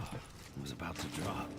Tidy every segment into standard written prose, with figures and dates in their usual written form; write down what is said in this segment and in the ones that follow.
Oh, I was about to drop.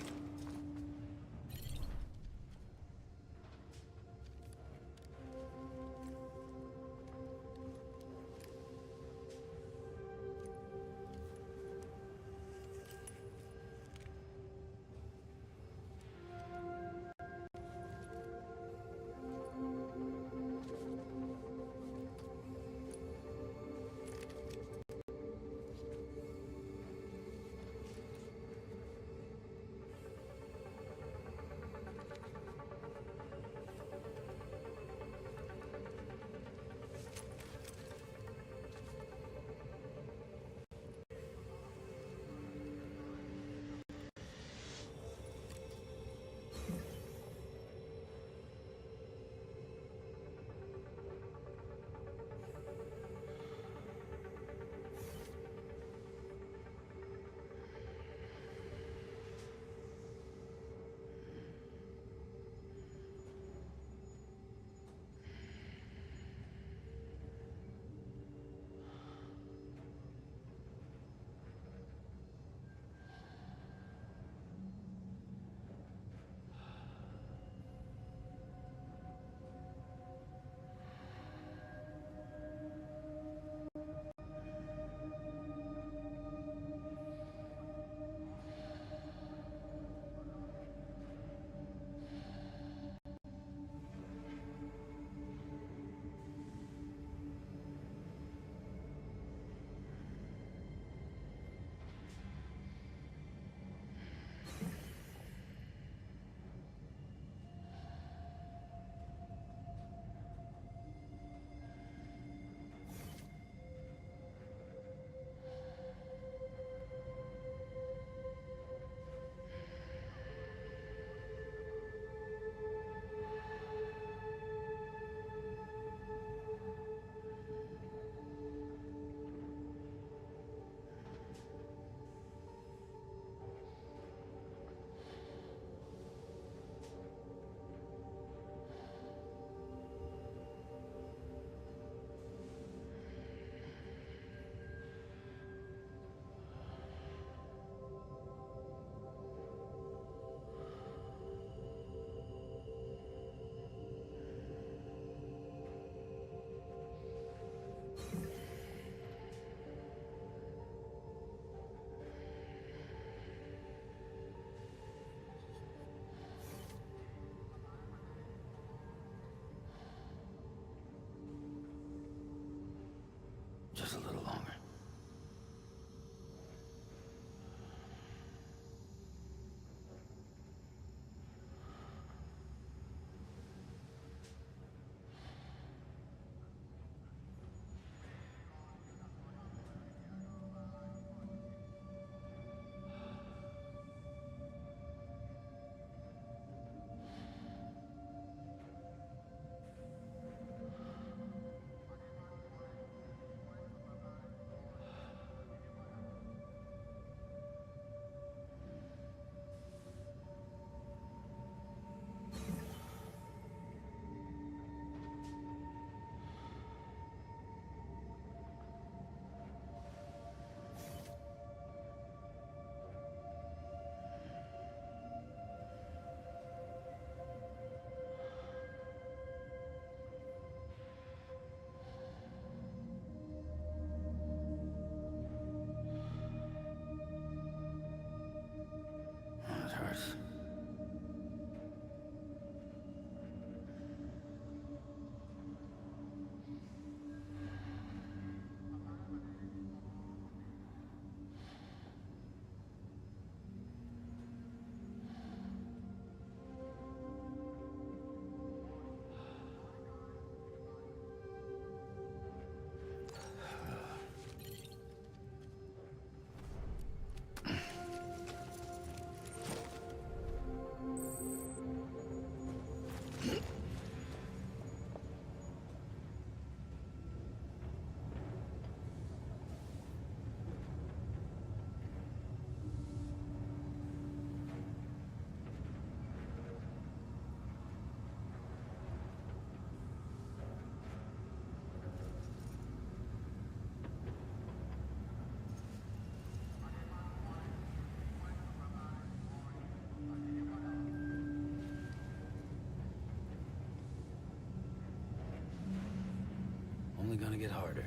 get harder.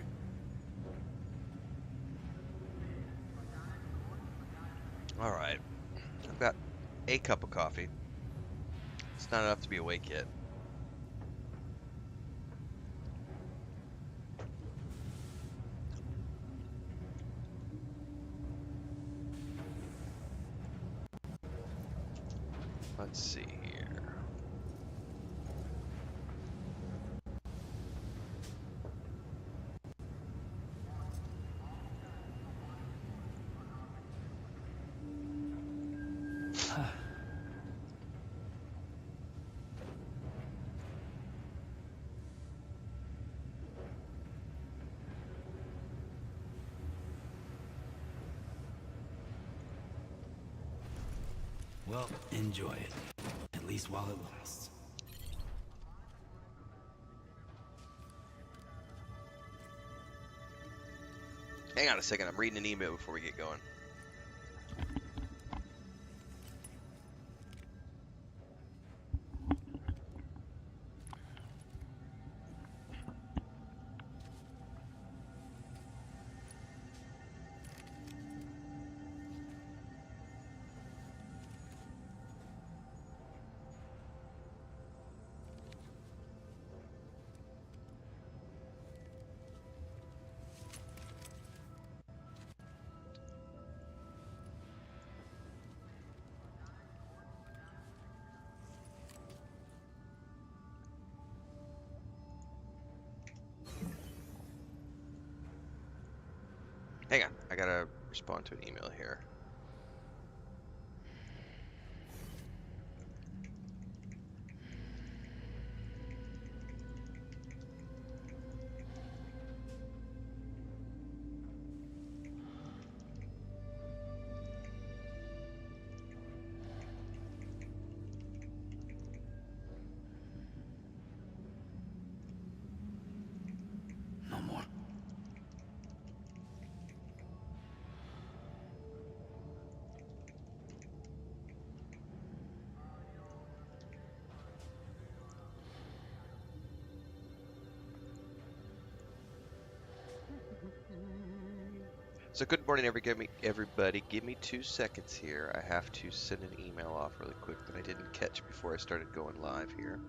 Alright. I've got a cup of coffee. It's not enough to be awake yet. Let's see here. Well, enjoy it. At least while it lasts. Hang on a second, I'm reading an email before we get going. Hang on, I gotta respond to an email here. No more. So good morning, everybody. Give me 2 seconds here. I have to send an email off really quick that I didn't catch before I started going live here.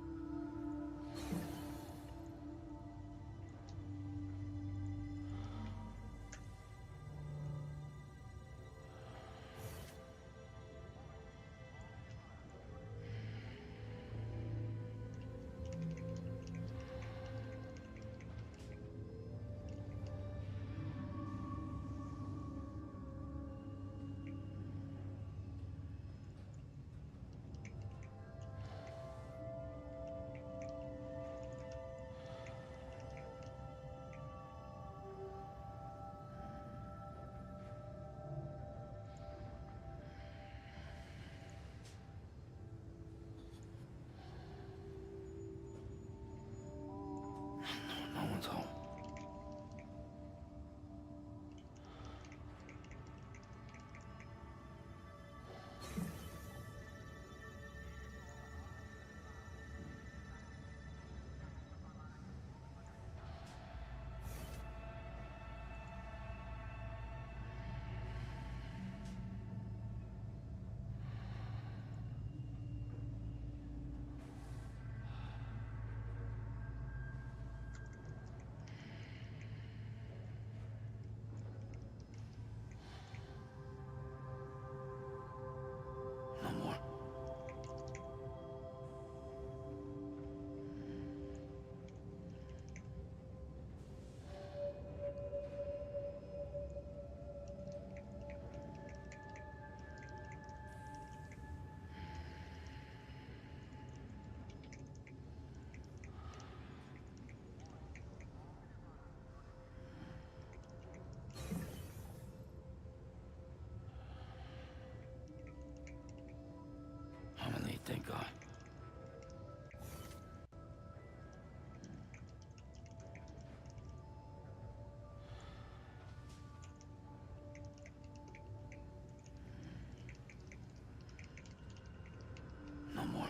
No one's home. No more. I'm gonna eat, thank God. No more.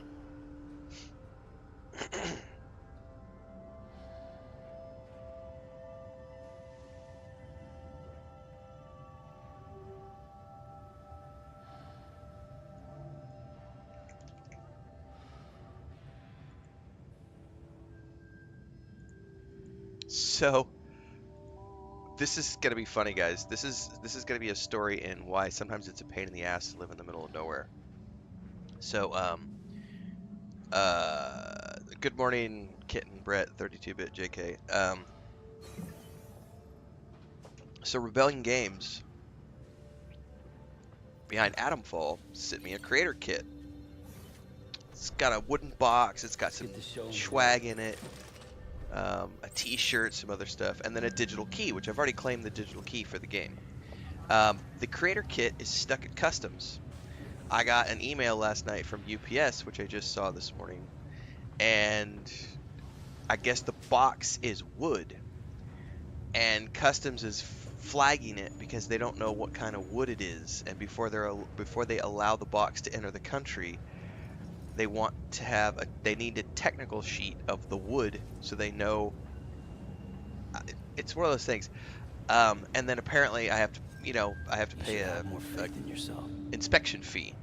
So this is gonna be funny, guys. This is gonna be a story in why sometimes it's a pain in the ass to live in the middle of nowhere. So good morning, Kitten, Brett, 32-bit JK. So Rebellion Games behind Atomfall sent me a creator kit. It's got a wooden box. It's got some swag in it. A t-shirt, some other stuff, and then a digital key, which I've already claimed the digital key for the game. The creator kit is stuck at customs. I got an email last night from UPS, which I just saw this morning, and I guess the box is wood, and customs is flagging it because they don't know what kind of wood it is, and before they allow the box to enter the country, they need a technical sheet of the wood so they know. It's one of those things. And then apparently I have to pay a inspection fee,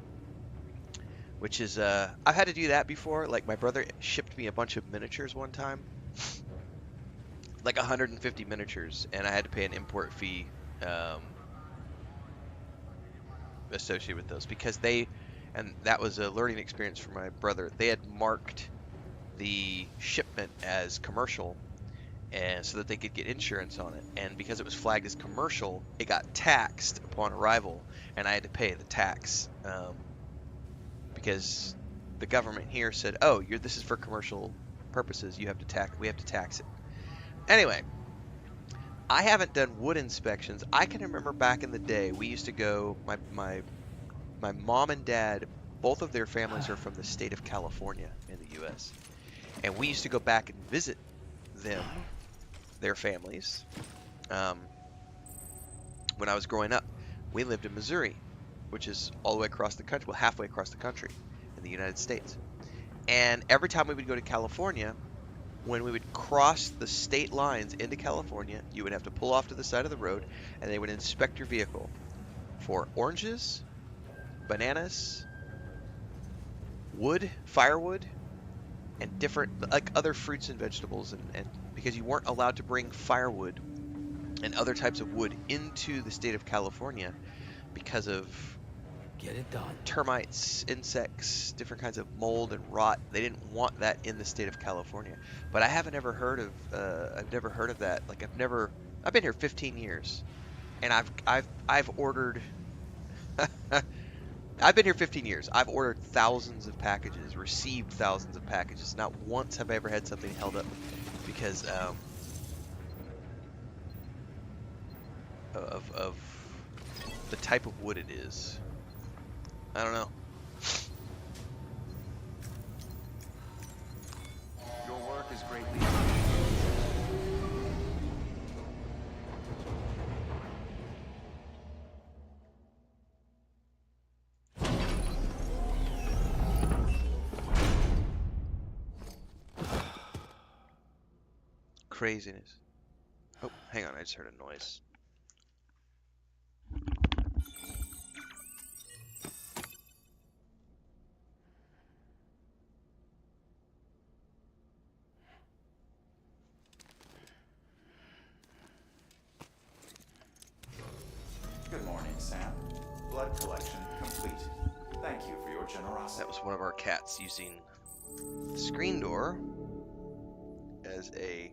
which is I've had to do that before. Like my brother shipped me a bunch of miniatures one time, like 150 miniatures, and I had to pay an import fee associated with those because and that was a learning experience for my brother. They had marked the shipment as commercial, and so that they could get insurance on it. And because it was flagged as commercial, it got taxed upon arrival, and I had to pay the tax because the government here said, "Oh, this is for commercial purposes. We have to tax it." Anyway, I haven't done wood inspections. I can remember back in the day, we used to go. My mom and dad, both of their families are from the state of California in the U.S., and we used to go back and visit their families. When I was growing up, we lived in Missouri, which is all the way across the country, well, halfway across the country in the United States. And every time we would go to California, when we would cross the state lines into California, you would have to pull off to the side of the road, and they would inspect your vehicle for oranges, bananas, wood, firewood, and different, like other fruits and vegetables, and because you weren't allowed to bring firewood and other types of wood into the state of California because of termites, insects, different kinds of mold and rot. They didn't want that in the state of California. But I've never heard of that. Like I've been here 15 years, and I've ordered. I've been here 15 years. I've ordered thousands of packages, received thousands of packages. Not once have I ever had something held up because of the type of wood it is. I don't know. Your work is greatly Craziness. Oh, hang on, I just heard a noise. Good morning, Sam. Blood collection complete. Thank you for your generosity. That was one of our cats using the screen door as a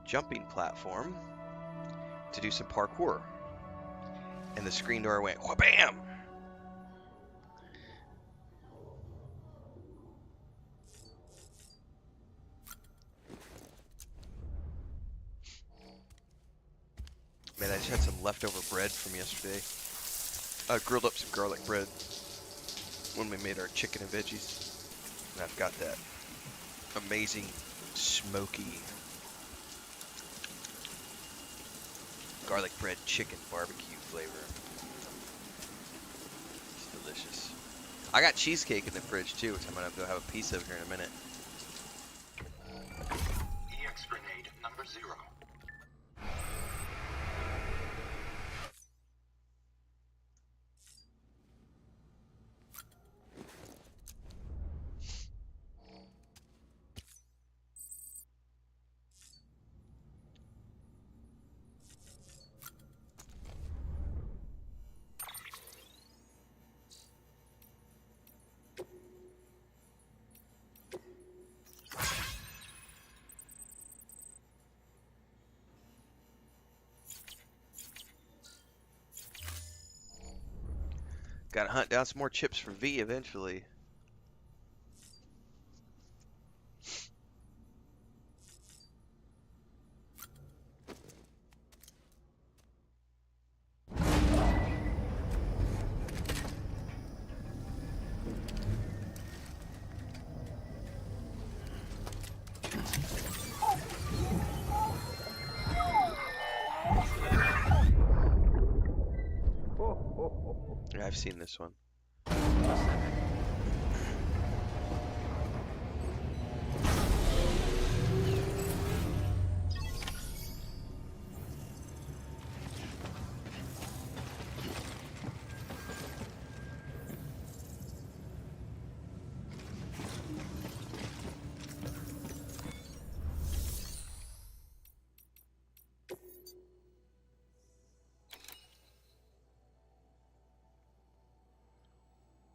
jumping platform to do some parkour. And the screen door went wha-bam! Man, I just had some leftover bread from yesterday. I grilled up some garlic bread when we made our chicken and veggies. And I've got that amazing smoky garlic bread chicken barbecue flavor. It's delicious. I got cheesecake in the fridge too, which I'm gonna go have a piece of here in a minute. EX grenade number 0. Gotta hunt down some more chips for V eventually. Yeah, I've seen this one.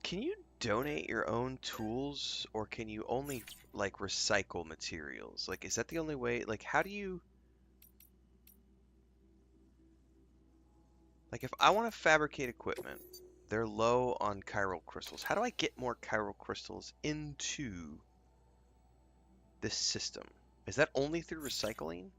Can you donate your own tools, or can you only like recycle materials? Like, is that the only way? Like, how do you, like, if I want to fabricate equipment, they're low on chiral crystals. How do I get more chiral crystals into this system? Is that only through recycling?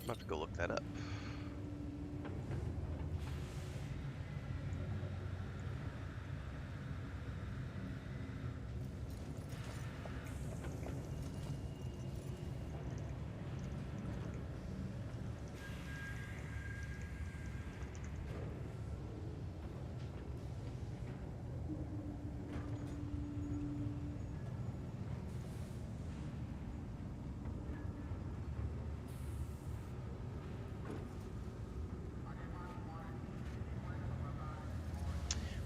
I'm gonna have to go look that up.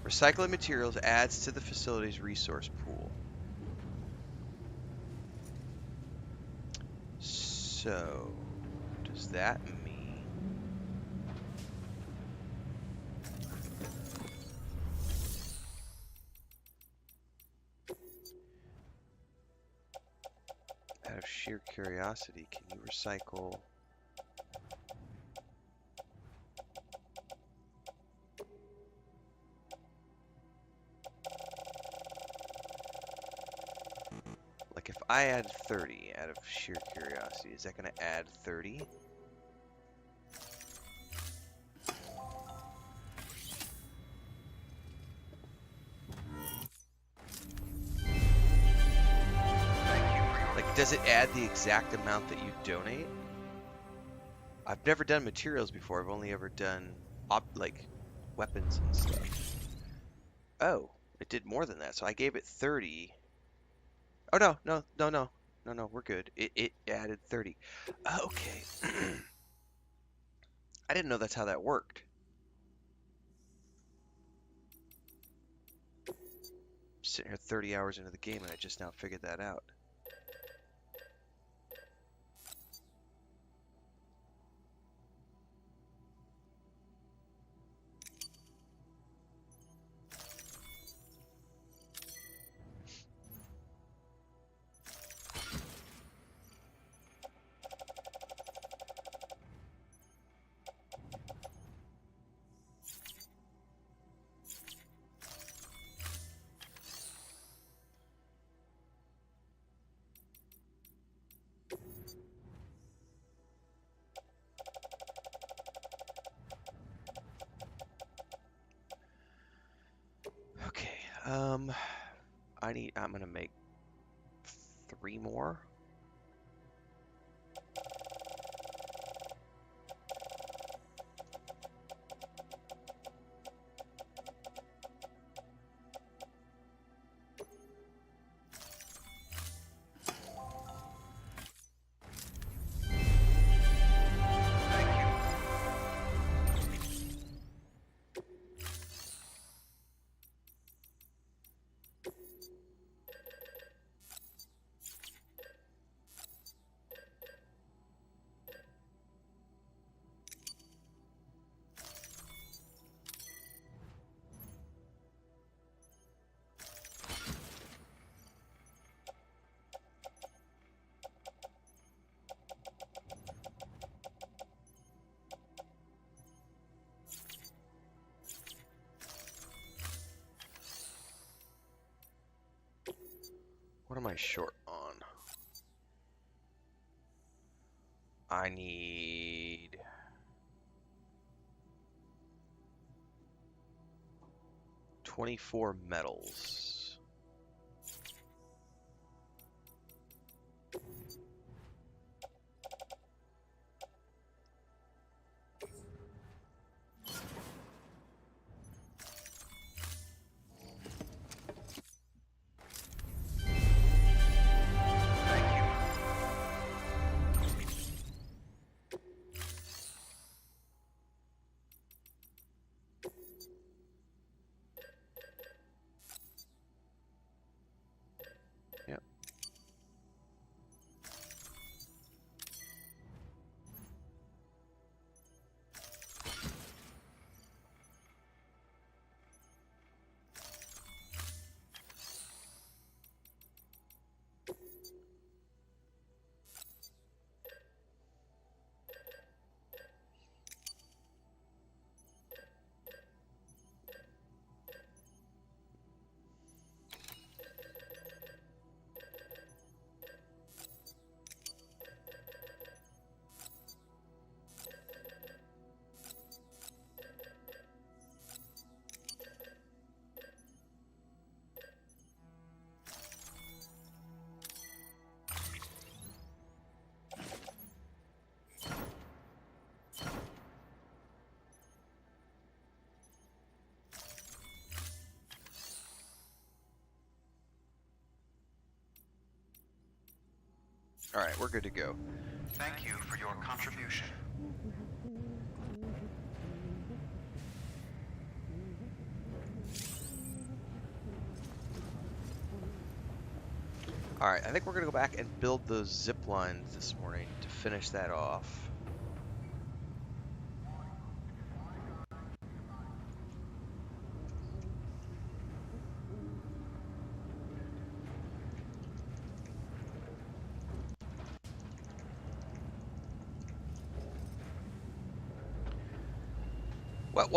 Recycling materials adds to the facility's resource pool. So, does that mean out of sheer curiosity, can you recycle? Like, if I add 30 out of sheer curiosity, is that going to add 30? Like, does it add the exact amount that you donate? I've never done materials before. I've only ever done, like, weapons and stuff. Oh, it did more than that. So I gave it 30. Oh, no, we're good. It added 30. Okay. I didn't know that's how that worked. Sitting here 30 hours into the game and I just now figured that out. Okay, I'm gonna make 3 more. What am I short on? I need 24 metals. Yep. All right, we're good to go. Thank you for your contribution. All right, I think we're gonna go back and build those zip lines this morning to finish that off. Wet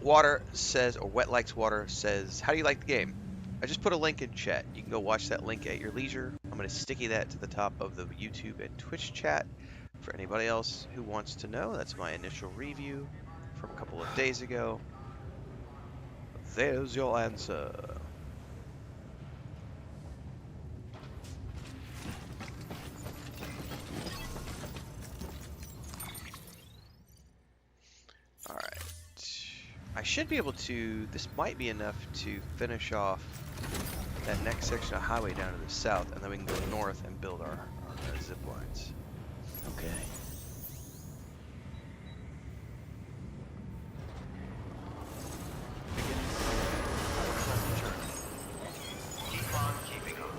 water says, or wet likes water says, how do you like the game? I just put a link in chat. You can go watch that link at your leisure. I'm going to sticky that to the top of the YouTube and Twitch chat for anybody else who wants to know. That's my initial review from a couple of days ago. There's your answer. Alright. I should be able to, this might be enough to finish off that next section of highway down to the south, and then we can go north and build our zip lines. Okay. Keep on keeping up.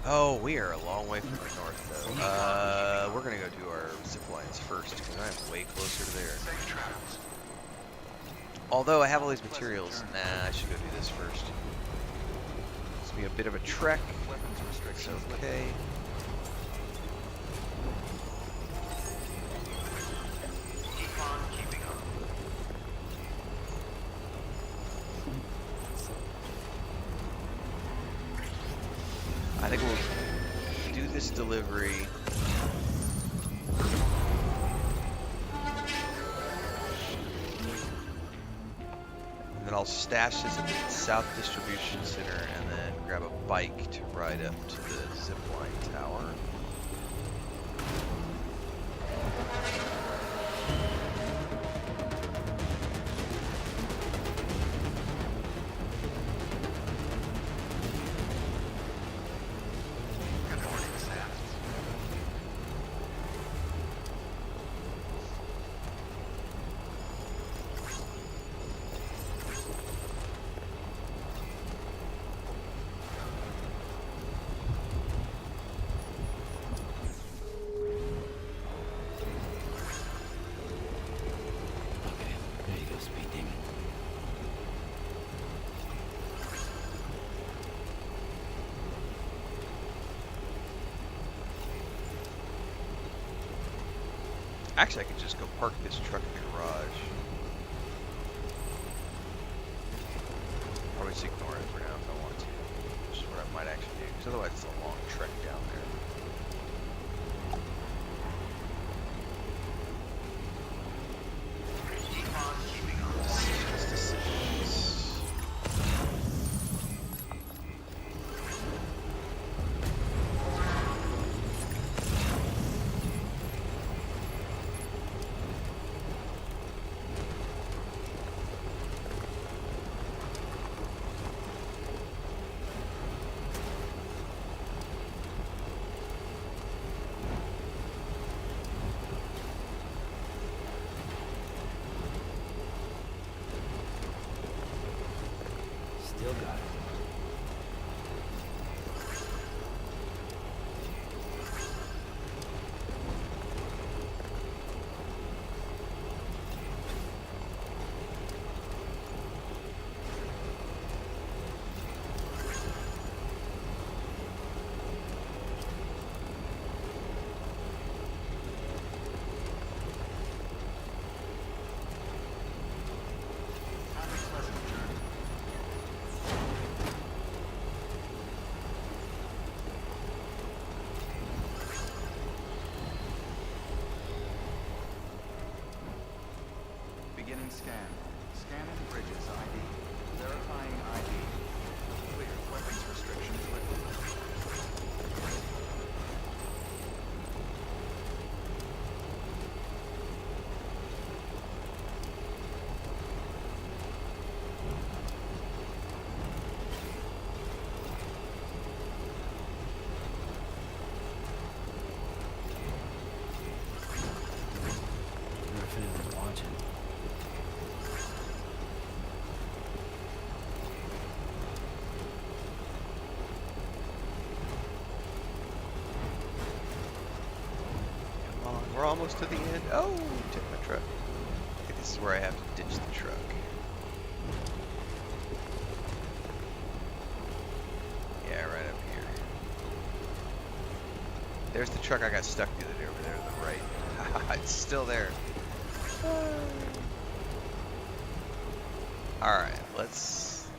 Oh, we are a long way from the north, though. We're gonna go do our zip lines first, because I'm way closer to there. Safe travels. Although I have all these materials, nah, I should go do this first. This will be a bit of a trek. Weapons restrictions. Okay. Keep on keeping up. I think we'll do this delivery. And then I'll stash this at the South Distribution Center and then grab a bike to ride up to the Zipline Tower. Good morning, Sam. Okay, there you go, Speed Demon. Actually, I could just go park this truck in the garage. Probably just ignore it for now if I might actually do, because otherwise it's a long trek down there. Keep on keeping up. Decisions. Still got it. Have a pleasant journey. Beginning scan. Scanning bridges ID. Verifying ID. Clear. Weapons restrictions lifted. Wonder if anyone's watching. Come on, we're almost to the end. Oh, took my truck. Okay, this is where I have to ditch the truck. Yeah, right up here. There's the truck I got stuck the other day over there to the right. It's still there. Alright, let's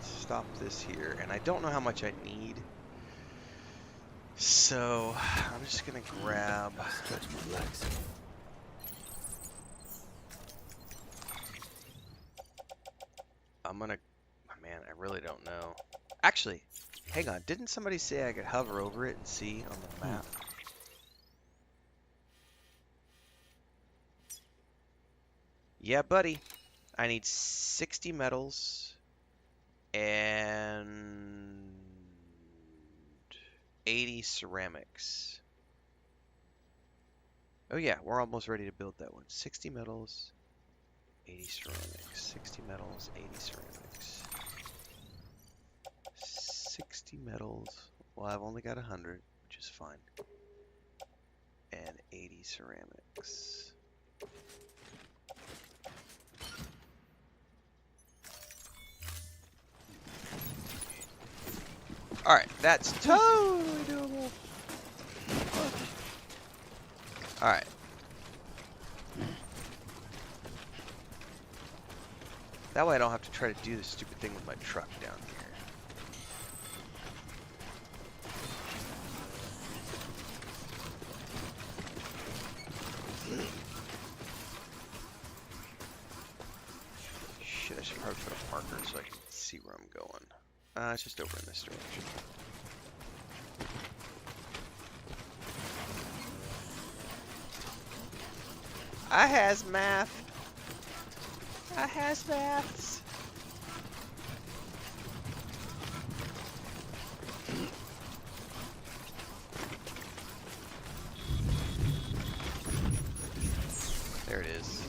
stop this here. And I don't know how much I need. So, I'm just gonna grab... Stretch my legs. I'm gonna... oh, man, I really don't know. Actually, hang on. Didn't somebody say I could hover over it and see on the map? Yeah, buddy. I need 60 metals and 80 ceramics. Oh yeah, we're almost ready to build that one. 60 metals, 80 ceramics. 60 metals, 80 ceramics. 60 metals. Well, I've only got 100, which is fine. And 80 ceramics. Alright, that's totally doable. Alright. That way I don't have to try to do this stupid thing with my truck down here. Shit, I should probably put a marker so I can see where I'm going. It's just over in this direction. I has math. I has maths. There it is.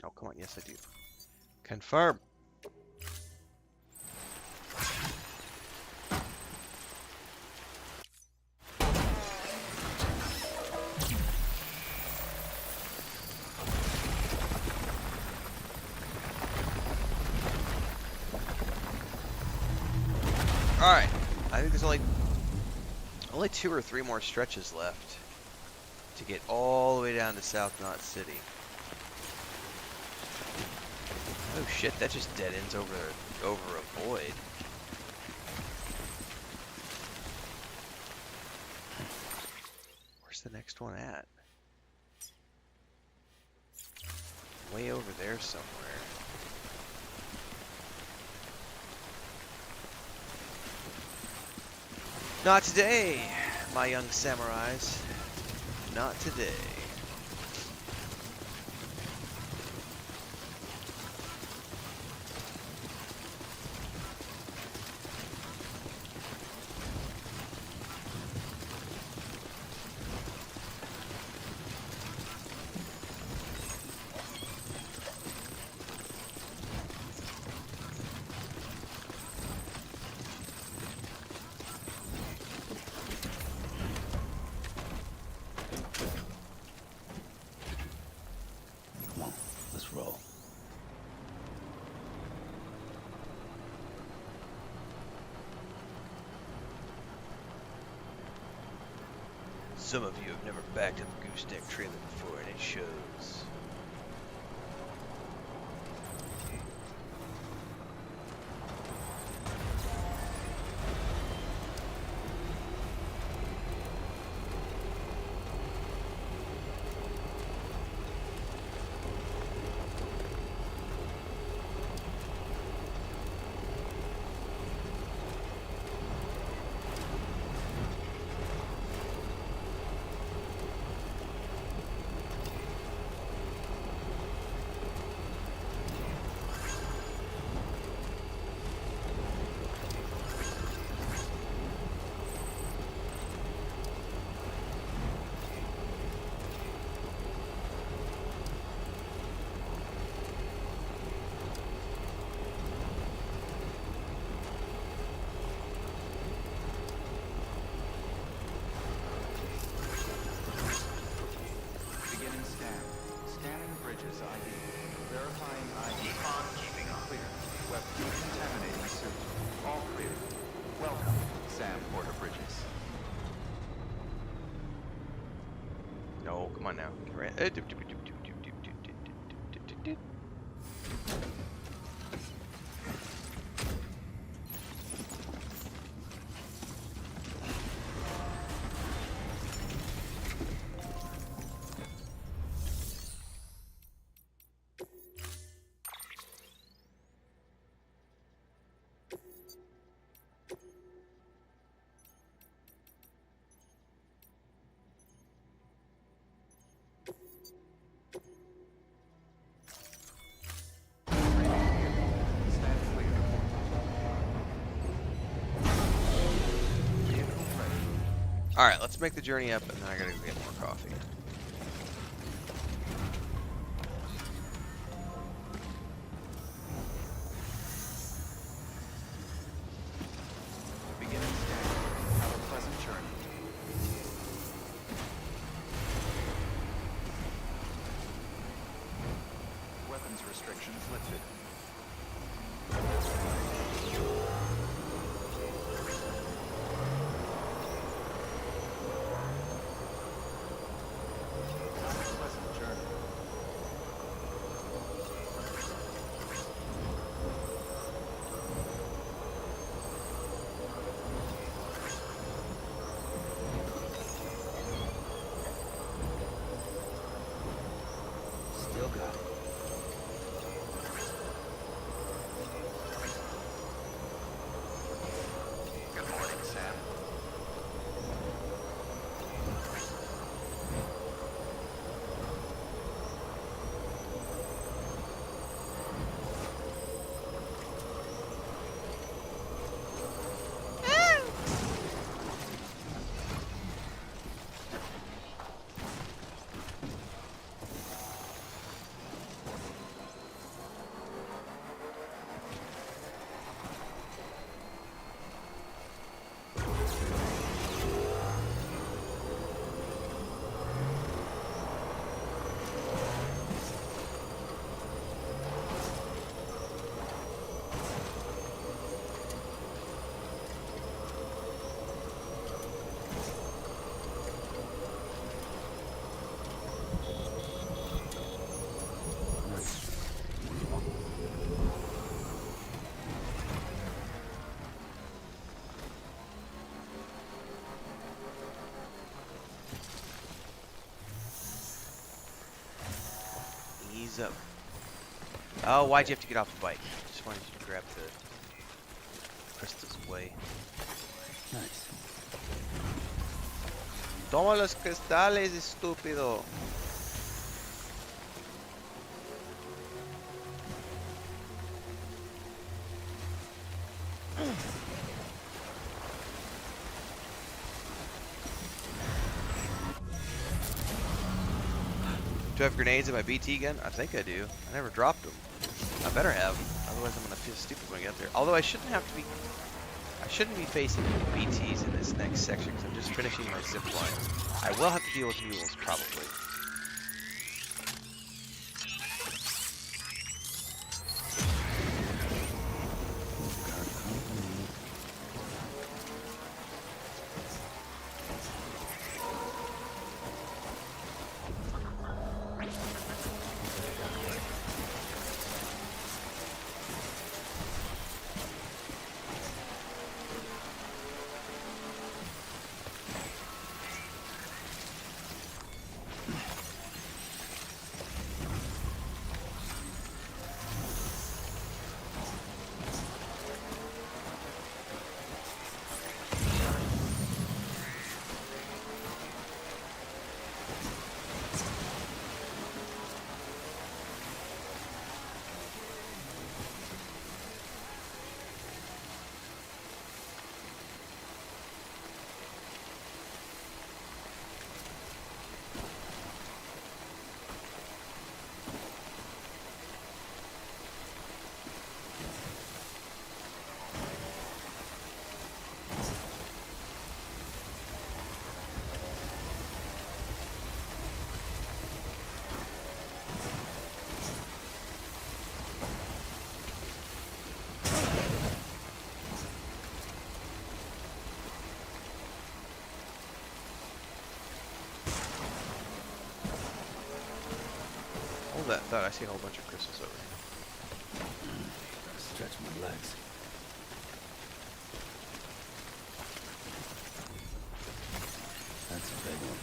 Oh, come on. Yes, I do. Confirm. Alright. I think there's only 2 or 3 more stretches left to get all the way down to South Knot City. Oh shit, that just dead ends over a void. Where's the next one at? Way over there somewhere. Not today, my young samurais. Not today. Come on, let's roll. Some of you have never backed up a gooseneck trailer before, and it shows. Beginning scan. Scanning bridges ID. Verifying ID. Decon keeping up. Clear. Weapon decontaminating suit. All clear. Welcome, Sam Porter Bridges. No, come on now. Stand clear. Vehicle ready. Alright, let's make the journey up, and then I gotta go get more coffee. Beginning scan. Have a pleasant journey. Weapons restrictions lifted. Have a pleasant journey. Still got it. ease up. Oh, why'd you have to get off the bike? Just wanted you to grab the crystals away. Nice. Toma los cristales, estúpido. Do I have grenades in my BT gun? I think I do. I never dropped them. I better have. Otherwise I'm gonna feel stupid when I get there. Although I shouldn't be facing BTs in this next section because I'm just finishing my zipline. I will have to deal with mules probably. Hold that thought, I see a whole bunch of crystals over here. Gotta stretch my legs. That's a big one.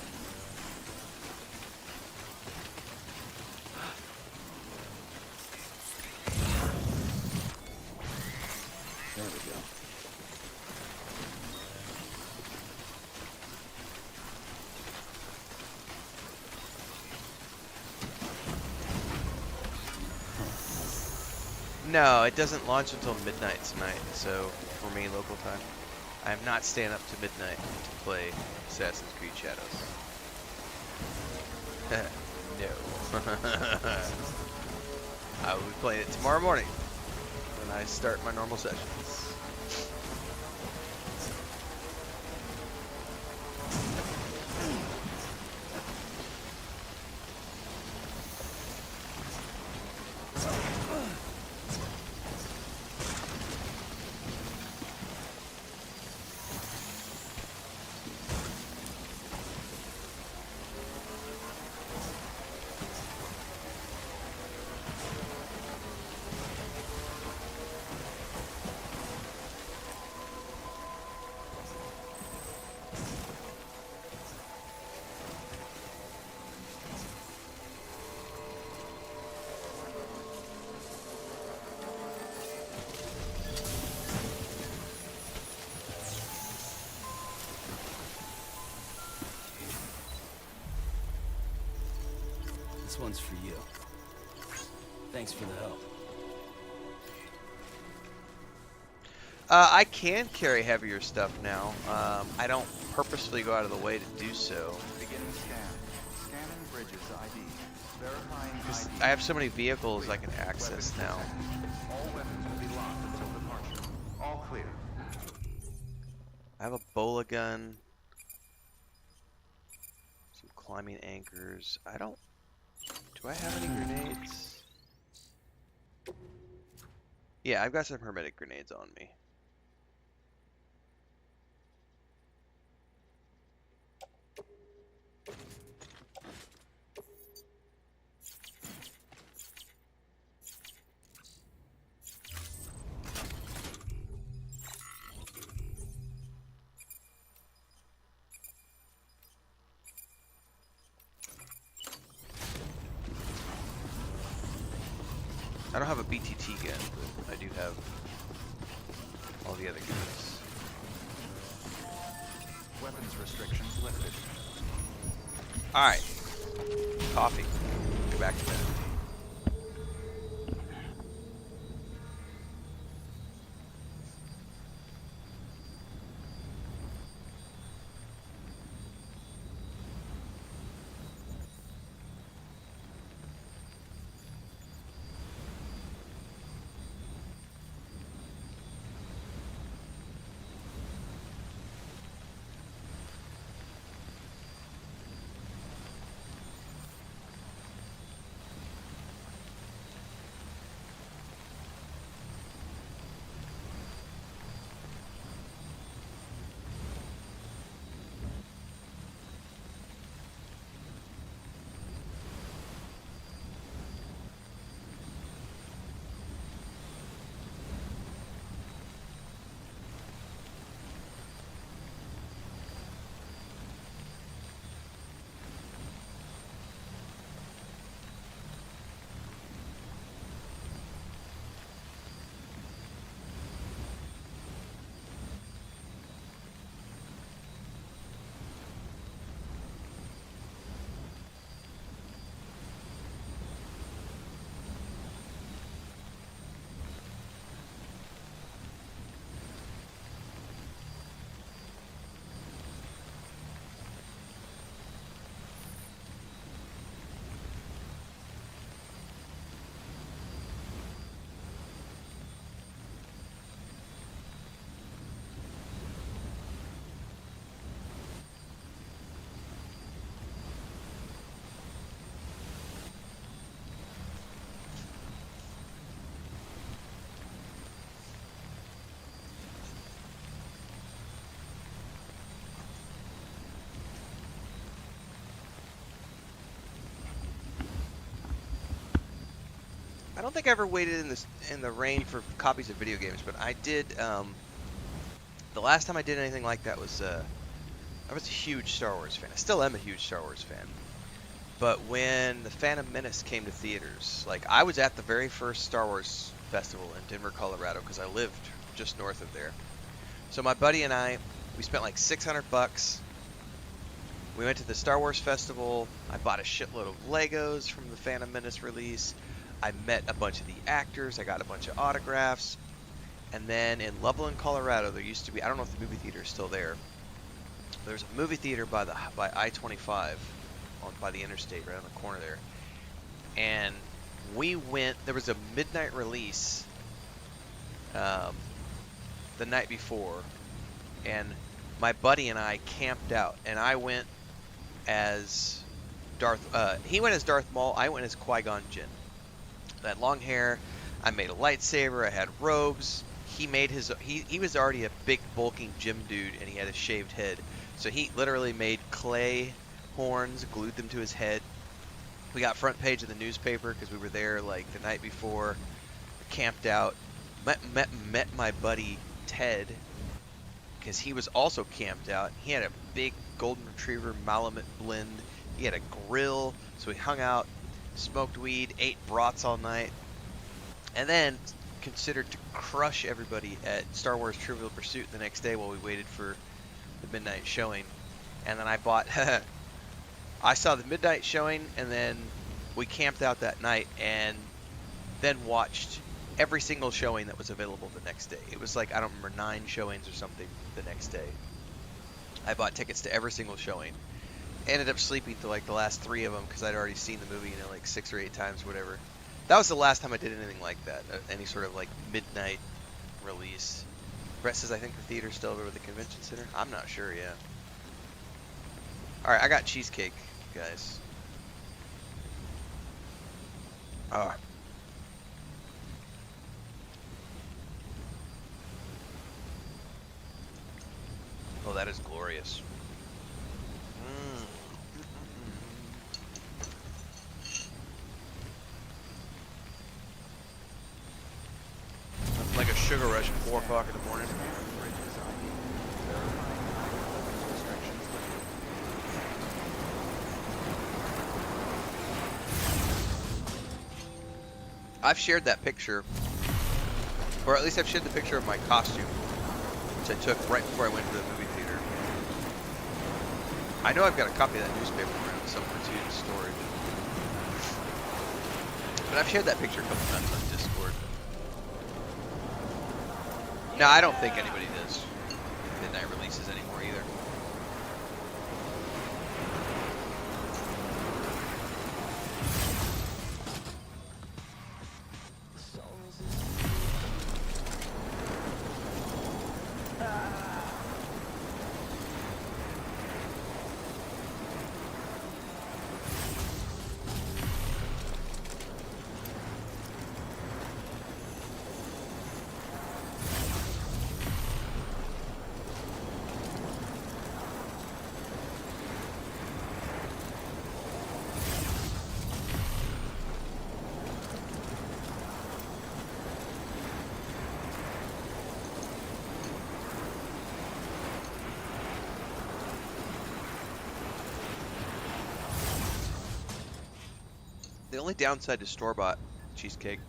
There we go. No, it doesn't launch until midnight tonight, so for me, local time. I am not staying up to midnight to play Assassin's Creed Shadows. No. I will be playing it tomorrow morning when I start my normal sessions. This one's for you. Thanks for the help. I can carry heavier stuff now. I don't purposefully go out of the way to do so. Beginning scan. Scanning bridges ID. Verifying ID. I have so many vehicles I can access now. All weapons will be locked until departure. All clear. I have a bola gun. Some climbing anchors. Do I have any grenades? Yeah, I've got some hermetic grenades on me. I don't have a BTT gun, but I do have all the other guns. Weapons restrictions lifted. Alright. Coffee. Go back to bed. I don't think I ever waited in the rain for copies of video games, but I did. The last time I did anything like that was I was a huge Star Wars fan. I still am a huge Star Wars fan. But when the Phantom Menace came to theaters, like I was at the very first Star Wars festival in Denver, Colorado, because I lived just north of there. So my buddy and I, we spent like $600. We went to the Star Wars festival. I bought a shitload of Legos from the Phantom Menace release. I met a bunch of the actors. I got a bunch of autographs. And then in Loveland, Colorado, there used to be, I don't know if the movie theater is still there. There's a movie theater by I-25 by the interstate right on the corner there. And we went, there was a midnight release the night before. And my buddy and I camped out. And I went as he went as Darth Maul. I went as Qui-Gon Jinn. I had long hair. I made a lightsaber. I had robes. He made his. He was already a big bulking gym dude, and he had a shaved head. So he literally made clay horns, glued them to his head. We got front page of the newspaper because we were there like the night before. Camped out. Met my buddy Ted because he was also camped out. He had a big golden retriever Malamute blend. He had a grill, so we hung out. Smoked weed, ate brats all night, and then considered to crush everybody at Star Wars Trivial Pursuit the next day while we waited for the midnight showing. And then I bought I saw the midnight showing, and then we camped out that night and then watched every single showing that was available the next day. It was like, I don't remember, 9 showings or something the next day. I bought tickets to every single showing. Ended up sleeping to like the last 3 of them because I'd already seen the movie, like 6 or 8 times, whatever. That was the last time I did anything like that, any sort of like midnight release. Brett says I think the theater's still over at the convention center. I'm not sure, yeah. All right, I got cheesecake, guys. Oh. Oh, that is glorious. Like a sugar rush at 4 o'clock in the morning. I've shared that picture, or at least I've shared the picture of my costume, which I took right before I went to the movie theater. I know I've got a copy of that newspaper around somewhere too in storage. But I've shared that picture a couple times on Discord. No, I don't think anybody does midnight releases anymore either. The only downside to store-bought cheesecake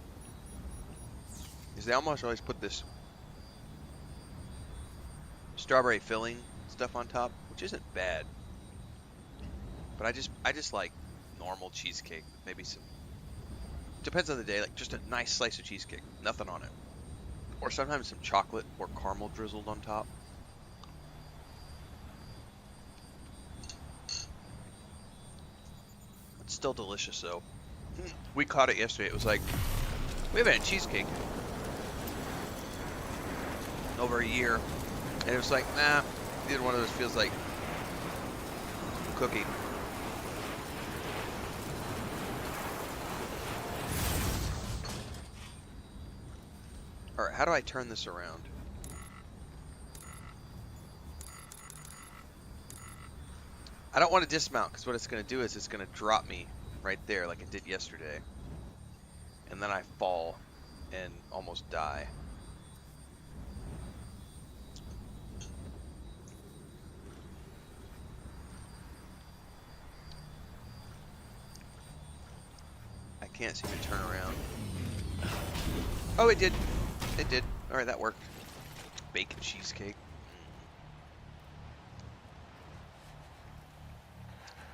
is they almost always put this strawberry filling stuff on top, which isn't bad. But I just like normal cheesecake with maybe some, depends on the day, like just a nice slice of cheesecake, nothing on it. Or sometimes some chocolate or caramel drizzled on top. It's still delicious though. We caught it yesterday. It was like, we haven't had cheesecake in over a year. And it was like, nah, either one of those feels like cookie. Alright, how do I turn this around? I don't want to dismount because what it's going to do is it's going to drop me right there like it did yesterday. And then I fall and almost die. I can't seem to turn around. Oh, it did. It did. Alright, that worked. Bacon cheesecake.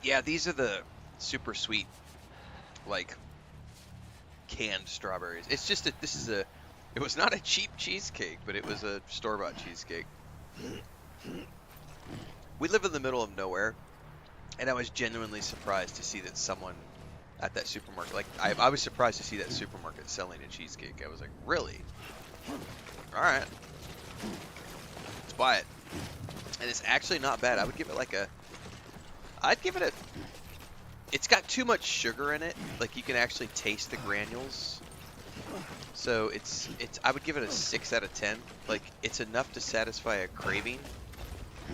Yeah, these are the super sweet, like, canned strawberries. It's just that it was not a cheap cheesecake, but it was a store-bought cheesecake. We live in the middle of nowhere, and I was genuinely surprised to see that someone at that supermarket, like, I was surprised to see that supermarket selling a cheesecake. I was like, really? Alright. Let's buy it. And it's actually not bad. I would give it like a, I'd give it a, it's got too much sugar in it. Like, you can actually taste the granules. So I would give it a 6 out of 10. Like, it's enough to satisfy a craving.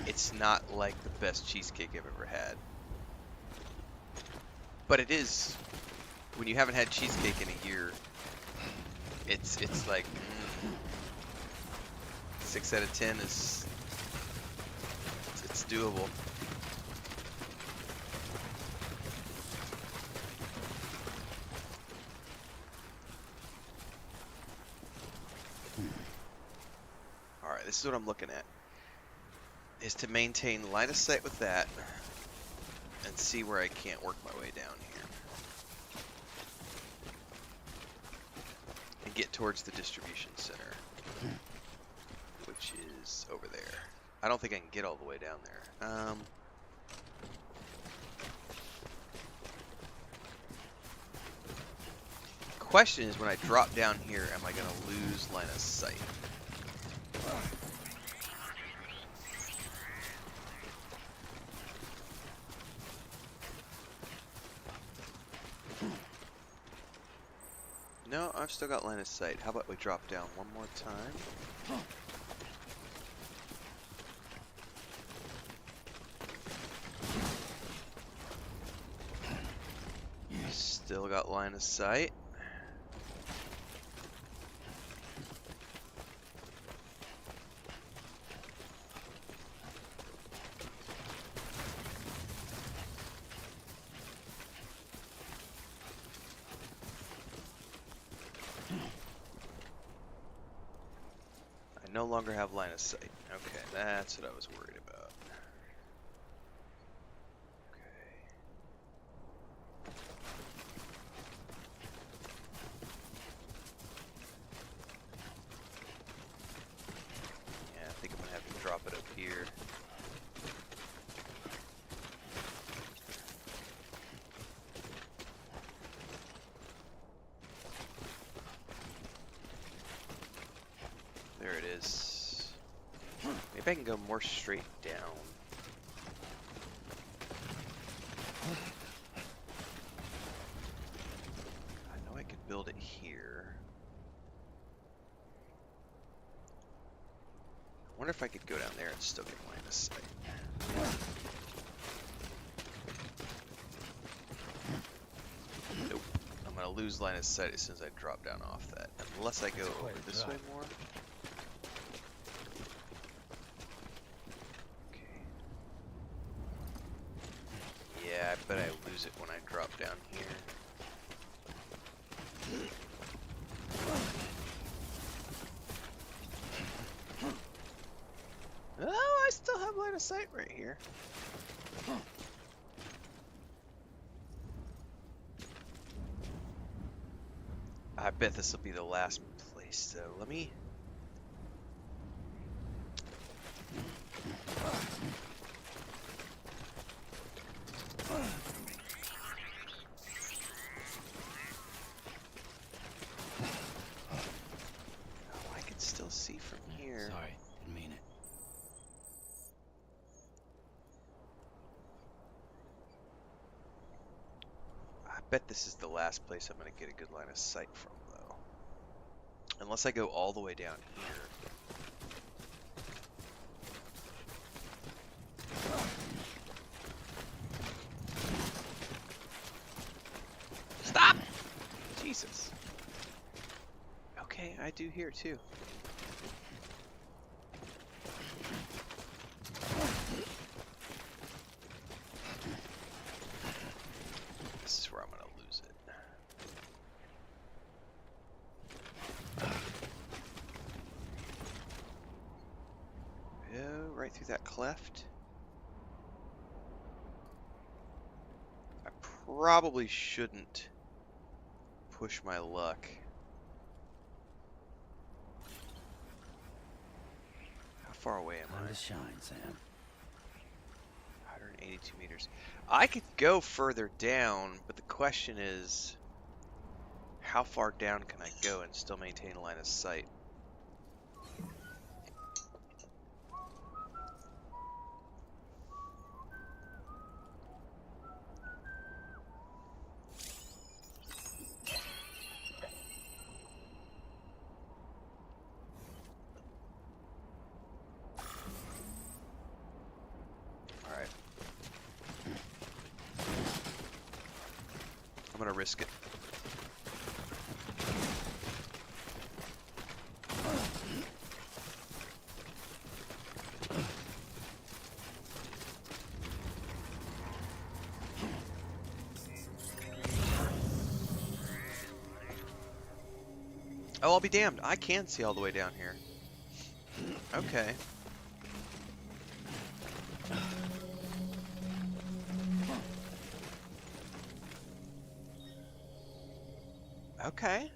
It's not like the best cheesecake I've ever had. But it is, when you haven't had cheesecake in a year, it's like, 6 out of 10 is, it's doable. Alright, this is what I'm looking at. Is to maintain line of sight with that and see where I can't work my way down here. And get towards the distribution center, which is over there. I don't think I can get all the way down there. Question is, when I drop down here, am I going to lose line of sight? No, I've still got line of sight. How about we drop down one more time? Still got line of sight. no longer have line of sight. Okay, that's what I was worried about. Okay. Yeah, I think I'm gonna have to drop it up here. There it is. Maybe I can go more straight down. I know I could build it here. I wonder if I could go down there and still get line of sight. Nope. I'm gonna lose line of sight as soon as I drop down off that. Unless I go over this way more. Okay. Yeah, I bet I lose it when I drop down here. Oh, I still have line of sight right here. I bet this will be the last place, though. Let me... Oh, I can still see from here. Sorry, didn't mean it. I bet this is the last place I'm going to get a good line of sight from, though. Unless I go all the way down here. Stop! Jesus. Okay, I do here, too. This is where I'm going to lose it. Oh, right through that cleft. I probably shouldn't push my luck. How far away am Time I? to shine, Sam. 182 meters. I could go further down, but the question is, how far down can I go and still maintain a line of sight? Alright. I'm gonna risk it. Oh, I'll be damned. I can see all the way down here. Okay. Okay.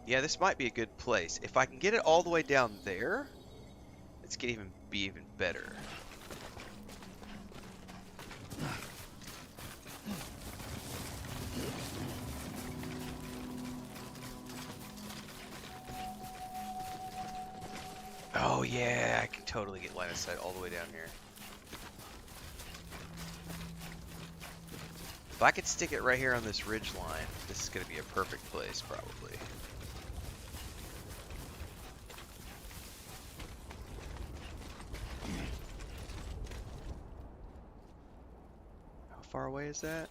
Yeah, this might be a good place. If I can get it all the way down there, it's gonna be even better. Oh yeah, I can totally get line of sight all the way down here. If I could stick it right here on this ridge line, this is gonna be a perfect place, probably. How far away is that?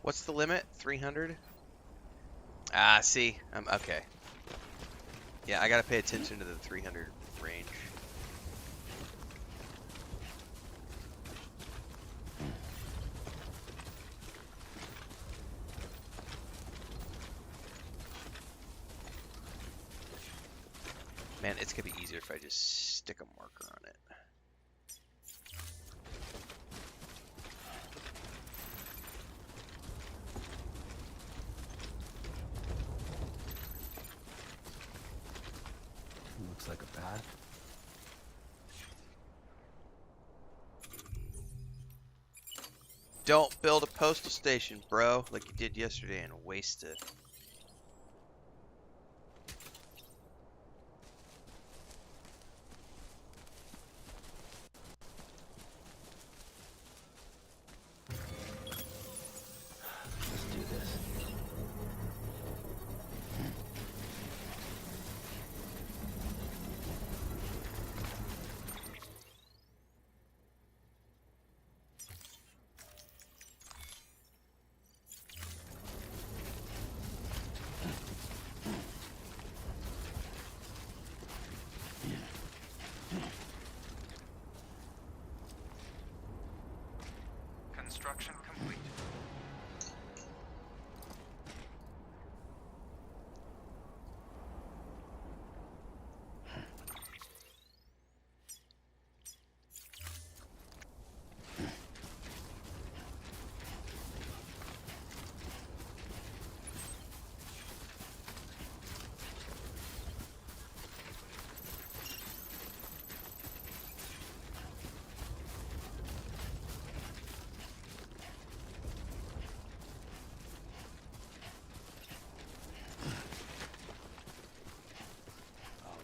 What's the limit? 300? Ah, see, I'm okay. Yeah, I gotta pay attention to the 300 range. Man, it's gonna be easier if I just stick a marker on it. Looks like a path. Don't build a postal station, bro, like you did yesterday and waste it. Let's do this. Construction complete.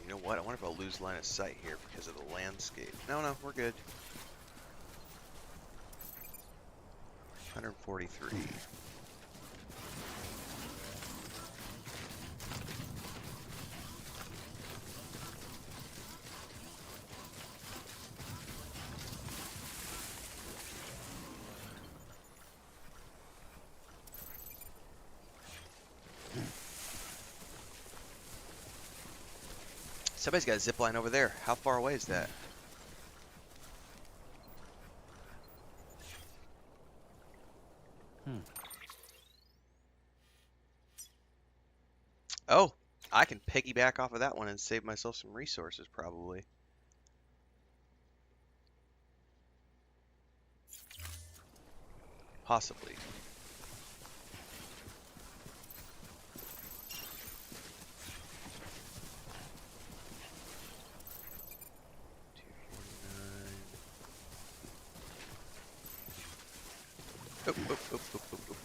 You know what? I wonder if I'll lose line of sight here because of the landscape. No, we're good. 143. Somebody's got a zipline over there. How far away is that? Oh, I can piggyback off of that one and save myself some resources, probably. Possibly. Oop, oop, oop, oop, oop, oop.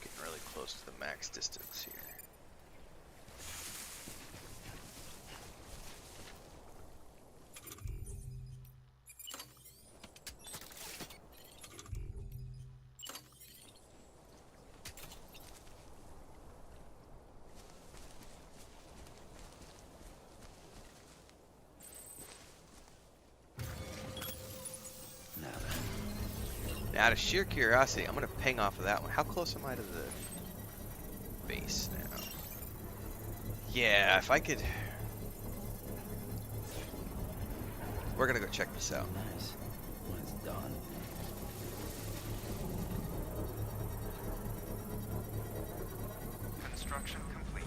Getting really close to the max distance here. Now, out of sheer curiosity, I'm going to ping off of that one. How close am I to the base now? Yeah, if I could... We're going to go check this out. Nice. When it's done. Construction complete.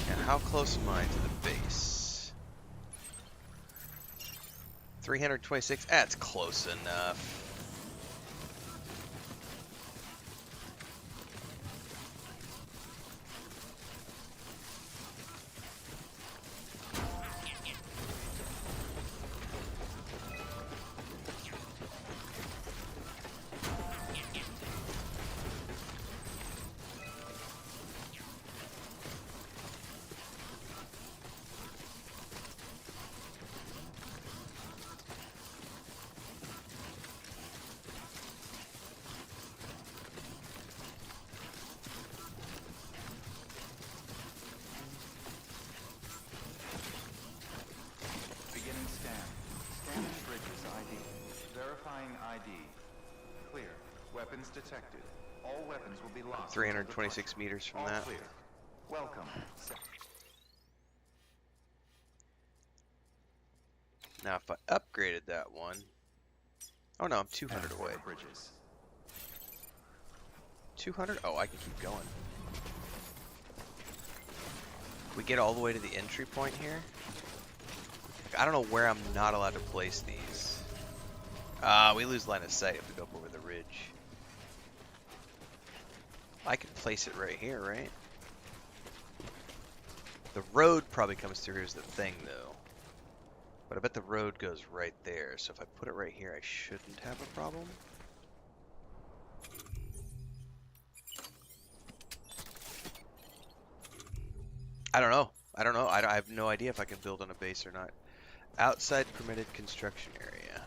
Now, how close am I to the base? 326? That's close enough. weapons detected. All weapons will be lost. 326 meters from All that. clear. Welcome. Now, if I upgraded that one, oh no, I'm 200 away. Bridges. 200? Oh, I can keep going. We get all the way to the entry point here. Like, I don't know where I'm not allowed to place these. We lose line of sight if we go up over the ridge. I can place it right here, right? The road probably comes through here's the thing, though. But I bet the road goes right there, so if I put it right here, I shouldn't have a problem. I don't know. I have no idea if I can build on a base or not. Outside permitted construction area.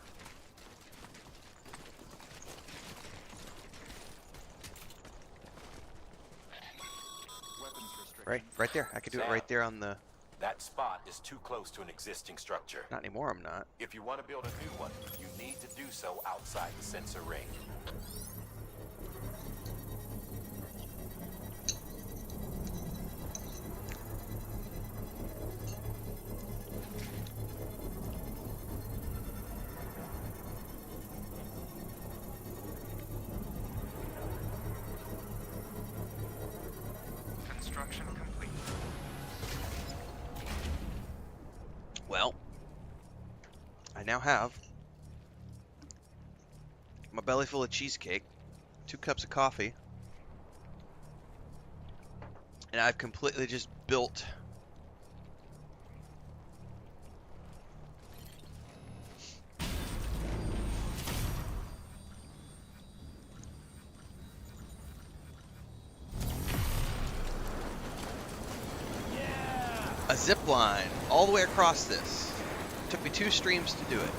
Right there. I could do it right there on the... That spot is too close to an existing structure. Not anymore, I'm not. If you want to build a new one, you need to do so outside the sensor ring. Construction complete. Well, I now have my belly full of cheesecake, 2 cups of coffee, and I've completely just built a zip line all the way across this. Took me 2 streams to do it.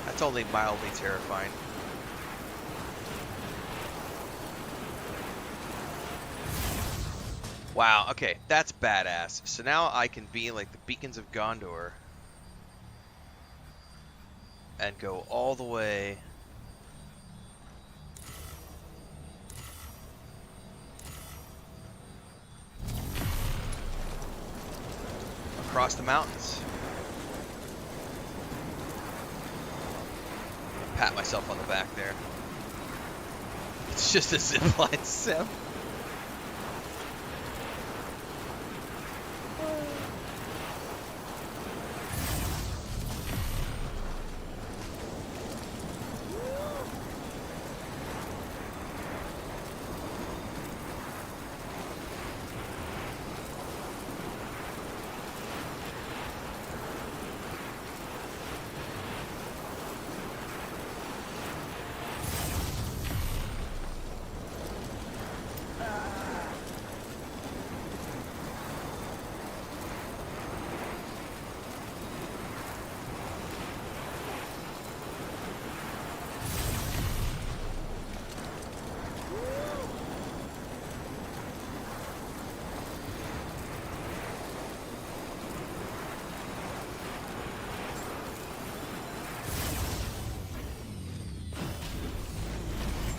That's only mildly terrifying. Wow, okay, that's badass. So now I can be like the Beacons of Gondor and go all the way across the mountains. Pat myself on the back there. It's just a zipline sim.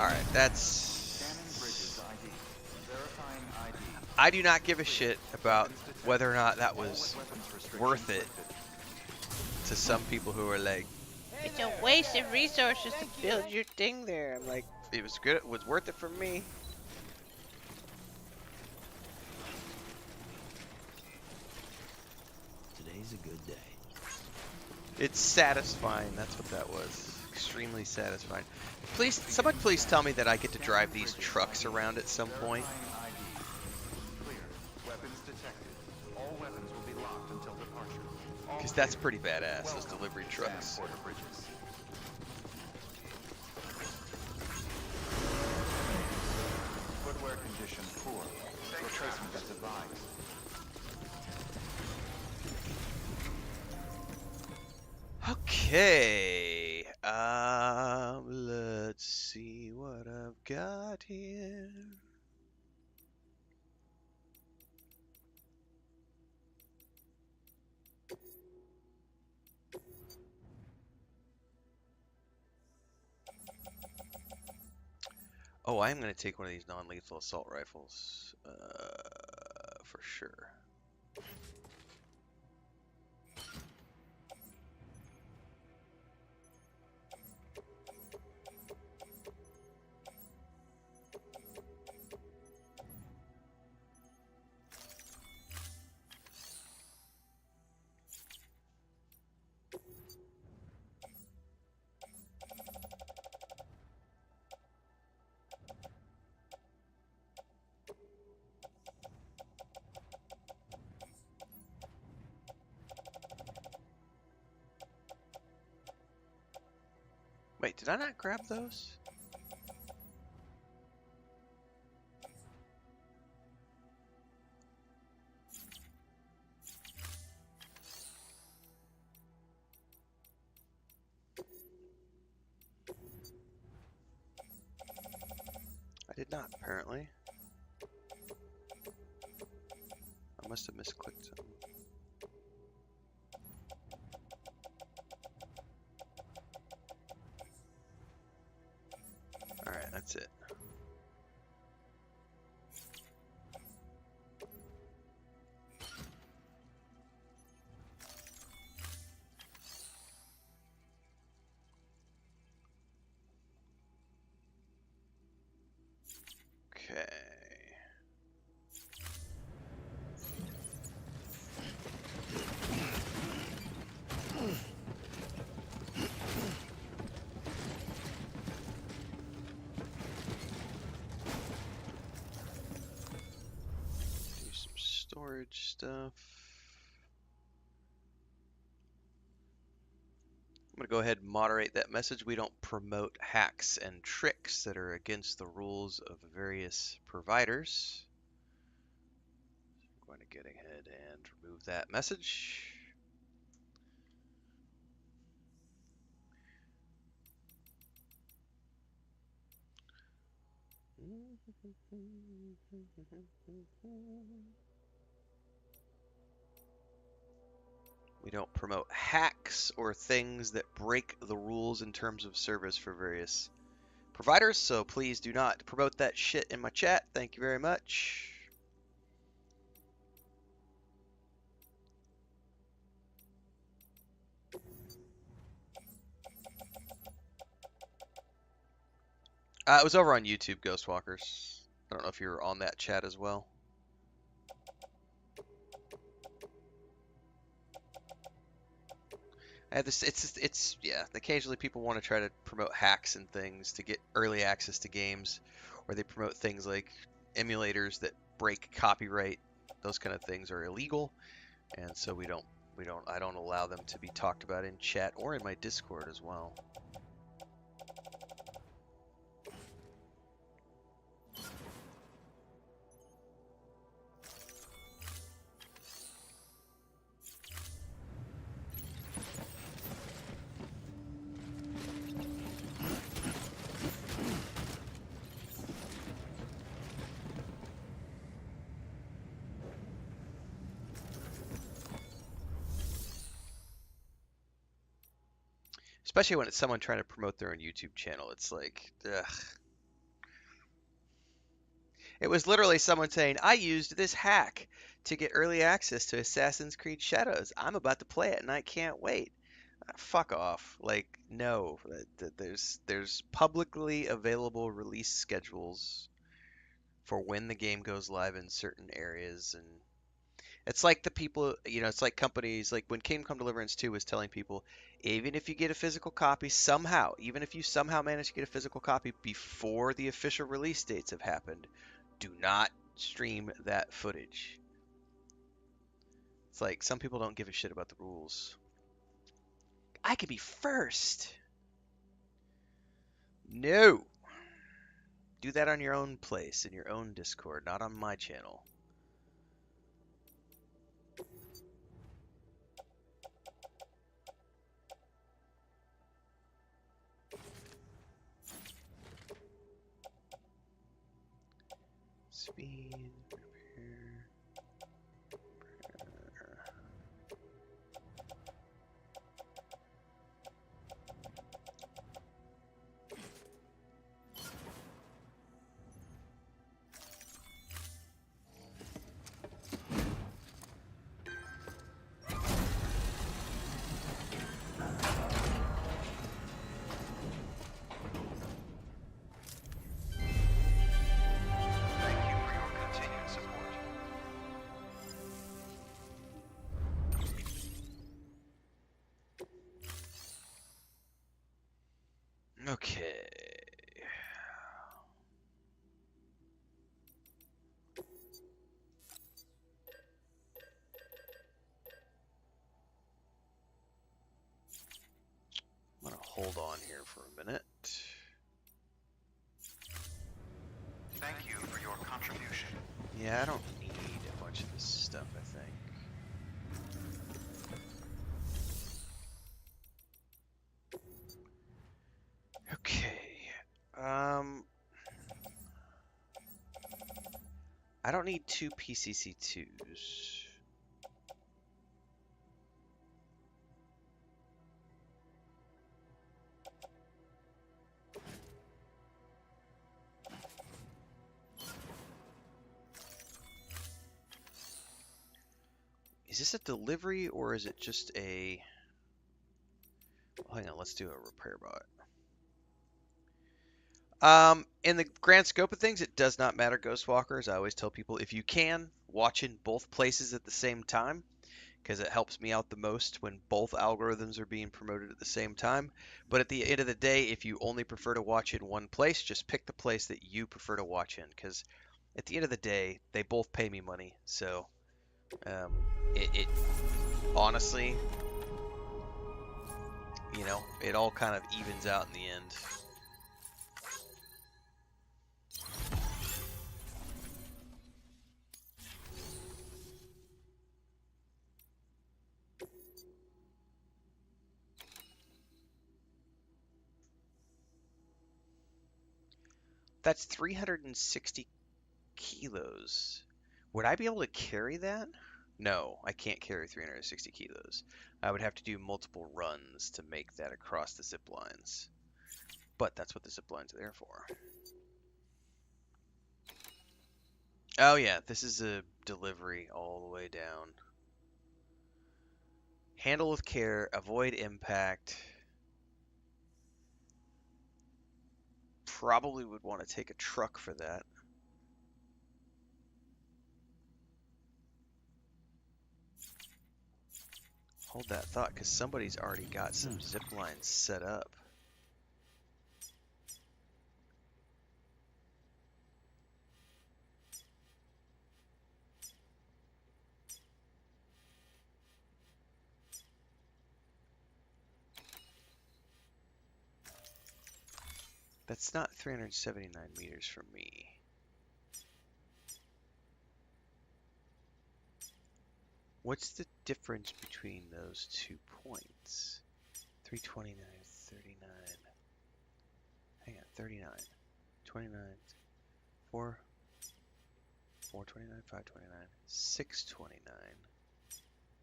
Alright, that's... I do not give a shit about whether or not that was worth it to some people who are like, it's a waste of resources to build your thing there. I'm like, it was good, it was worth it for me. Today's a good day. It's satisfying. That's what that was. Extremely satisfying. Please, someone please tell me that I get to drive these trucks around at some point. Verifying ID. Clear. Weapons detected. All weapons will be locked until departure. All Because that's clear. pretty badass, those Welcome, delivery Sam trucks. Porter Bridges. Footwear condition poor. Replacement is advised. Okay. Let's see what I've got here. Oh, I am going to take one of these non-lethal assault rifles, for sure. Wait, did I not grab those? I did not, apparently. I must have misclicked something. Alright, that's it. Okay. Do some storage stuff. I'm going to go ahead and moderate that message. We don't promote hacks and tricks that are against the rules of various providers. I'm going to get ahead and remove that message. We don't promote hacks or things that break the rules in terms of service for various providers, so please do not promote that shit in my chat. Thank you very much. It was over on YouTube, Ghostwalkers. I don't know if you were on that chat as well. I had this, it's yeah. Occasionally people want to try to promote hacks and things to get early access to games, or they promote things like emulators that break copyright. Those kind of things are illegal, and so I don't allow them to be talked about in chat or in my Discord as well. Especially when it's someone trying to promote their own YouTube channel. It's like, ugh. It was literally someone saying, I used this hack to get early access to Assassin's Creed Shadows. I'm about to play it and I can't wait. Fuck off. Like, no. There's publicly available release schedules for when the game goes live in certain areas, and It's like the people, it's like companies, like when Kingdom Come Deliverance 2 was telling people, even if you get a physical copy somehow, even if you somehow manage to get a physical copy before the official release dates have happened, do not stream that footage. It's like some people don't give a shit about the rules. I could be first. No. Do that on your own place, in your own Discord, not on my channel. Speed, repair. Thank you for your continued support. Okay. I'm gonna hold on here for a minute. Thank you for your contribution. Yeah, I don't need a bunch of this stuff, I think. Okay. I don't need 2 PCC2s. Is this a delivery or is it just a... Hang on, let's do a repair bot. In the grand scope of things, it does not matter, Ghostwalkers. I always tell people, if you can, watch in both places at the same time, because it helps me out the most when both algorithms are being promoted at the same time. But at the end of the day, if you only prefer to watch in one place, just pick the place that you prefer to watch in, because at the end of the day, they both pay me money. So, it honestly, it all kind of evens out in the end. That's 360 kilos. Would I be able to carry that? No, I can't carry 360 kilos. I would have to do multiple runs to make that across the zip lines. But that's what the zip lines are there for. Oh yeah, this is a delivery all the way down. Handle with care, avoid impact. Probably would want to take a truck for that. Hold that thought, because somebody's already got some zip lines set up. That's not 379 meters from me. What's the difference between those 2 points? 329, 39. Hang on, 39, 29, 4, 429, 529, 629.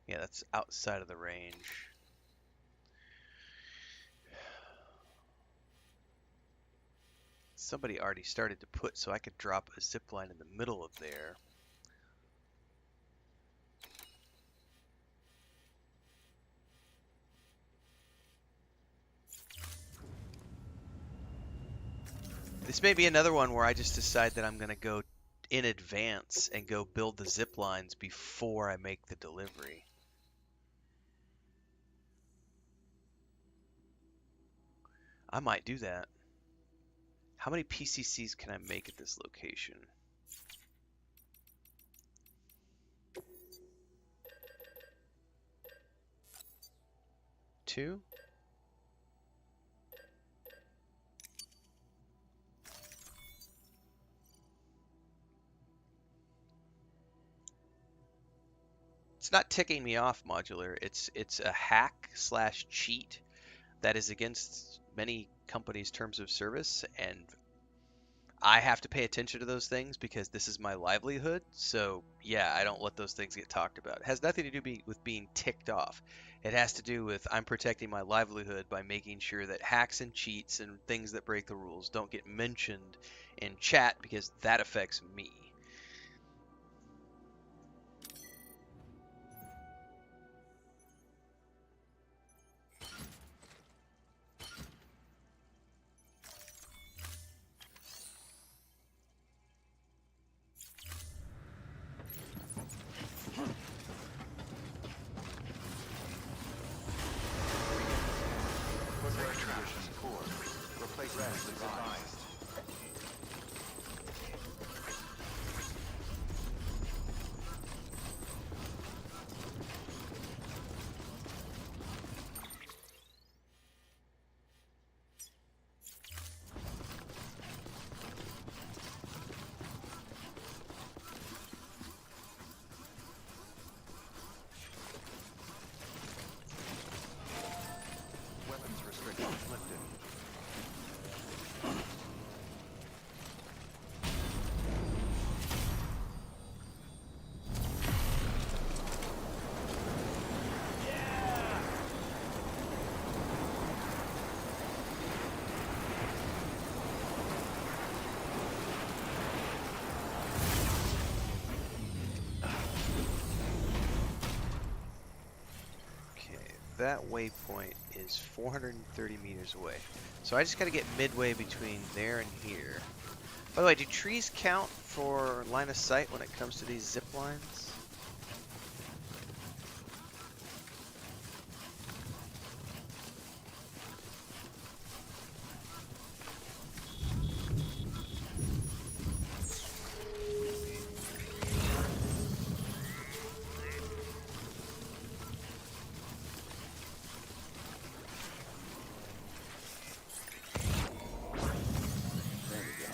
Yeah, that's outside of the range. Somebody already started to put, so I could drop a zip line in the middle of there. This may be another one where I just decide that I'm going to go in advance and go build the zip lines before I make the delivery. I might do that. How many PCCs can I make at this location? 2? It's not ticking me off, modular. It's a hack slash cheat that is against many companies' terms of service, and I have to pay attention to those things because this is my livelihood. So yeah, I don't let those things get talked about. It has nothing to do with being ticked off. It has to do with I'm protecting my livelihood by making sure that hacks and cheats and things that break the rules don't get mentioned in chat because that affects me. Condition poor. Replacement is advised. Weapons restrictions lifted. Okay, that waypoint is 430 meters away. So I just got to get midway between there and here. By the way, do trees count for line of sight when it comes to these zip lines? There we go.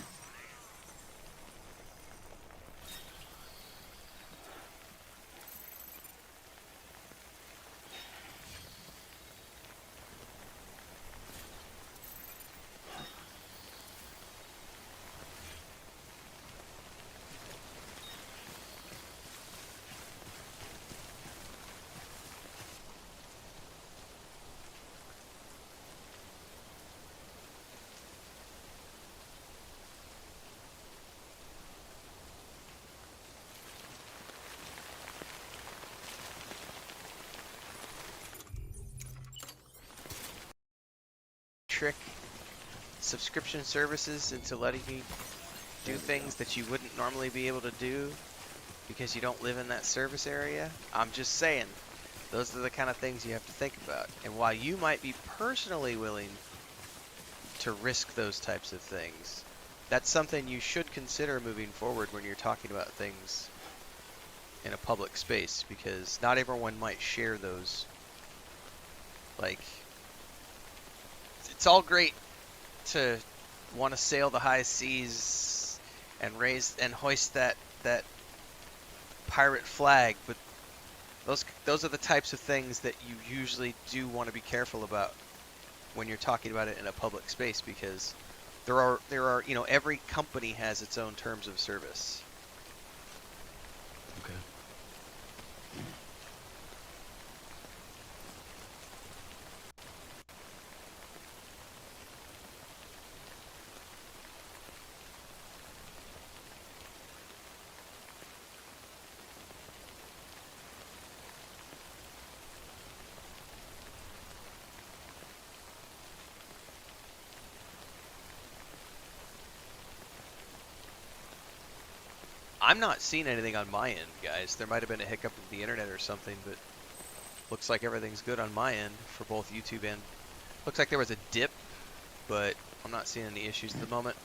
Trick subscription services into letting you do things that you wouldn't normally be able to do because you don't live in that service area. I'm just saying, those are the kind of things you have to think about. And while you might be personally willing to risk those types of things, that's something you should consider moving forward when you're talking about things in a public space, because not everyone might share those. Like, it's all great to want to sail the high seas and raise and hoist that pirate flag, but those are the types of things that you usually do want to be careful about when you're talking about it in a public space, because there are every company has its own terms of service. Okay. I'm not seeing anything on my end, guys. There might have been a hiccup with the internet or something, but looks like everything's good on my end for both YouTube and... Looks like there was a dip, but I'm not seeing any issues at the moment.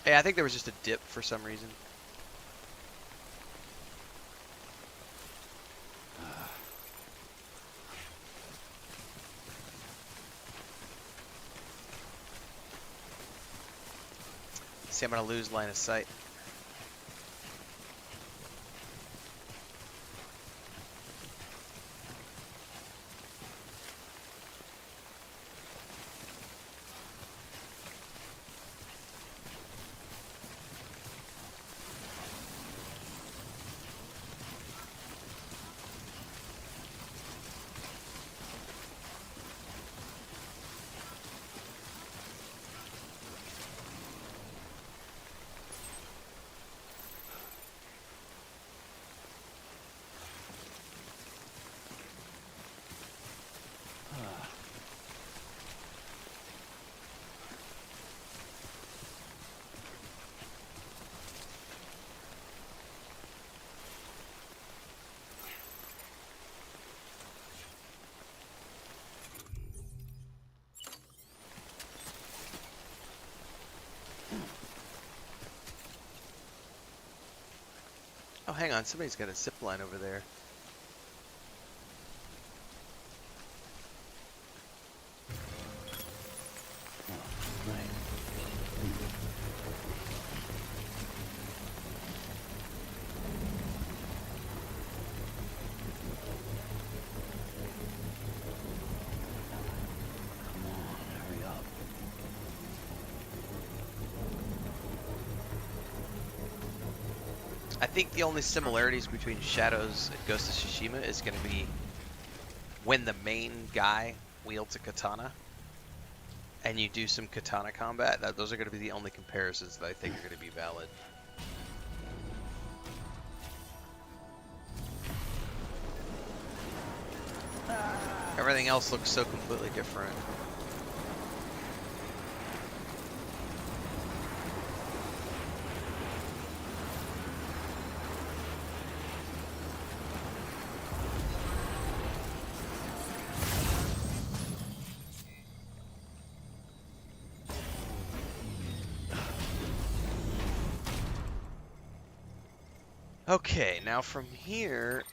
Yeah, I think there was just a dip for some reason. See, I'm gonna lose line of sight. Oh, hang on. Somebody's got a zipline over there. I think the only similarities between Shadows and Ghost of Tsushima is going to be when the main guy wields a katana and you do some katana combat. Those are going to be the only comparisons that I think are going to be valid. Everything else looks so completely different. Okay, now from here,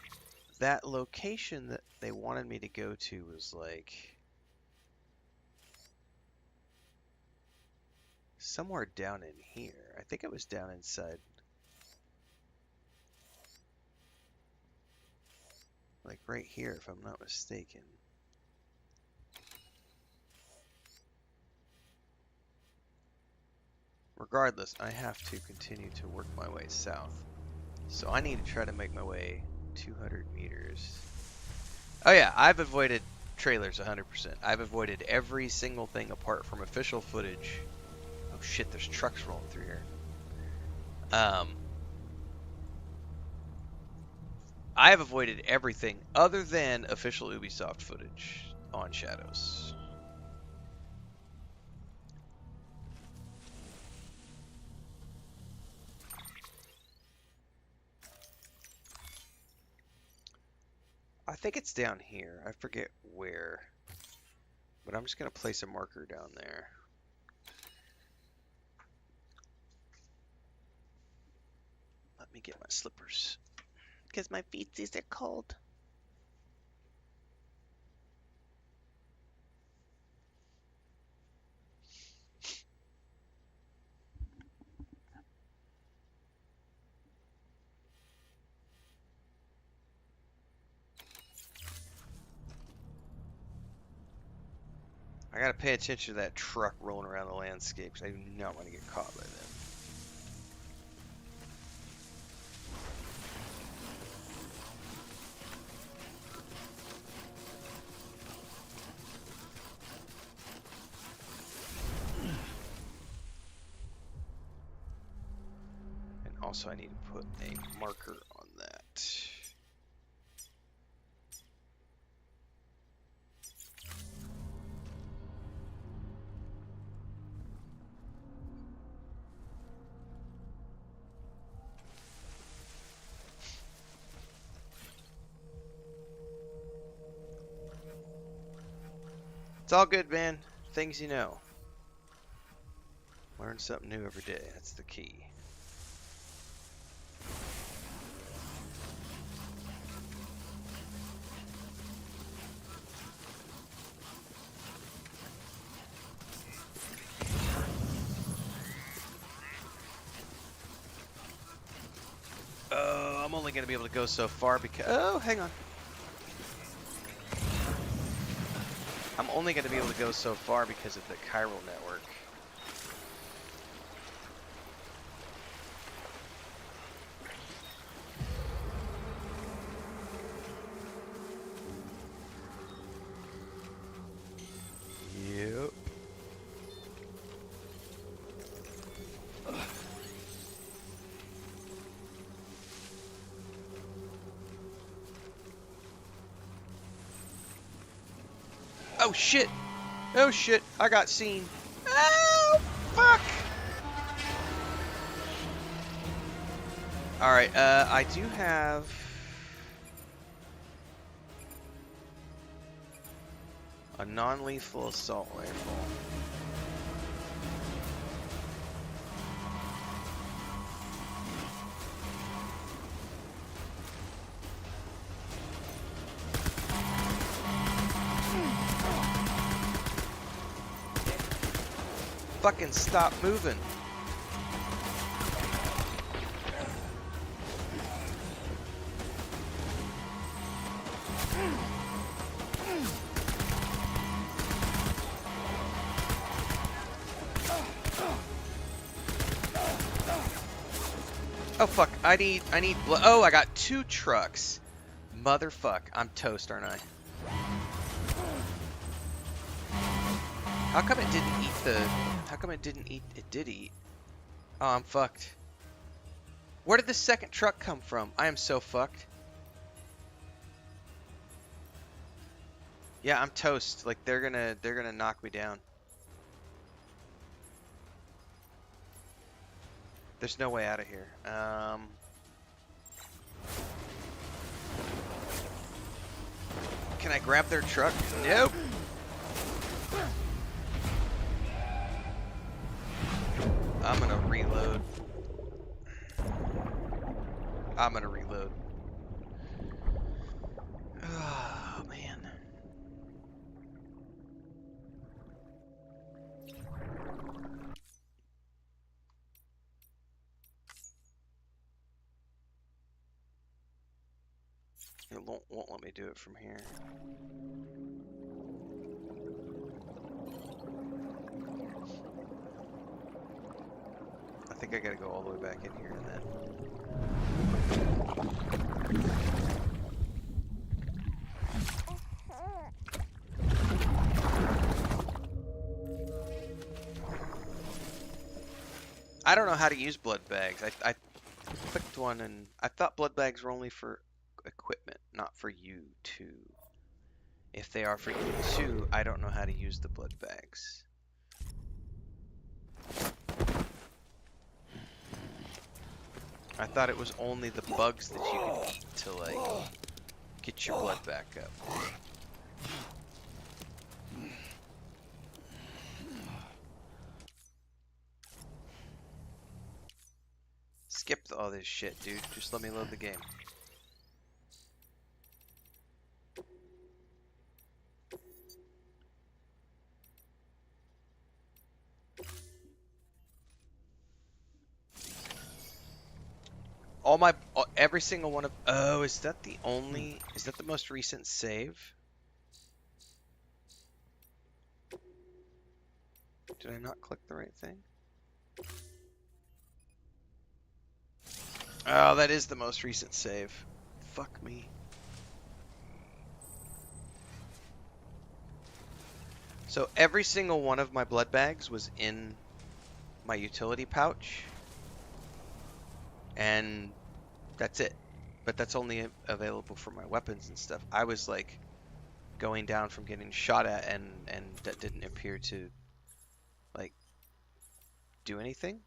that location that they wanted me to go to was like somewhere down in here. I think it was down inside. Like right here, if I'm not mistaken. Regardless, I have to continue to work my way south. So I need to try to make my way 200 meters. Oh yeah, I've avoided trailers 100%. I've avoided every single thing apart from official footage. Oh shit, there's trucks rolling through here. I have avoided everything other than official Ubisoft footage on Shadows. I think it's down here. I forget where. But I'm just going to place a marker down there. Let me get my slippers. Because my feetsies are cold. I gotta pay attention to that truck rolling around the landscape because I do not want to get caught by them. And also I need to put a marker on that. It's all good, man. Things you know. Learn something new every day. That's the key. Oh, I'm only going to be able to go so far because... Oh, hang on. I'm only going to be able to go so far because of the chiral network. Yep. Oh shit! Oh shit! I got seen. Oh fuck! All right. I do have a non-lethal assault rifle. Fucking stop moving. Oh fuck, I need blood. Oh, I got 2 trucks. Motherfuck, I'm toast, aren't I? How come it didn't eat the... How come it didn't eat... It did eat. Oh, I'm fucked. Where did the second truck come from? I am so fucked. Yeah, I'm toast. Like, they're gonna knock me down. There's no way out of here. Can I grab their truck? Nope. I'm gonna reload. I'm gonna reload. Oh, man. It won't let me do it from here. I think I gotta go all the way back in here and then... I don't know how to use blood bags. I clicked one and I thought blood bags were only for equipment, not for you too. If they are for you too, I don't know how to use the blood bags. I thought it was only the bugs that you could eat to like get your blood back up. Skip all this shit, dude. Just let me load the game. Every single one of... Oh, is that the only... Is that the most recent save? Did I not click the right thing? Oh, that is the most recent save. Fuck me. So every single one of my blood bags was in my utility pouch. And that's it. But that's only available for my weapons and stuff. I was like going down from getting shot at and that didn't appear to like do anything.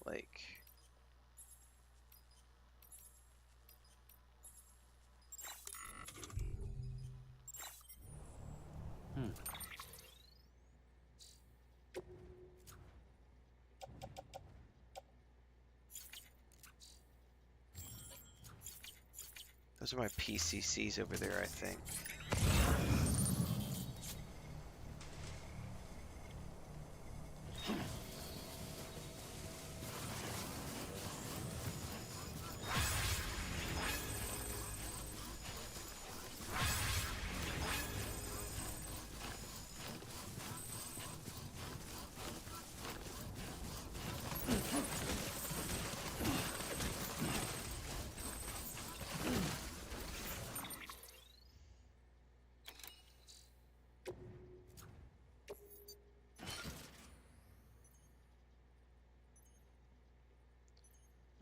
Like... Those are my PCCs over there, I think.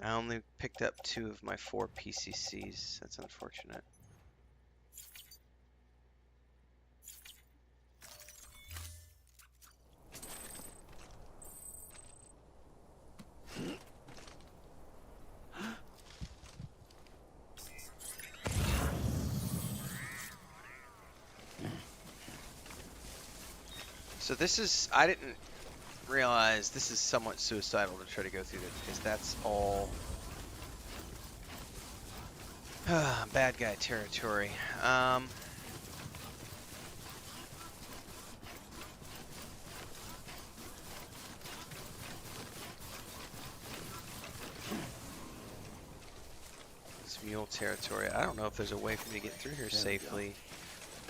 I only picked up 2 of my 4 PCCs. That's unfortunate. So this is, I didn't realize this is somewhat suicidal to try to go through this, because that's all bad guy territory. It's mule territory. I don't know if there's a way for me to get through here safely.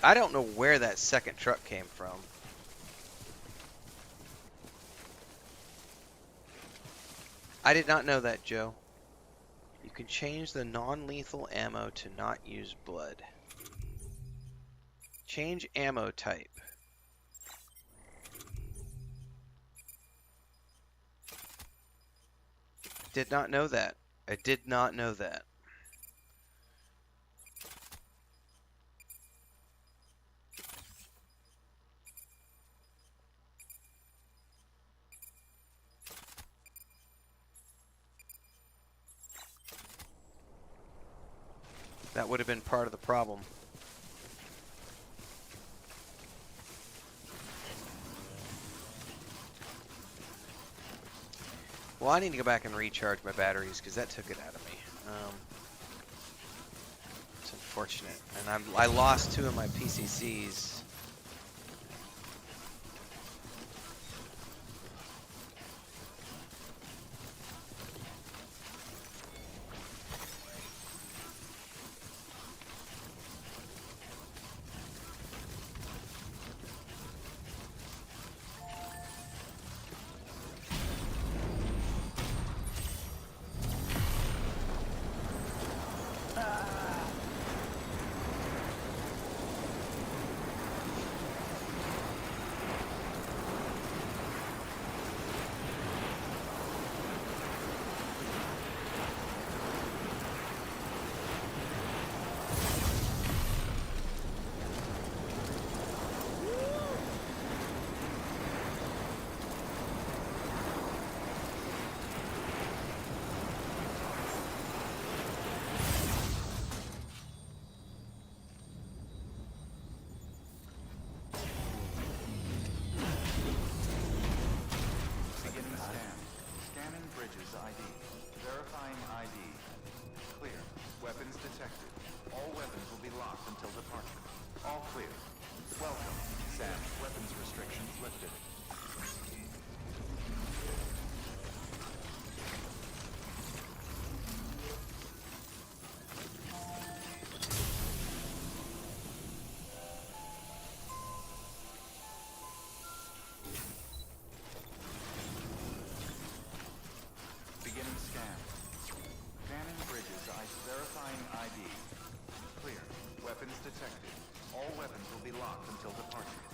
I don't know where that second truck came from. I did not know that, Joe. You can change the non-lethal ammo to not use blood. Change ammo type. Did not know that. I did not know that. That would have been part of the problem. Well, I need to go back and recharge my batteries because that took it out of me. It's unfortunate. And I lost 2 of my PCCs.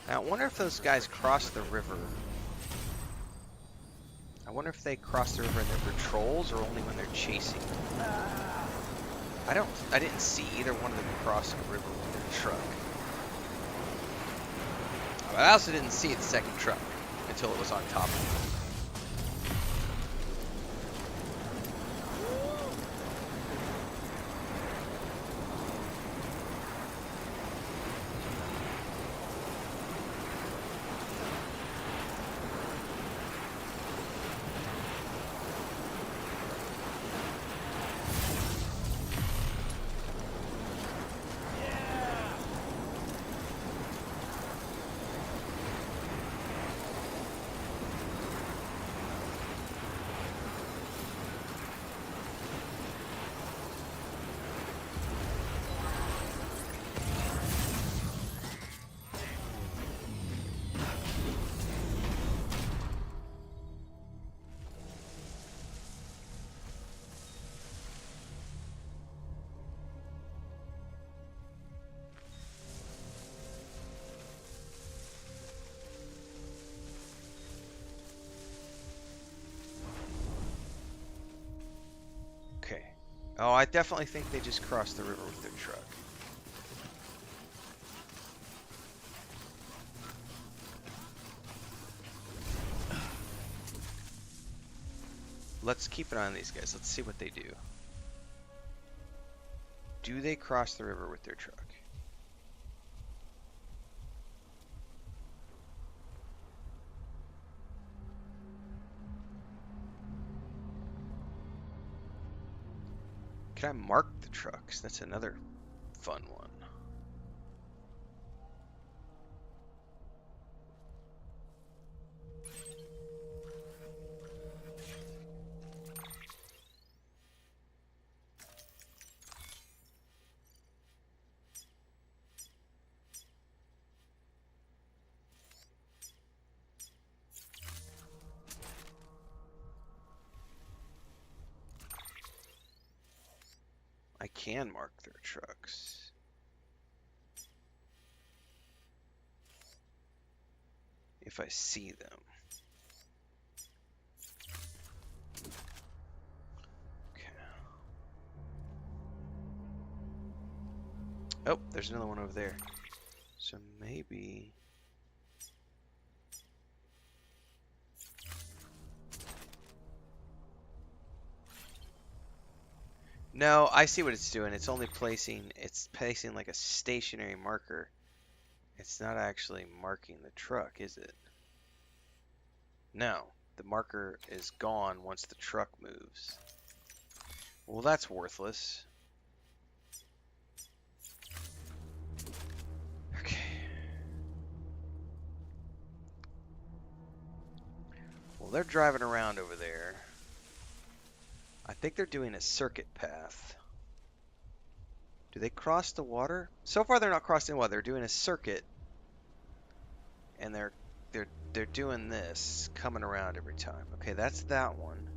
Now, I wonder if those guys cross the river. I wonder if they cross the river in their patrols or only when they're chasing. I didn't see either one of them cross the river with their truck. But I also didn't see the second truck until it was on top of me. Oh, I definitely think they just crossed the river with their truck. Let's keep an eye on these guys. Let's see what they do. Do they cross the river with their truck? Can I mark the trucks? That's another fun one. I can mark their trucks. If I see them. Okay. Oh, there's another one over there. So maybe... No, I see what it's doing. It's placing like a stationary marker. It's not actually marking the truck, is it? No, the marker is gone once the truck moves. Well, that's worthless. Okay. Well, they're driving around over there. I think they're doing a circuit path. Do they cross the water? So far, they're not crossing the water. They're doing a circuit, and they're doing this, coming around every time. Okay, that's that one.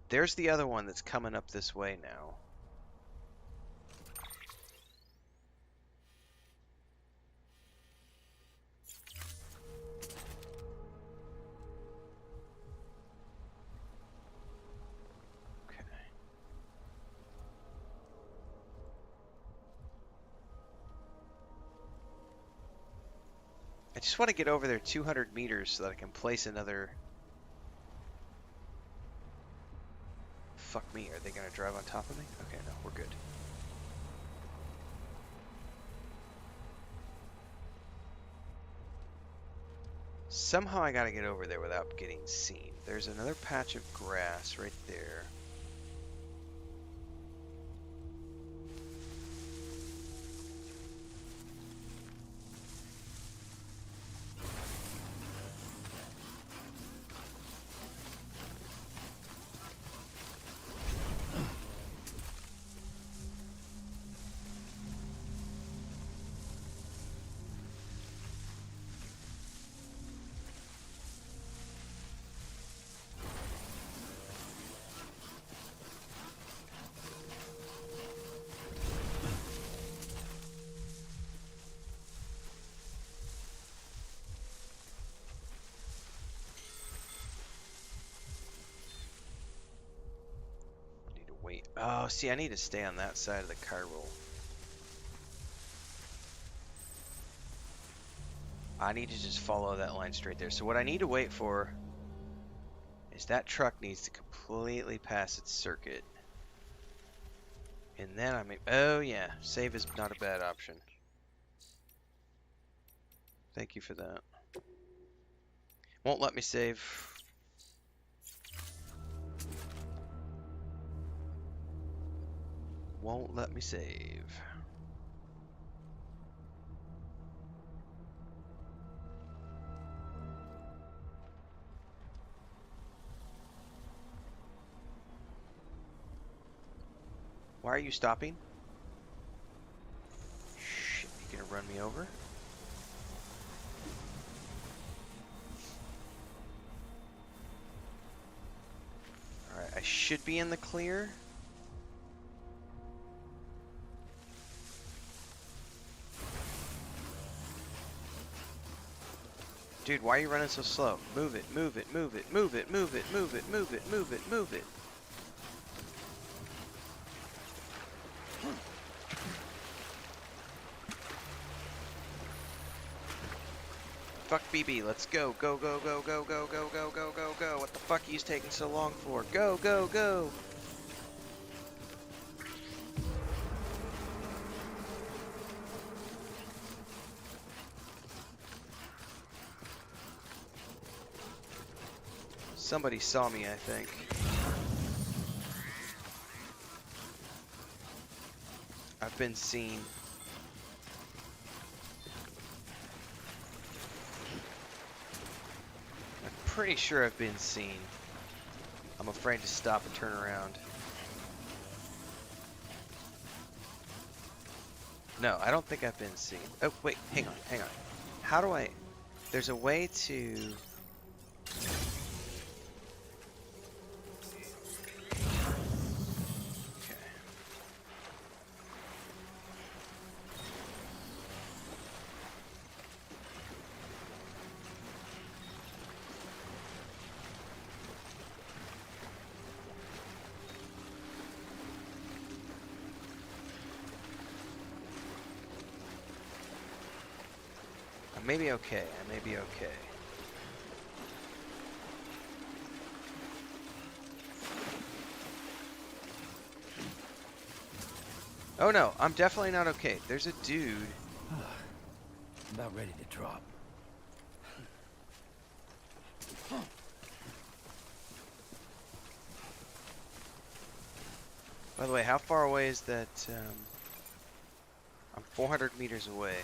There's the other one that's coming up this way now. Okay. I just want to get over there 200 meters so that I can place another... Fuck me, are they going to drive on top of me? Okay, no, we're good. Somehow I gotta get over there without getting seen. There's another patch of grass right there. Wait. Oh, see, I need to stay on that side of the chiral. I need to just follow that line straight there. So what I need to wait for is that truck needs to completely pass its circuit. And then I may... Oh, yeah. Save is not a bad option. Thank you for that. Won't let me save. Won't let me save. Why are you stopping? Shit, you gonna run me over? Alright, I should be in the clear. Dude, why are you running so slow? Move it, move it, move it, move it, move it, move it, move it, move it, move it. Fuck BB. Let's go. Go, go, go, go, go, go, go, go, go, go. What the fuck are you taking so long for? Go, go, go. Somebody saw me, I think. I've been seen. I'm pretty sure I've been seen. I'm afraid to stop and turn around. No, I don't think I've been seen. Oh, wait, hang on, hang on. How do I... There's a way to... I may be okay. I may be okay. Oh no, I'm definitely not okay. There's a dude. About ready to drop. By the way, how far away is that? I'm 400 meters away.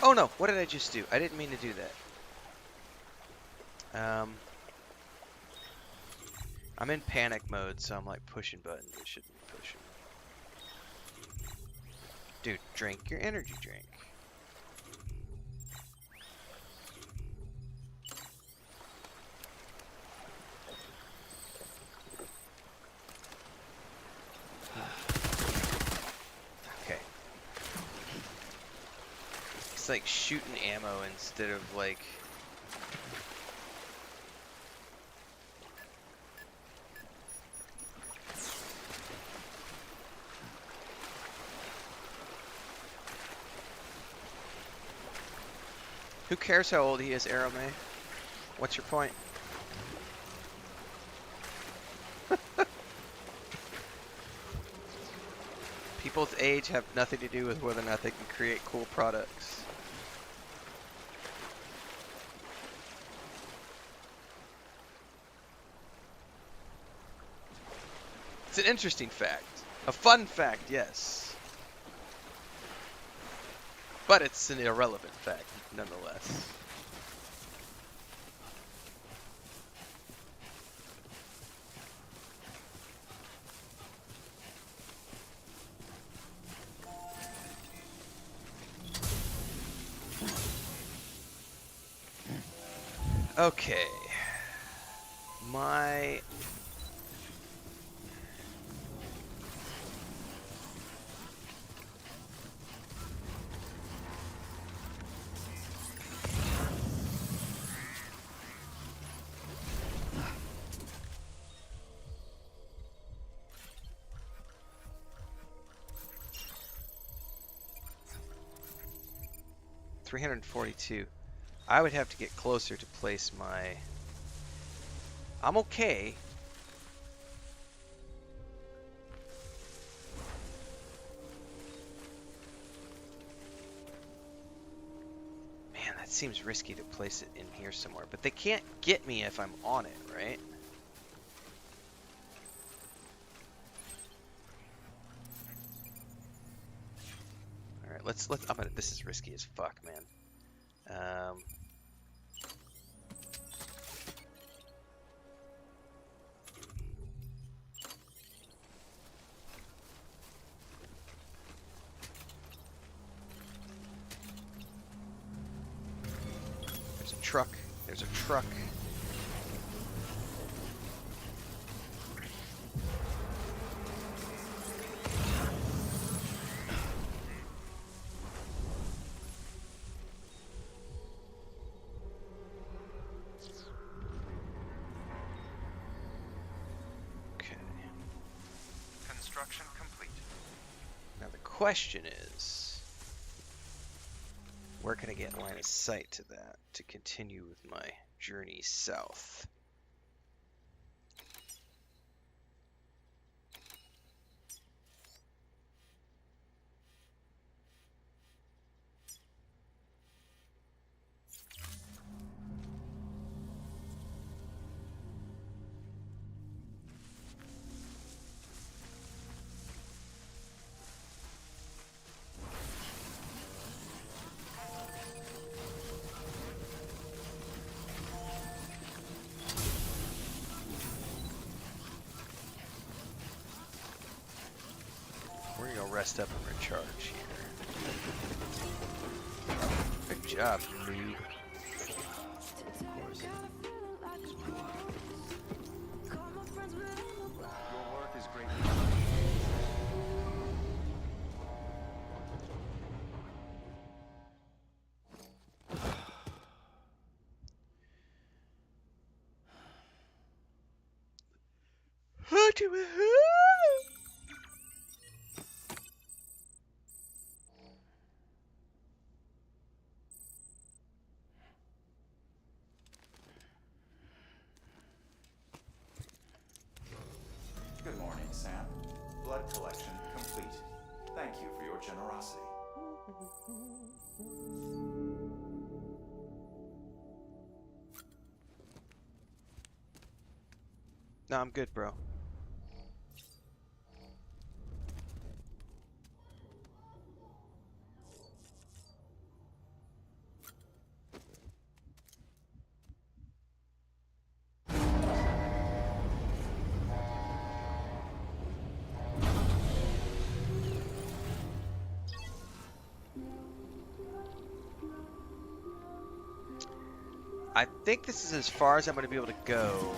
Oh no, what did I just do? I didn't mean to do that. I'm in panic mode, so I'm like pushing buttons I shouldn't be pushing. Dude, drink your energy drink. Okay. It's like shooting ammo instead of like... Who cares how old he is, Arrowmay? What's your point? People's age have nothing to do with whether or not they can create cool products. It's an interesting fact. A fun fact, yes. But it's an irrelevant fact, nonetheless. Okay. My... $342. I would have to get closer to place my... I'm okay. Man, that seems risky to place it in here somewhere. But they can't get me if I'm on it, right? Alright, let's I'm gonna, this is risky as fuck, man. There's a truck. There's a truck. Construction complete. Now the question is, where can I get line of sight to that to continue with my journey south? We're gonna go rest up and recharge here. Good job, noob. Of course. Just my luck. Your work is great. Good morning, Sam. Blood collection complete. Thank you for your generosity. No, I'm good, bro. I think this is as far as I'm going to be able to go.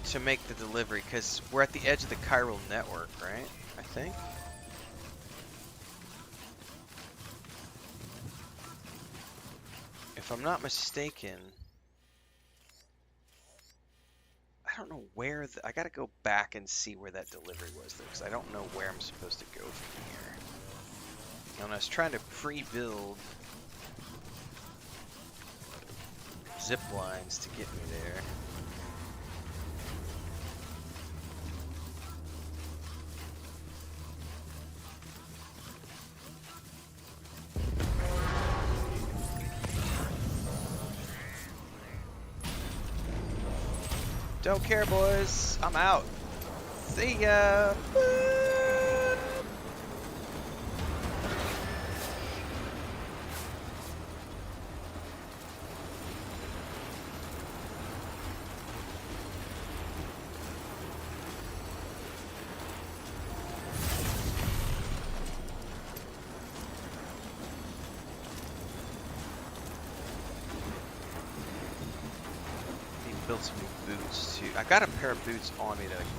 To make the delivery, because we're at the edge of the chiral network, right? I think. If I'm not mistaken, I don't know where I gotta go back and see where that delivery was, though, because I don't know where I'm supposed to go from here. And I was trying to pre-build zip lines to get me there. Don't care, boys. I'm out. See ya. Build some new boots too. I got a pair of boots on me that I can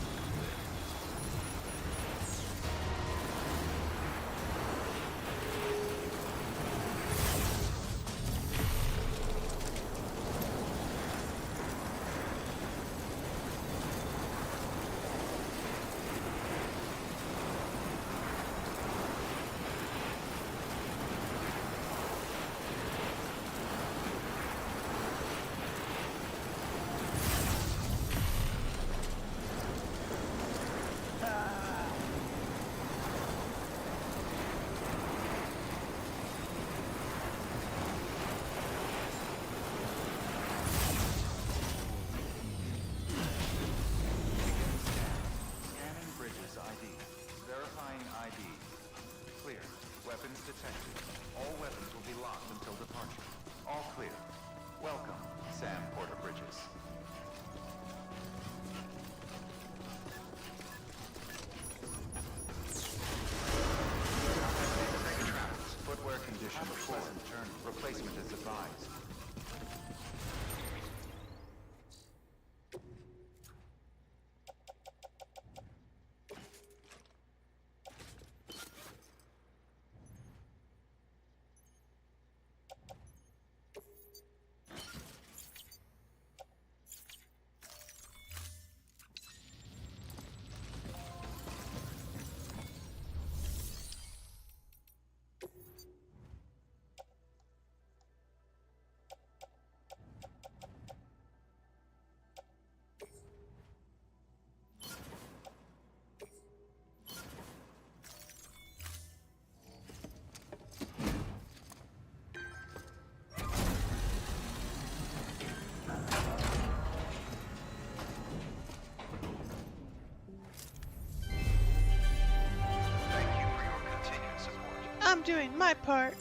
I'm doing my part.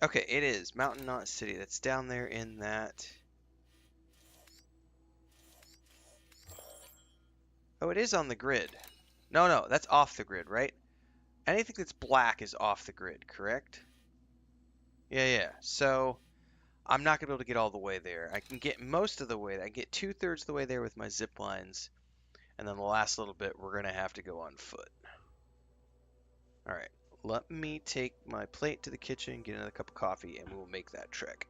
Okay, it is Mountain Knot City. That's down there in that. Oh, it is on the grid. No, no, that's off the grid, right? Anything that's black is off the grid, correct? Yeah, yeah. So I'm not gonna be able to get all the way there. I can get most of the way. I can get 2/3 of the way there with my zip lines, and then the last little bit we're gonna have to go on foot. All right. Let me take my plate to the kitchen, get another cup of coffee, and we will make that trek.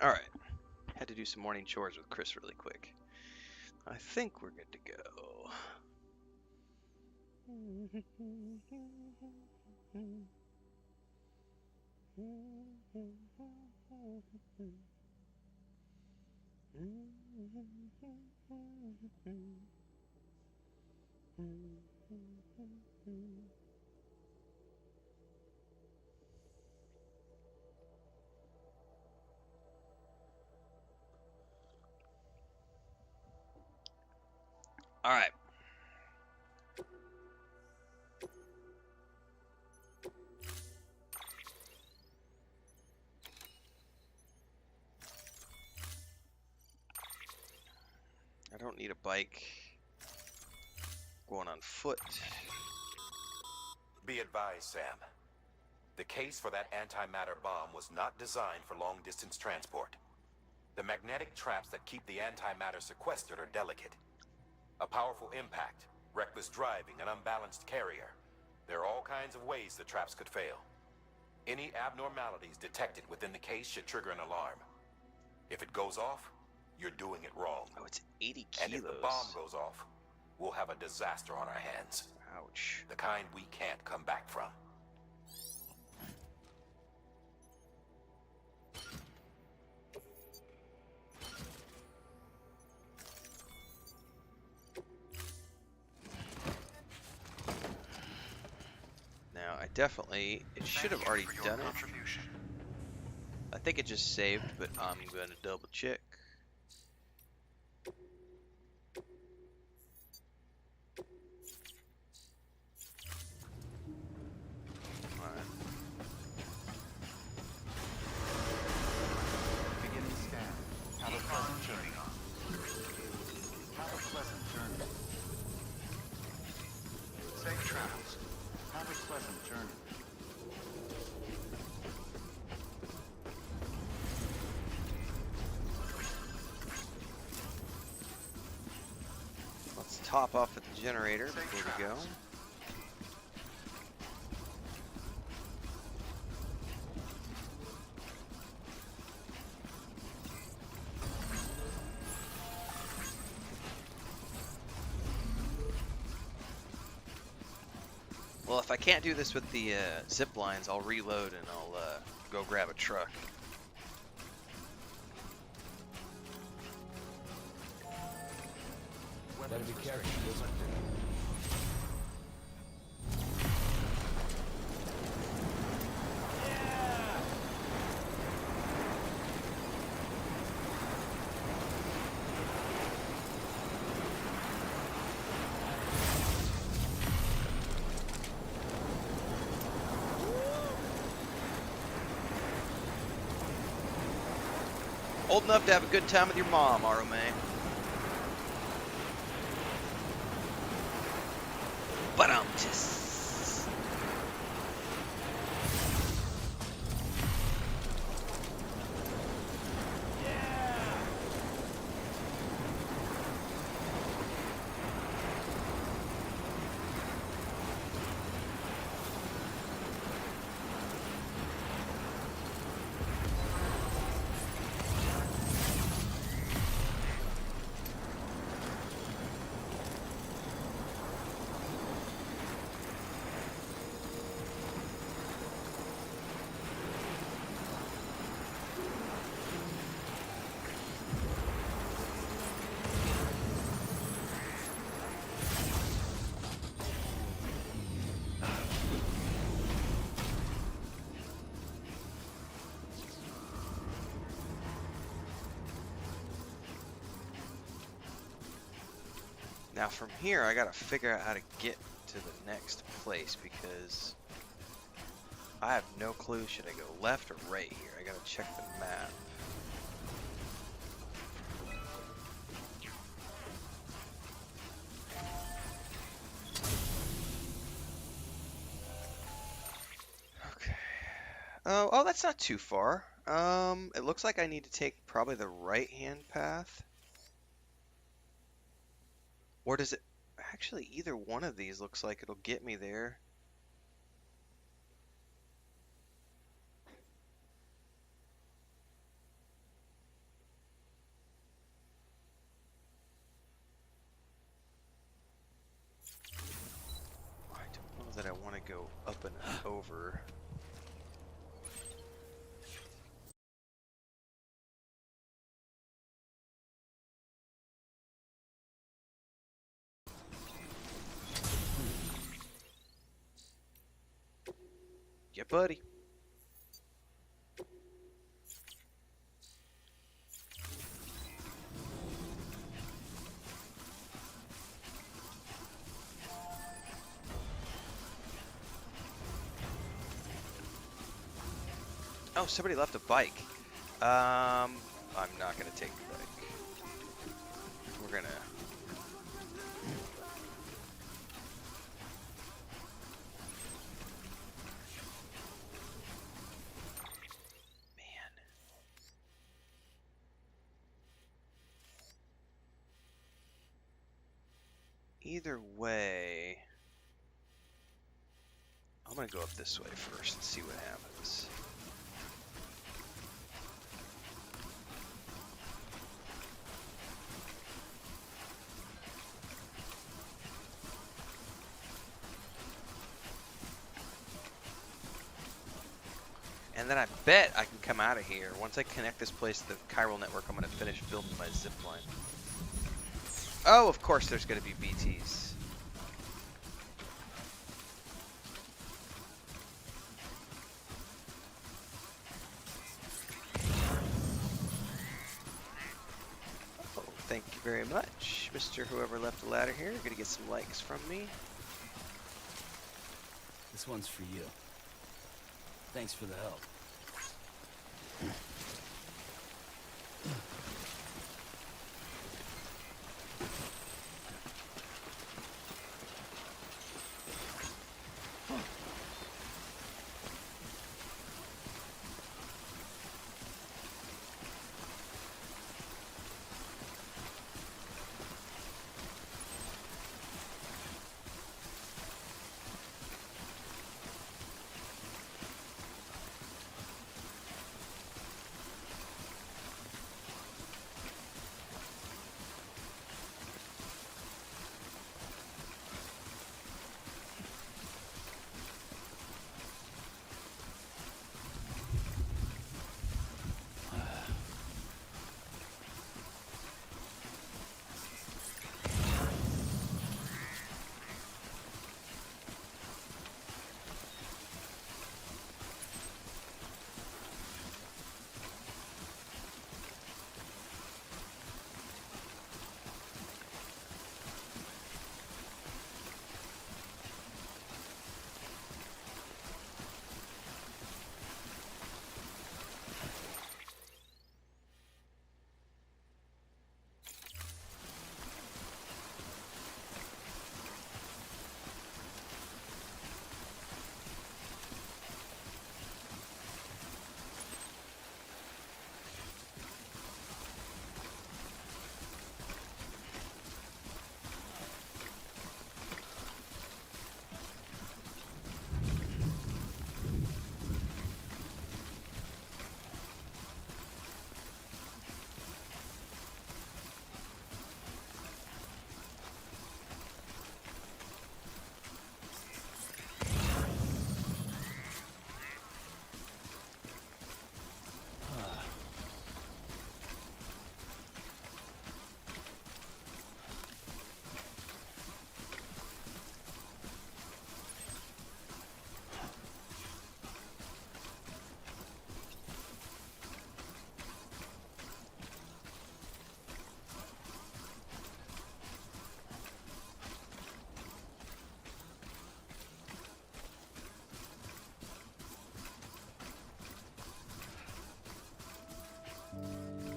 Alright. Had to do some morning chores with Chris really quick. I think we're good to go. All right. I don't need a bike. Going on foot. Be advised, Sam. The case for that antimatter bomb was not designed for long-distance transport. The magnetic traps that keep the antimatter sequestered are delicate. A powerful impact, reckless driving, an unbalanced carrier. There are all kinds of ways the traps could fail. Any abnormalities detected within the case should trigger an alarm. If it goes off, you're doing it wrong. Oh, it's 80 kilos. And if the bomb goes off, we'll have a disaster on our hands. Ouch. The kind we can't come back from. Now, I definitely, it should have already done it. I think it just saved, but I'm going to double check. Alright. Beginning scan. Have a pleasant journey. Have a pleasant journey. Safe travels. Have a pleasant journey. Let's top off at the generator before we go. Well, if I can't do this with the zip lines, I'll reload and I'll go grab a truck. Better be careful. Old enough to have a good time with your mom, Arome. But just. Now from here, I gotta figure out how to get to the next place because I have no clue. Should I go left or right here? I gotta check the map. Okay. Oh, that's not too far. It looks like I need to take probably the right-hand path. Or does it... Actually, either one of these looks like it'll get me there. go up and over. Yeah, buddy. Oh, somebody left a bike. I'm not gonna take the bike. We're gonna. Man. Either way, I'm gonna go up this way first and see what happens. And then I bet I can come out of here. Once I connect this place to the chiral network, I'm going to finish building my zipline. Oh, of course there's going to be BTs. Oh, thank you very much, Mr. Whoever left the ladder here. You're going to get some likes from me. This one's for you. Thanks for the help.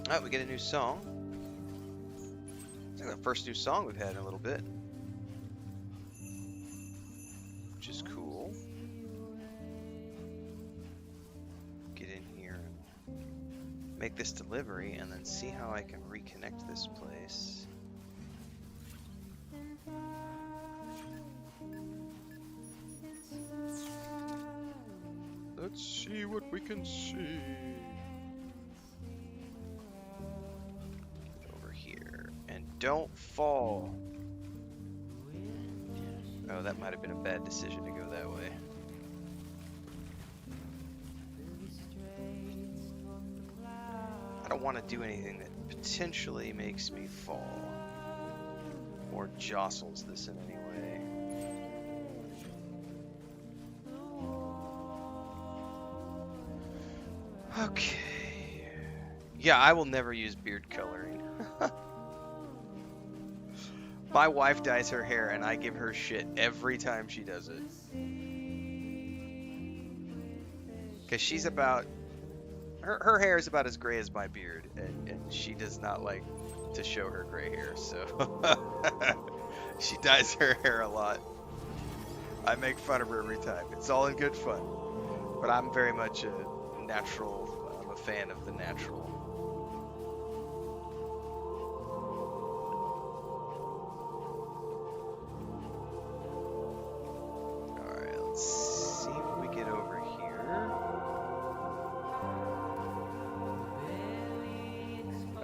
Oh, we get a new song. It's like the first new song we've had in a little bit. Which is cool. Get in here and make this delivery and then see how I can reconnect this place. Let's see what we can see. Over here. And don't fall. Oh, that might have been a bad decision to go that way. I don't want to do anything that potentially makes me fall or jostles this in any way. Okay. Yeah, I will never use beard coloring. My wife dyes her hair and I give her shit every time she does it. Because she's about... Her hair is about as gray as my beard, and she does not like to show her gray hair, so... She dyes her hair a lot. I make fun of her every time. It's all in good fun. But I'm very much a natural... I'm a fan of the natural.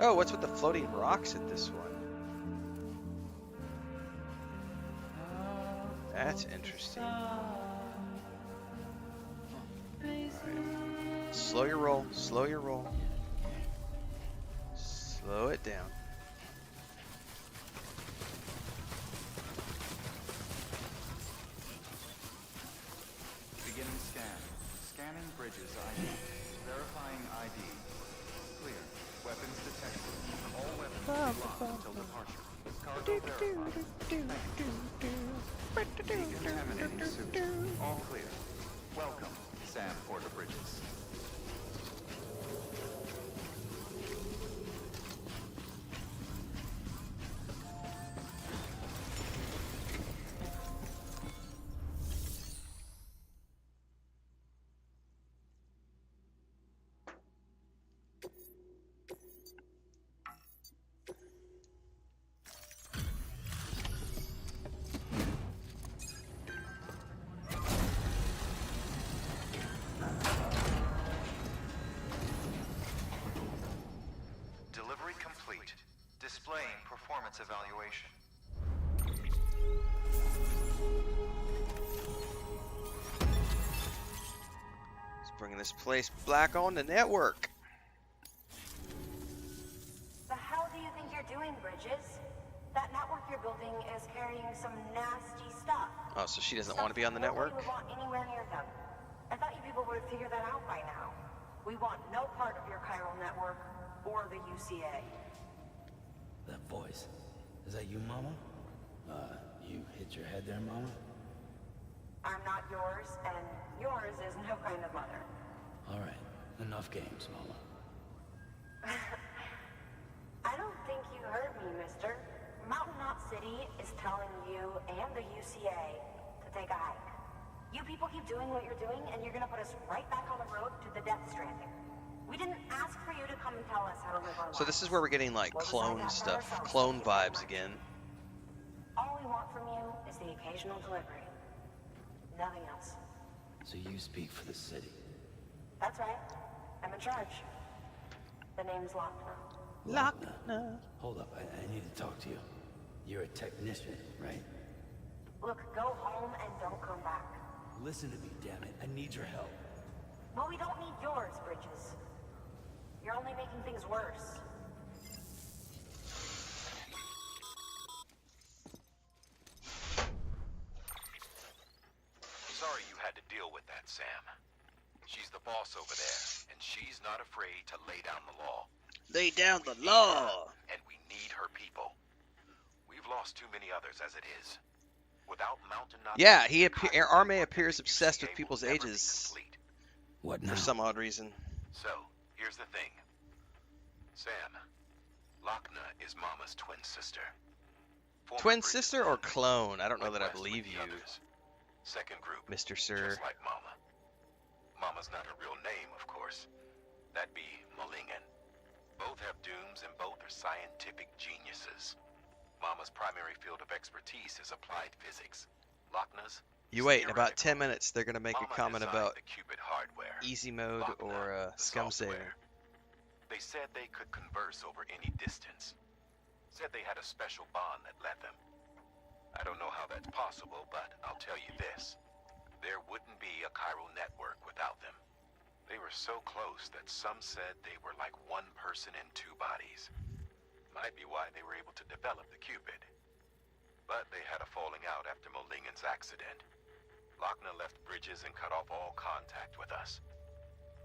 Oh, what's with the floating rocks at this one? That's interesting. Alright. Slow your roll, slow your roll. Slow it down. Beginning scan. Scanning bridges ID. Verifying ID. Clear. Weapons detected. All weapons locked until departure. Cargo verified. Decontaminating suit. All clear. Welcome, Sam Porter Bridges. Displaying performance evaluation. Let's bring this place back on the network. The hell do you think you're doing, Bridges? That network you're building is carrying some nasty stuff. Oh, so she doesn't want to be on the network? Nobody would want anywhere near them. I thought you people would have figured that out by now. We want no part of your chiral network or the UCA. That voice. Is that you, Mama? You hit your head there, Mama? I'm not yours, and yours is no kind of mother. Alright, enough games, Mama. I don't think you heard me, mister. Mountain Knot City is telling you and the UCA to take a hike. You people keep doing what you're doing, and you're gonna put us right back on the road to the death stranding. We didn't ask for you to come and tell us how to live our lives. So this is where we're getting like clone stuff, clone vibes again. All we want from you is the occasional delivery. Nothing else. So you speak for the city. That's right. I'm in charge. The name's Lochner. Lochner. Hold up, I need to talk to you. You're a technician, right? Look, go home and don't come back. Listen to me, damn it. I need your help. Well, we don't need yours, Bridges. You're only making things worse. Sorry you had to deal with that, Sam. She's the boss over there, and she's not afraid to lay down the law. Lay down the We need law. her, and we need her people. We've lost too many others as it is. Without Mountain Knot, Yeah, Arme the appears obsessed with UCA people's will never be ages complete. What now? for some odd reason. So, here's the thing. Sam, Lochner is Mama's twin sister. Former Twin Bridges sister or family clone? I don't know went that I west with believe the you, others. Second group, Mr. Sir. just like Mama. Mama's not her real name, of course. That'd be Malingen. Both have dooms and both are scientific geniuses. Mama's primary field of expertise is applied physics. Lochner's You wait, in about theoretical. 10 minutes they're going to make a Mama comment designed about the qubit hardware. easy mode Lochner, or the scum saving. software. They said they could converse over any distance. Said they had a special bond that led them. I don't know how that's possible, but I'll tell you this. There wouldn't be a chiral network without them. They were so close that some said they were like one person in two bodies. Might be why they were able to develop the Cupid. But they had a falling out after Molingen's accident. Lochner left bridges and cut off all contact with us.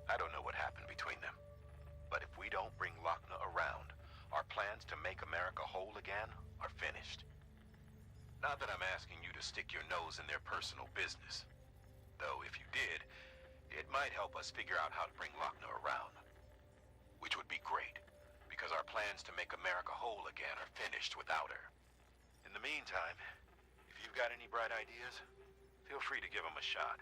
I don't know what happened between them. But if we don't bring Lochner around, our plans to make America whole again are finished. Not that I'm asking you to stick your nose in their personal business. Though if you did, it might help us figure out how to bring Lochner around. Which would be great, because our plans to make America whole again are finished without her. In the meantime, if you've got any bright ideas, feel free to give them a shot.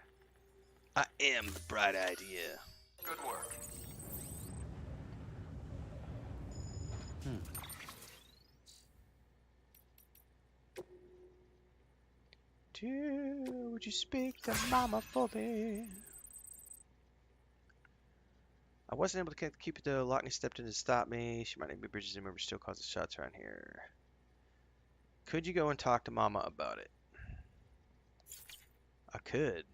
I am the bright idea. Good work. Would you speak to Mama for me? I wasn't able to connect the Cupid though. Lochner stepped in to stop me. She might not be bridges anymore, but still causes shots around here. Could you go and talk to Mama about it? I could.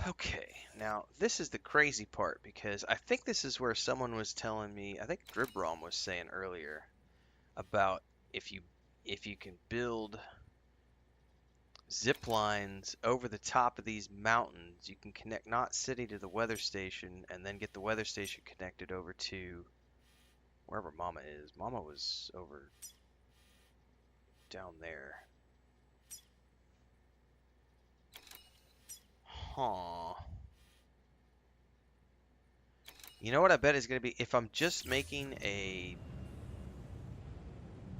Okay, now this is the crazy part because I think this is where someone was telling me, I think Dribrom was saying earlier about if you can build zip lines over the top of these mountains, you can connect Knot City to the weather station and then get the weather station connected over to wherever Mama is. Mama was over down there. Huh. You know what I bet is going to be, if I'm just making a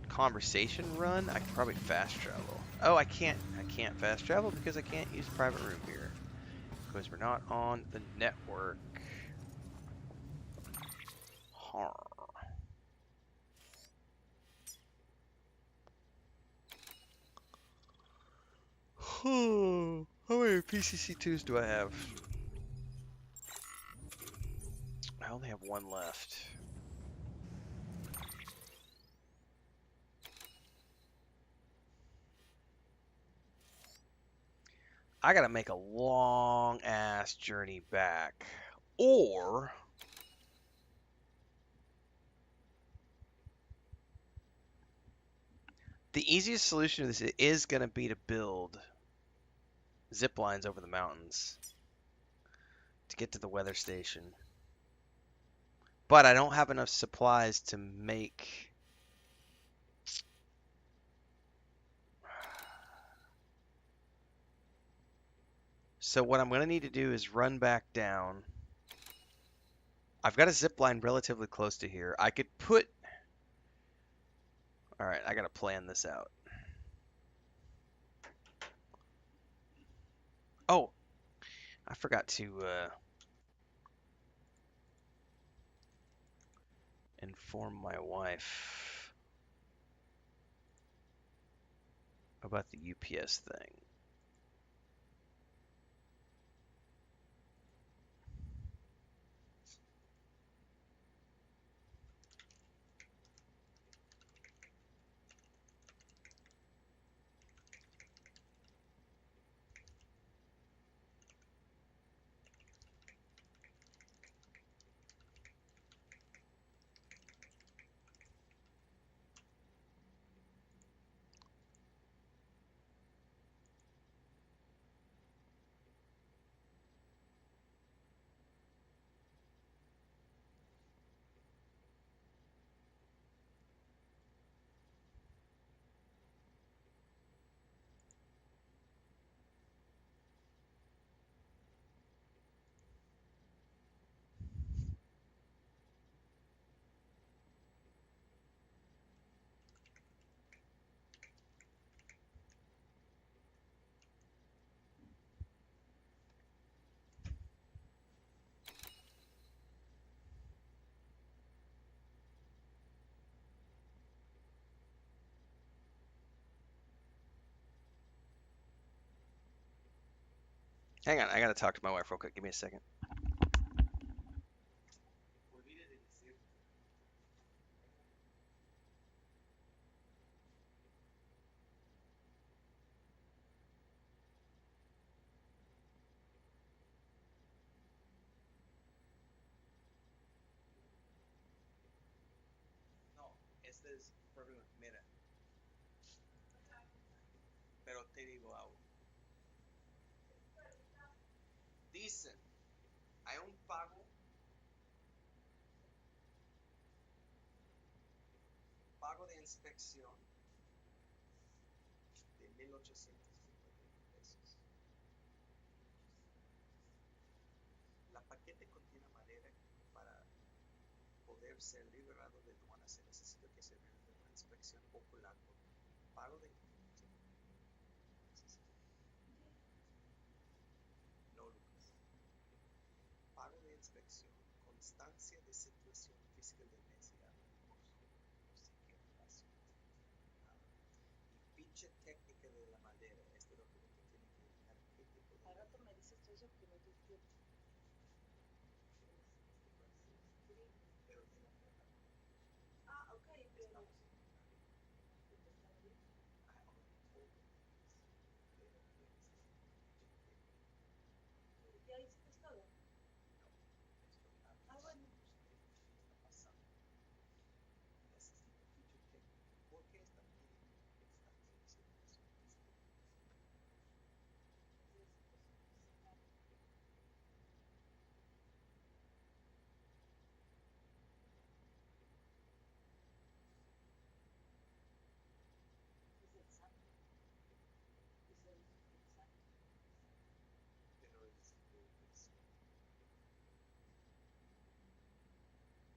conversation run, I can probably fast travel. Oh, I can't fast travel because I can't use private room here. Because we're not on the network. Huh. How many PCC2s do I have? I only have one left. I gotta make a long ass journey back. Or the easiest solution to this is gonna be to build zip lines over the mountains to get to the weather station. But I don't have enough supplies to make. So what I'm going to need to do is run back down. I've got a zip line relatively close to here. I could put... Alright, I got to plan this out. Oh, I forgot to inform my wife about the UPS thing. Hang on, I gotta talk to my wife real quick. Give me a second. No, este es el problema. Mira, pero te digo algo. Dicen, hay un pago de inspección de 1,850 pesos. La paquete contiene madera para poder ser liberado de aduana. Se necesita que se realice una inspección ocular por pago de no, Lucas. Pago de inspección, constancia de situación física del mes y año de curso, no sé qué relación. Y ficha técnica de la madera. Este documento tiene que indicar qué tipo de... Ahora tú me dices todo eso que no te entiendo. Pero de la guerra. Ah, ok, pero... Estamos en una guerra. ¿Está bien? I already told them this. Pero que necesito ficha técnica. ¿Ya hiciste todo? No, estoy hablando bueno. Usted qué está pasando. Necesito ficha técnica. ¿Por qué están pidiendo constancia de situación física del mes y año de curso? Es exacto. Es el exacto. Pero es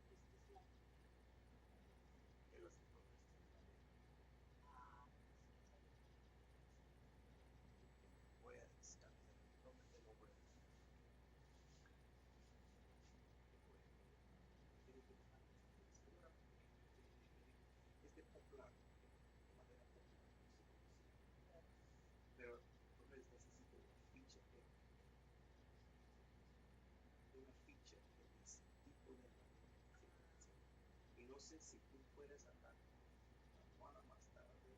esta es la pero es que todo esto es madera. Ah, voy a realmente no voy a decir. Tiene que dejar seguramente es de popular, de madera popular, no sé cómo se llama. Pero entonces necesito una ficha que dice tipo de madera que se necesita. Y no sé si tú puedes hablar con la aduana más tarde.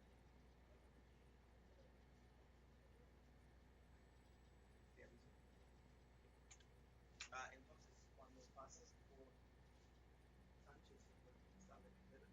Te aviso. Entonces, cuando pasas por Sánchez, sale madera,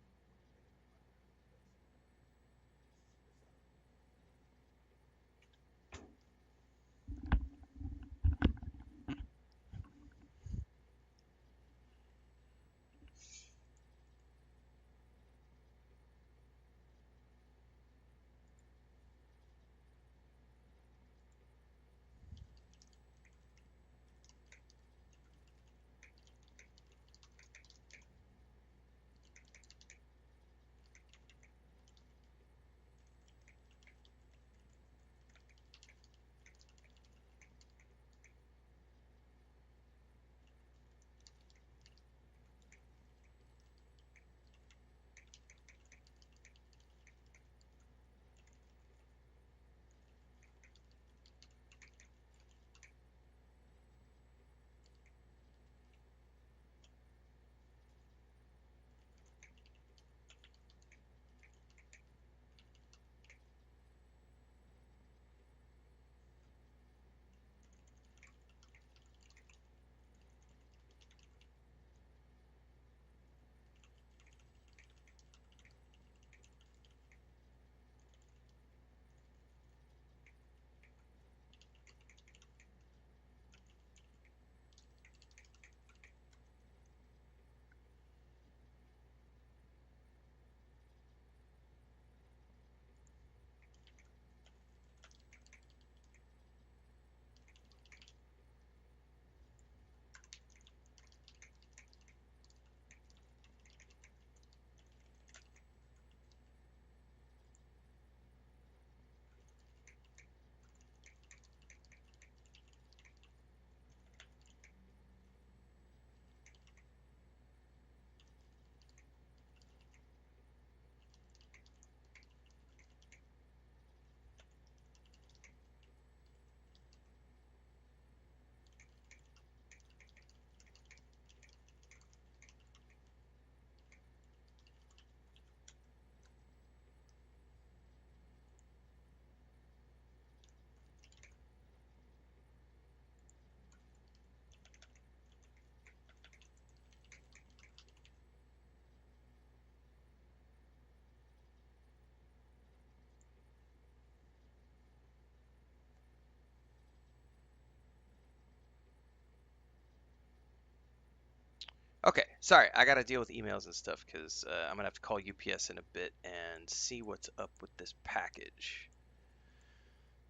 Okay, sorry, I gotta deal with emails and stuff because I'm gonna have to call UPS in a bit and see what's up with this package.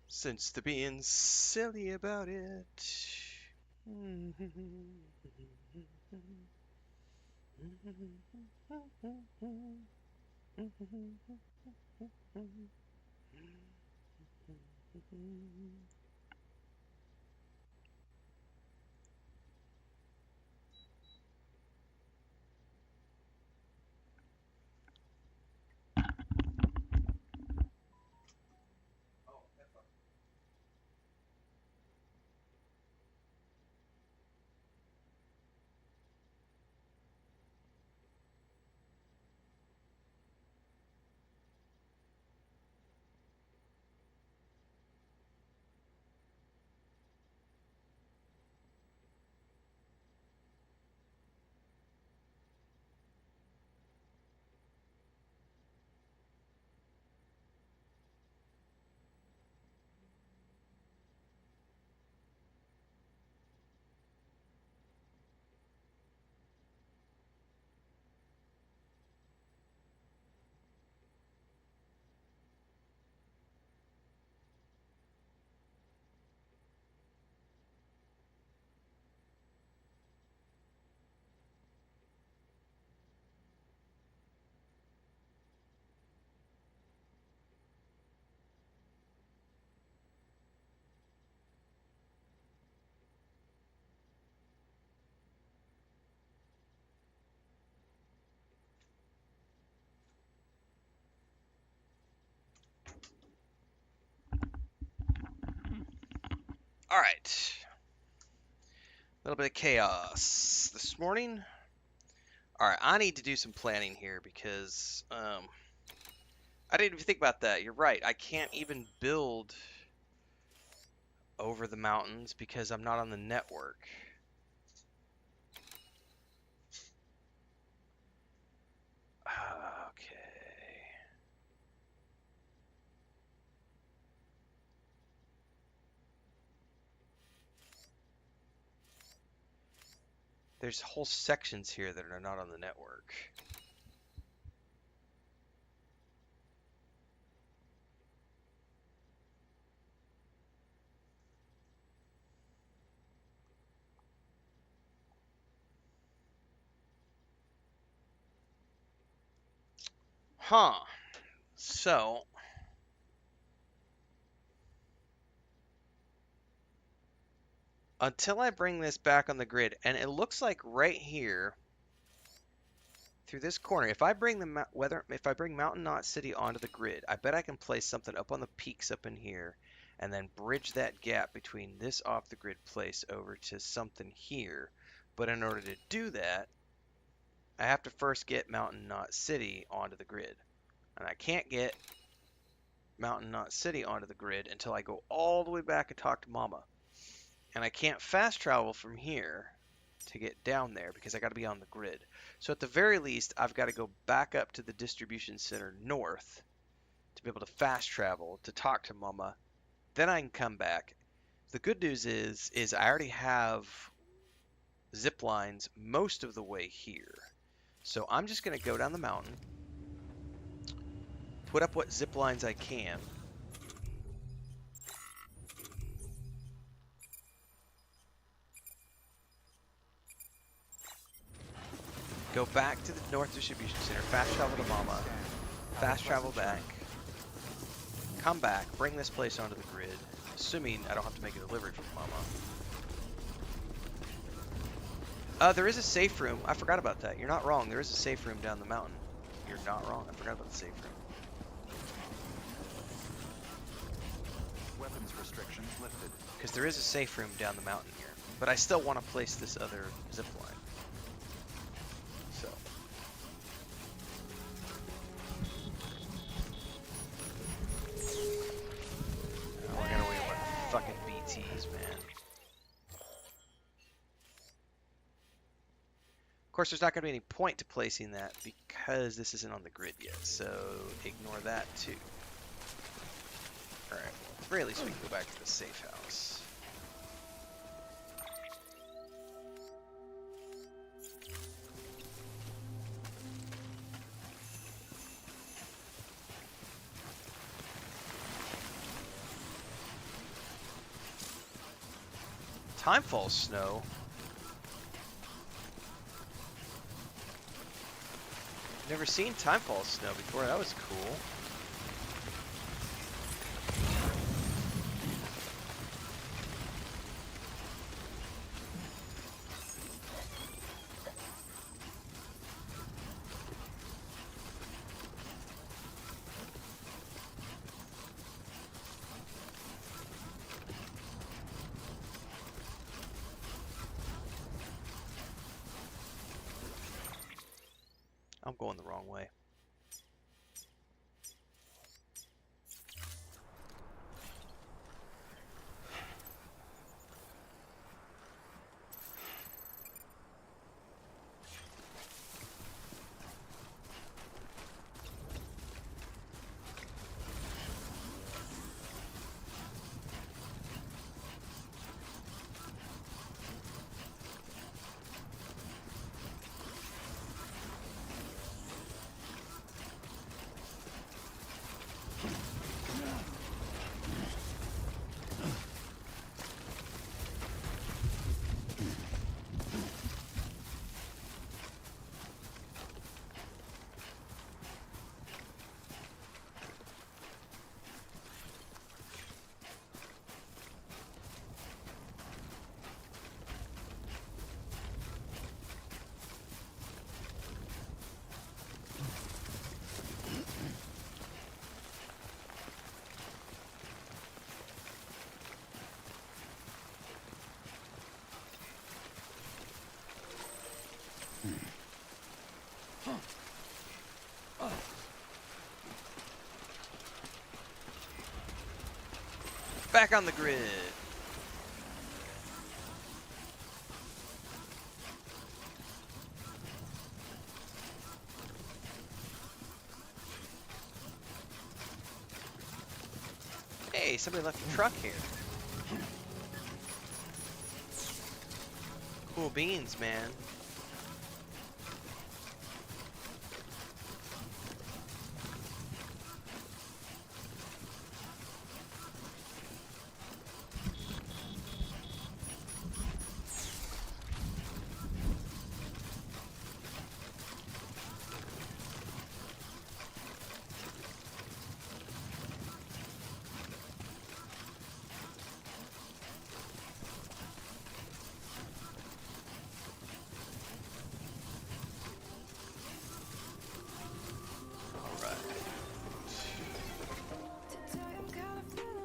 Since they're being silly about it. All right. A little bit of chaos this morning. All right, I need to do some planning here because I didn't even think about that. You're right. I can't even build over the mountains because I'm not on the network. Okay. There's whole sections here that are not on the network. Huh. So, until I bring this back on the grid, and it looks like right here, through this corner, if I bring Mountain Knot City onto the grid, I bet I can place something up on the peaks up in here, and then bridge that gap between this off the grid place over to something here. But in order to do that, I have to first get Mountain Knot City onto the grid. And I can't get Mountain Knot City onto the grid until I go all the way back and talk to Mama. And I can't fast travel from here to get down there because I got to be on the grid. So at the very least, I've got to go back up to the distribution center north to be able to fast travel to talk to Mama. Then I can come back. The good news is I already have zip lines most of the way here. So I'm just going to go down the mountain, put up what zip lines I can. Go back to the North Distribution Center, fast travel to Mama, fast travel back, come back, bring this place onto the grid, assuming I don't have to make a delivery from Mama. There is a safe room. I forgot about that. You're not wrong. There is a safe room down the mountain. You're not wrong. I forgot about the safe room. Weapons restrictions lifted. Because there is a safe room down the mountain here. But I still want to place this other zip line. So. Oh, I gotta wait for my fucking BTs, man. Of course, there's not going to be any point to placing that because this isn't on the grid yet, so ignore that too. Alright, well, at the very least we can go back to the safe house. Timefall snow. Never seen Timefall snow before. That was cool. I'm going the wrong way. Back on the grid. Hey, somebody left a truck here. Cool beans, man.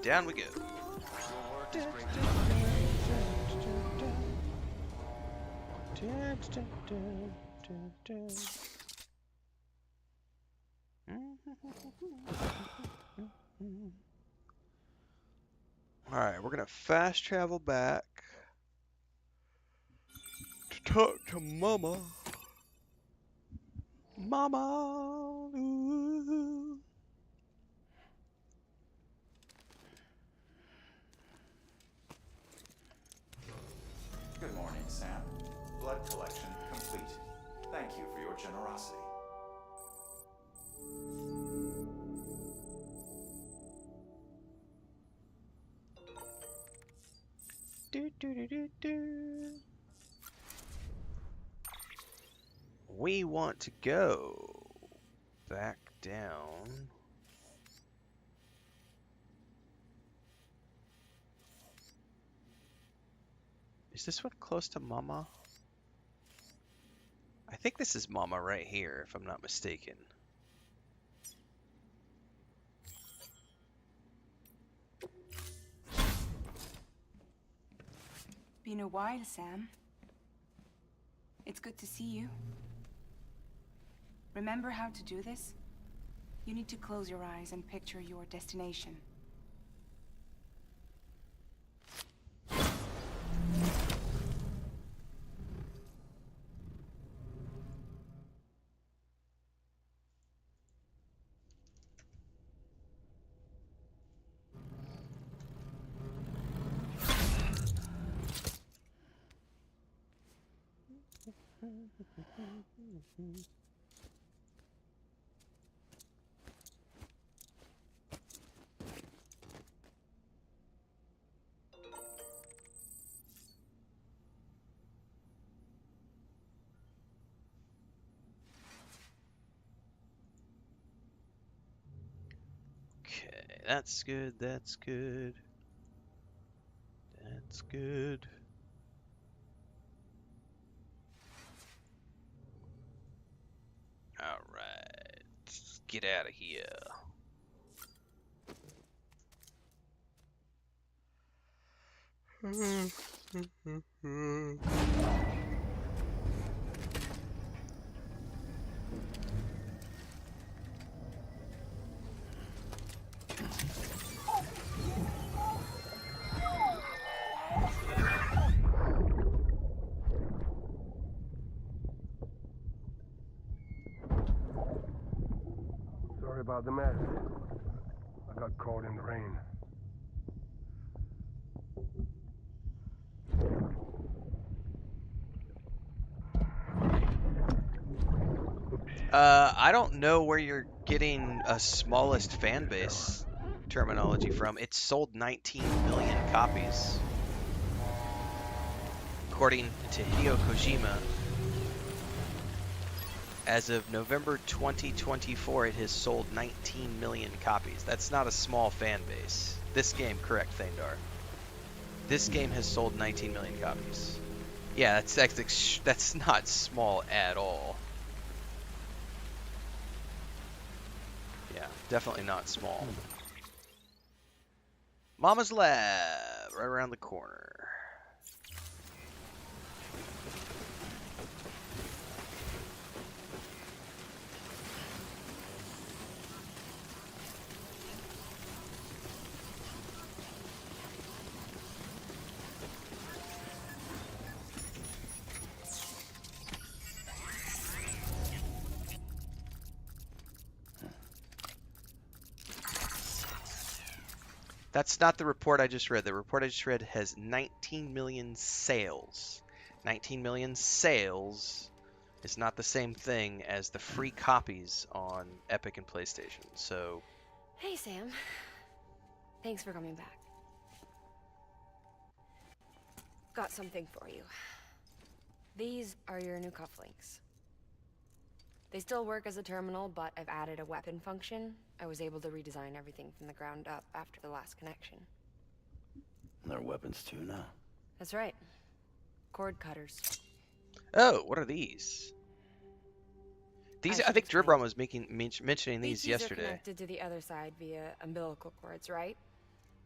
Down we go. Alright, we're gonna fast travel back to talk to Mama. Mama. Ooh. Good morning, Sam. Blood collection complete. Thank you for your generosity. We want to go back down. Is this one close to Mama? I think this is Mama right here, if I'm not mistaken. Been a while, Sam. It's good to see you. Remember how to do this? You need to close your eyes and picture your destination. that's good. That's good. That's good. All right, let's get out of here. Sorry about the mess. I got caught in the rain. I don't know where you're getting a smallest fan base terminology from. It sold 19 million copies. According to Hideo Kojima, as of November 2024, it has sold 19 million copies. That's not a small fan base. This game, correct, Thandar. This game has sold 19 million copies. Yeah, that's not small at all. Yeah, definitely not small. Mama's Lab, right around the corner. That's not the report I just read. The report I just read has 19 million sales. 19 million sales is not the same thing as the free copies on Epic and PlayStation. So, Hey, Sam. Thanks for coming back. Got something for you. These are your new cufflinks. They still work as a terminal, but I've added a weapon function. I was able to redesign everything from the ground up after the last connection. They're weapons too now. That's right. Cord cutters. oh, what are these? These, I think explain. Dribron was mentioning these BTs yesterday. are connected to the other side via umbilical cords, right?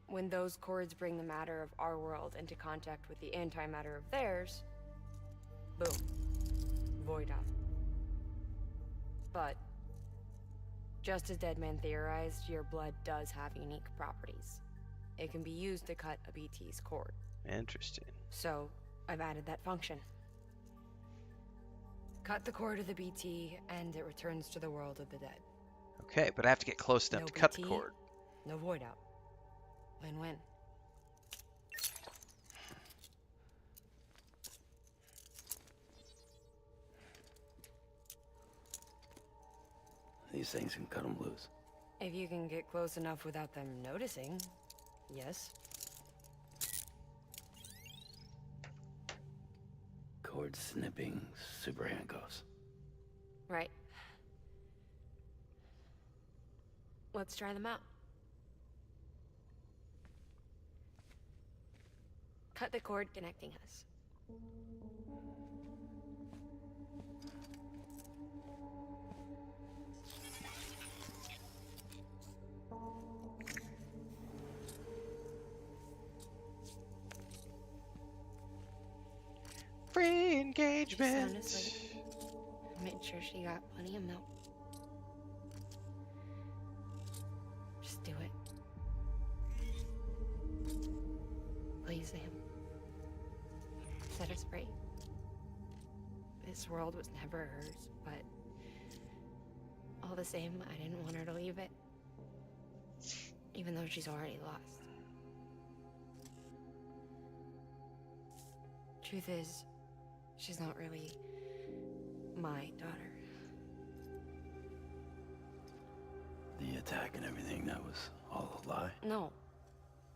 When those cords bring the matter of our world into contact with the antimatter of theirs, boom, void up. But, just as Deadman theorized, your blood does have unique properties. It can be used to cut a BT's cord. Interesting. So, I've added that function. Cut the cord of the BT, and it returns to the world of the dead. Okay, but I have to get close enough No to cut the BT, cord. no void out. Win-win. These things can cut them loose. If you can get close enough without them noticing, yes. Cord snipping super handcuffs. Right. Let's try them out. Cut the cord connecting us. Free engagement. Sound asleep. Made sure she got plenty of milk. Just do it. Please, Sam. Set us free. This world was never hers, but all the same, I didn't want her to leave it. Even though she's already lost. Truth is, she's not really my daughter. The attack and everything, that was all a lie? No,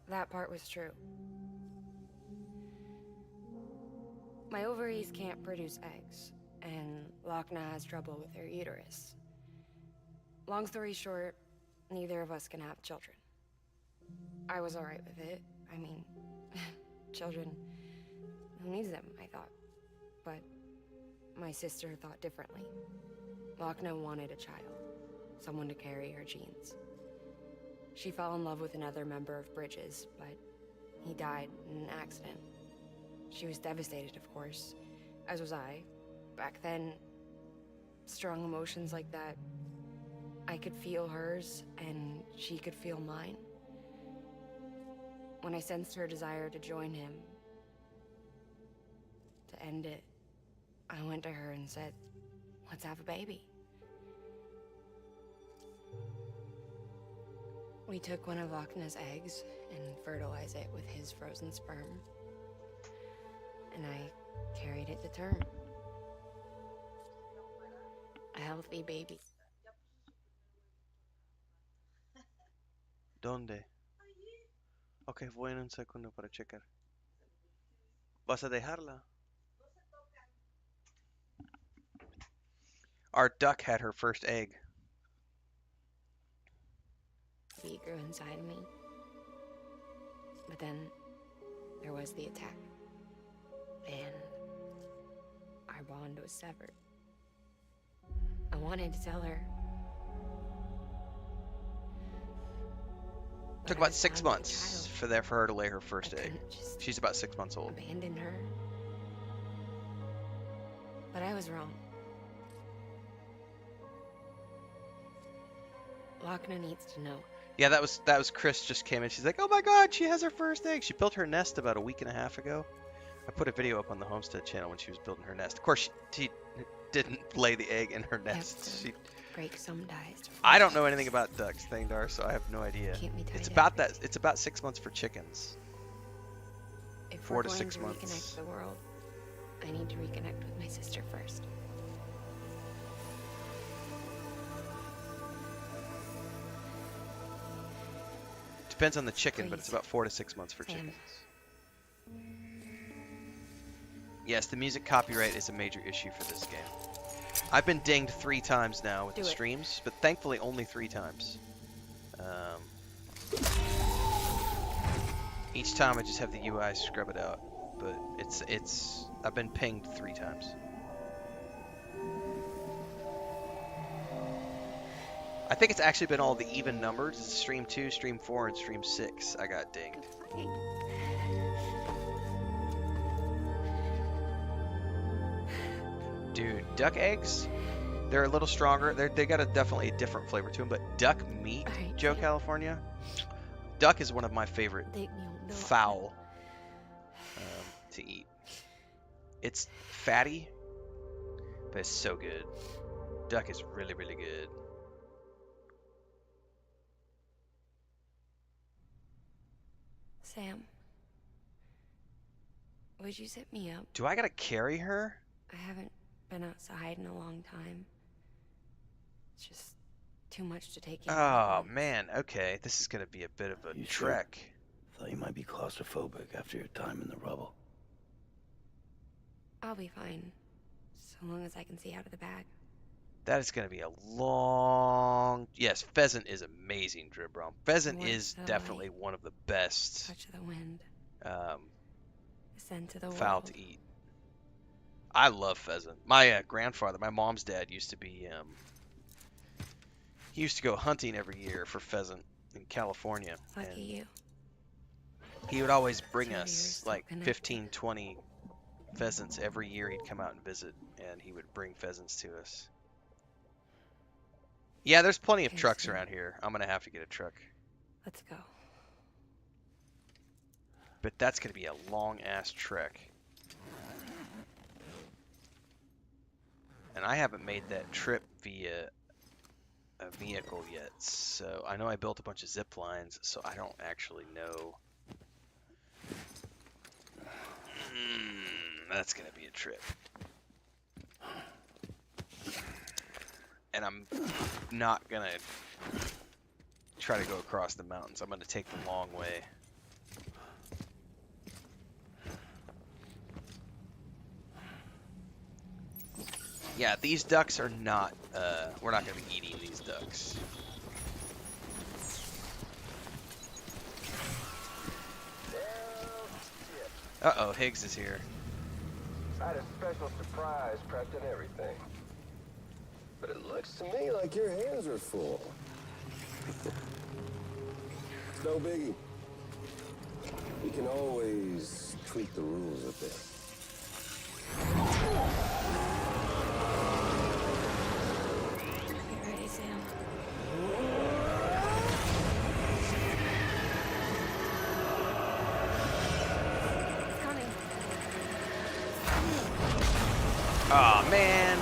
that part was true. My ovaries can't produce eggs, and Lochna has trouble with her uterus. Long story short, neither of us can have children. I was alright with it. I mean, children, who needs them, I thought. But my sister thought differently. Lochna wanted a child, someone to carry her genes. She fell in love with another member of Bridges, but he died in an accident. She was devastated, of course, as was I. Back then, strong emotions like that, I could feel hers, and she could feel mine. When I sensed her desire to join him, to end it, I went to her and said, let's have a baby. We took one of Lochna's eggs and fertilized it with his frozen sperm. And I carried it to term. A healthy baby. ¿Dónde? Ok, voy en un segundo para checar. ¿Vas a dejarla? Our duck had her first egg. He grew inside me. But then there was the attack. And our bond was severed. I wanted to tell her. Took about 6 months for her to lay her first egg. She's about 6 months old. Abandon her. But I was wrong. Lochna needs to know. Yeah, that was Chris just came in. She's like, oh my god, she has her first egg. She built her nest about a week and a half ago. I put a video up on the Homestead channel when she was building her nest. Of course, she didn't lay the egg in her nest. She break some ties. I don't know anything about ducks, Thangdar, so I have no idea. It's about that. It's about 6 months for chickens. If 4 to 6 to months. Reconnect the world, I need to reconnect with my sister first. Depends on the chicken, but it's about 4 to 6 months for chickens. Yes, the music copyright is a major issue for this game. I've been dinged 3 times now with the streams, but thankfully only 3 times. Each time I just have the UI scrub it out, but I've been pinged 3 times. I think it's actually been all the even numbers. It's stream 2, stream 4, and stream 6. I got dinged. Dude, duck eggs, they're a little stronger. They got definitely a different flavor to them, but duck meat, Joe California, duck is one of my favorite fowl to eat. It's fatty, but it's so good. Duck is really, really good. Sam, would you zip me up? Do I gotta carry her? I haven't been outside in a long time. It's just too much to take in. Oh man, okay. This is gonna be a bit of a trek. Sure? Thought you might be claustrophobic after your time in the rubble. I'll be fine, so long as I can see out of the bag. That is gonna be a long... Yes, pheasant is amazing, Dribrom. Pheasant is definitely one of the best touch of the wind. The scent of the foul world. to eat. I love pheasant. My grandfather, my mom's dad, used to be... he used to go hunting every year for pheasant in California. Lucky you. He would always bring us like 15, 20 pheasants every year. He'd come out and visit, and he would bring pheasants to us. Yeah, there's plenty of trucks around here. I'm going to have to get a truck. Let's go. But that's going to be a long-ass trek. And I haven't made that trip via a vehicle yet. So I know I built a bunch of zip lines, so I don't actually know. That's going to be a trip. And I'm not going to try to go across the mountains. I'm going to take the long way. Yeah, these ducks are not, we're not going to be eating these ducks. Uh-oh, Higgs is here. I had a special surprise prepped and everything. But it looks to me like your hands are full. It's no biggie. We can always tweak the rules a bit. Get ready, Sam. It's coming. Aw, man.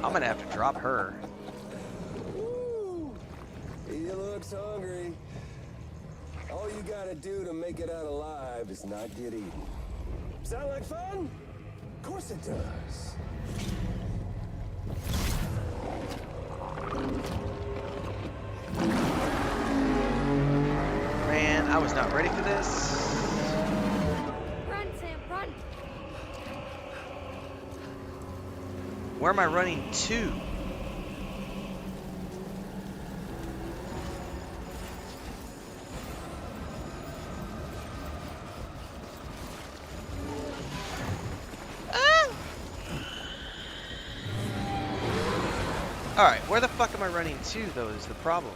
I'm gonna have to drop her. Woo! He looks hungry. All you gotta do to make it out alive is not get eaten. Sound like fun? Of course it does. Man, I was not ready for this. Run, Sam, run! Where am I running to? Alright, where the fuck am I running to, though, is the problem.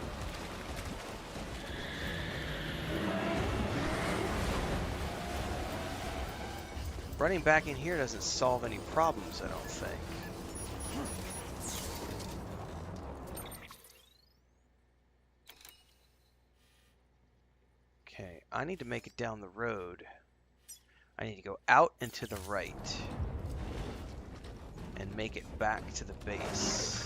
Running back in here doesn't solve any problems, I don't think. Okay, I need to make it down the road. I need to go out and to the right. And make it back to the base.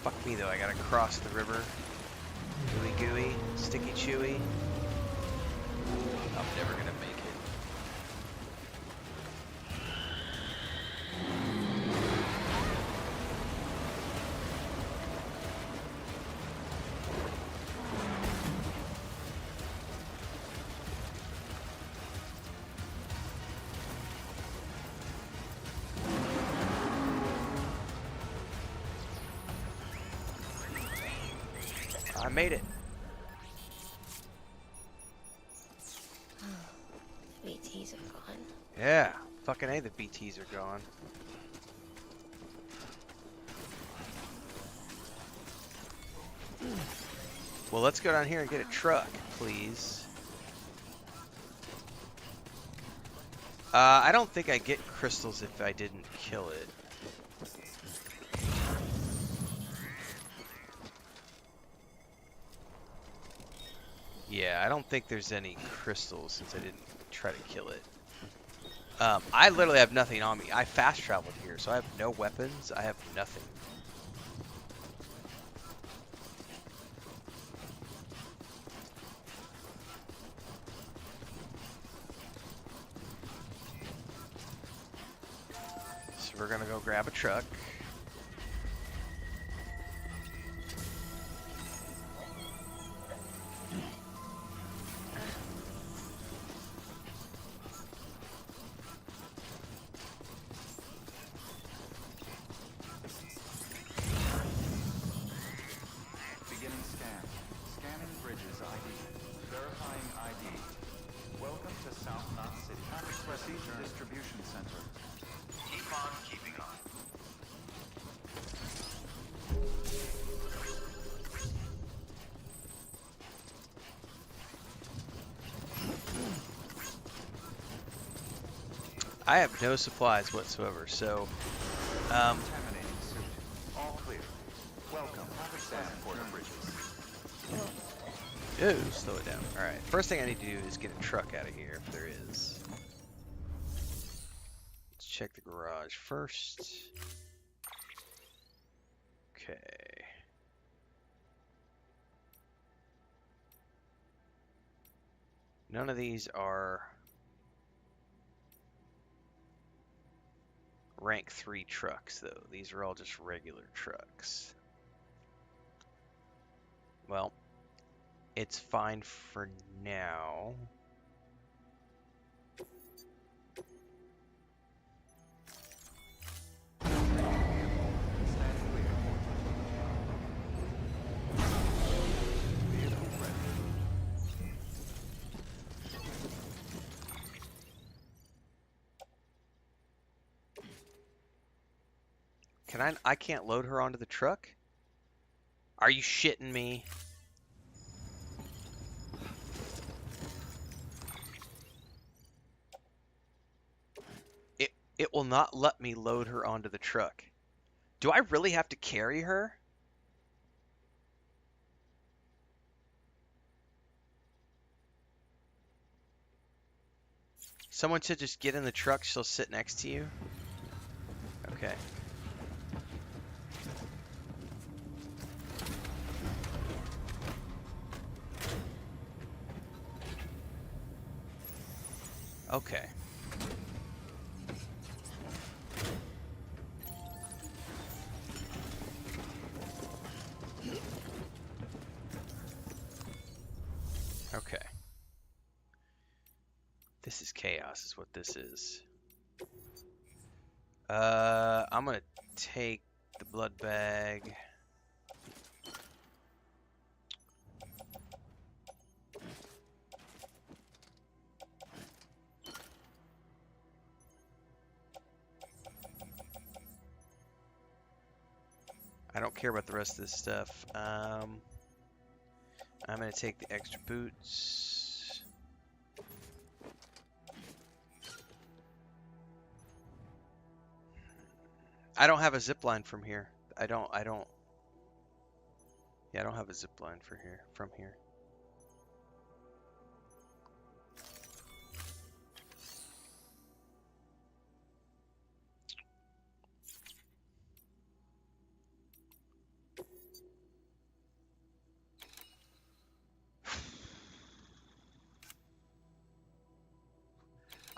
Fuck me though, I gotta cross the river. Gooey gooey, sticky chewy. I'm never gonna make it. I made it. BTs are gone. Yeah, fucking A, the BTs are gone. Well, let's go down here and get a truck, please. I don't think I get crystals if I didn't kill it. Yeah, I don't think there's any crystals since I didn't try to kill it. I literally have nothing on me. I fast traveled here, so I have no weapons. I have nothing. So we're gonna go grab a truck. Beginning scan. Scanning bridges ID. Verifying ID. Welcome to South Knot City. Procedure Distribution Center. Keep on keeping on. I have no supplies whatsoever, so Contaminating suit. All clear. Welcome to Sanford Bridges. ooh, slow it down. All right, first thing I need to do is get a truck out of here if there is. Let's check the garage first. Okay. None of these are rank 3 trucks, though. These are all just regular trucks. Well, it's fine for now. I can't load her onto the truck? Are you shitting me? It will not let me load her onto the truck. Do I really have to carry her? Someone said just get in the truck, she'll sit next to you. Okay. Okay. Okay. This is chaos, is what this is. I'm gonna take the blood bag. I don't care about the rest of this stuff. I'm gonna take the extra boots. I don't have a zip line from here. I don't have a zip line from here.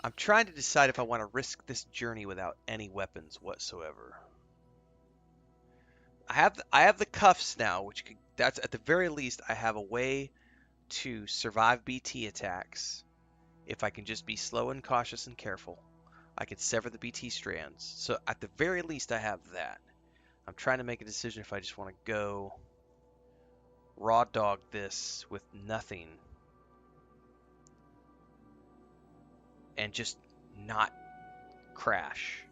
I'm trying to decide if I want to risk this journey without any weapons whatsoever. I have the cuffs now, which that's at the very least I have a way to survive BT attacks if I can just be slow and cautious and careful. I could sever the BT strands. So at the very least I have that. I'm trying to make a decision if I just want to go raw dog this with nothing and just not crash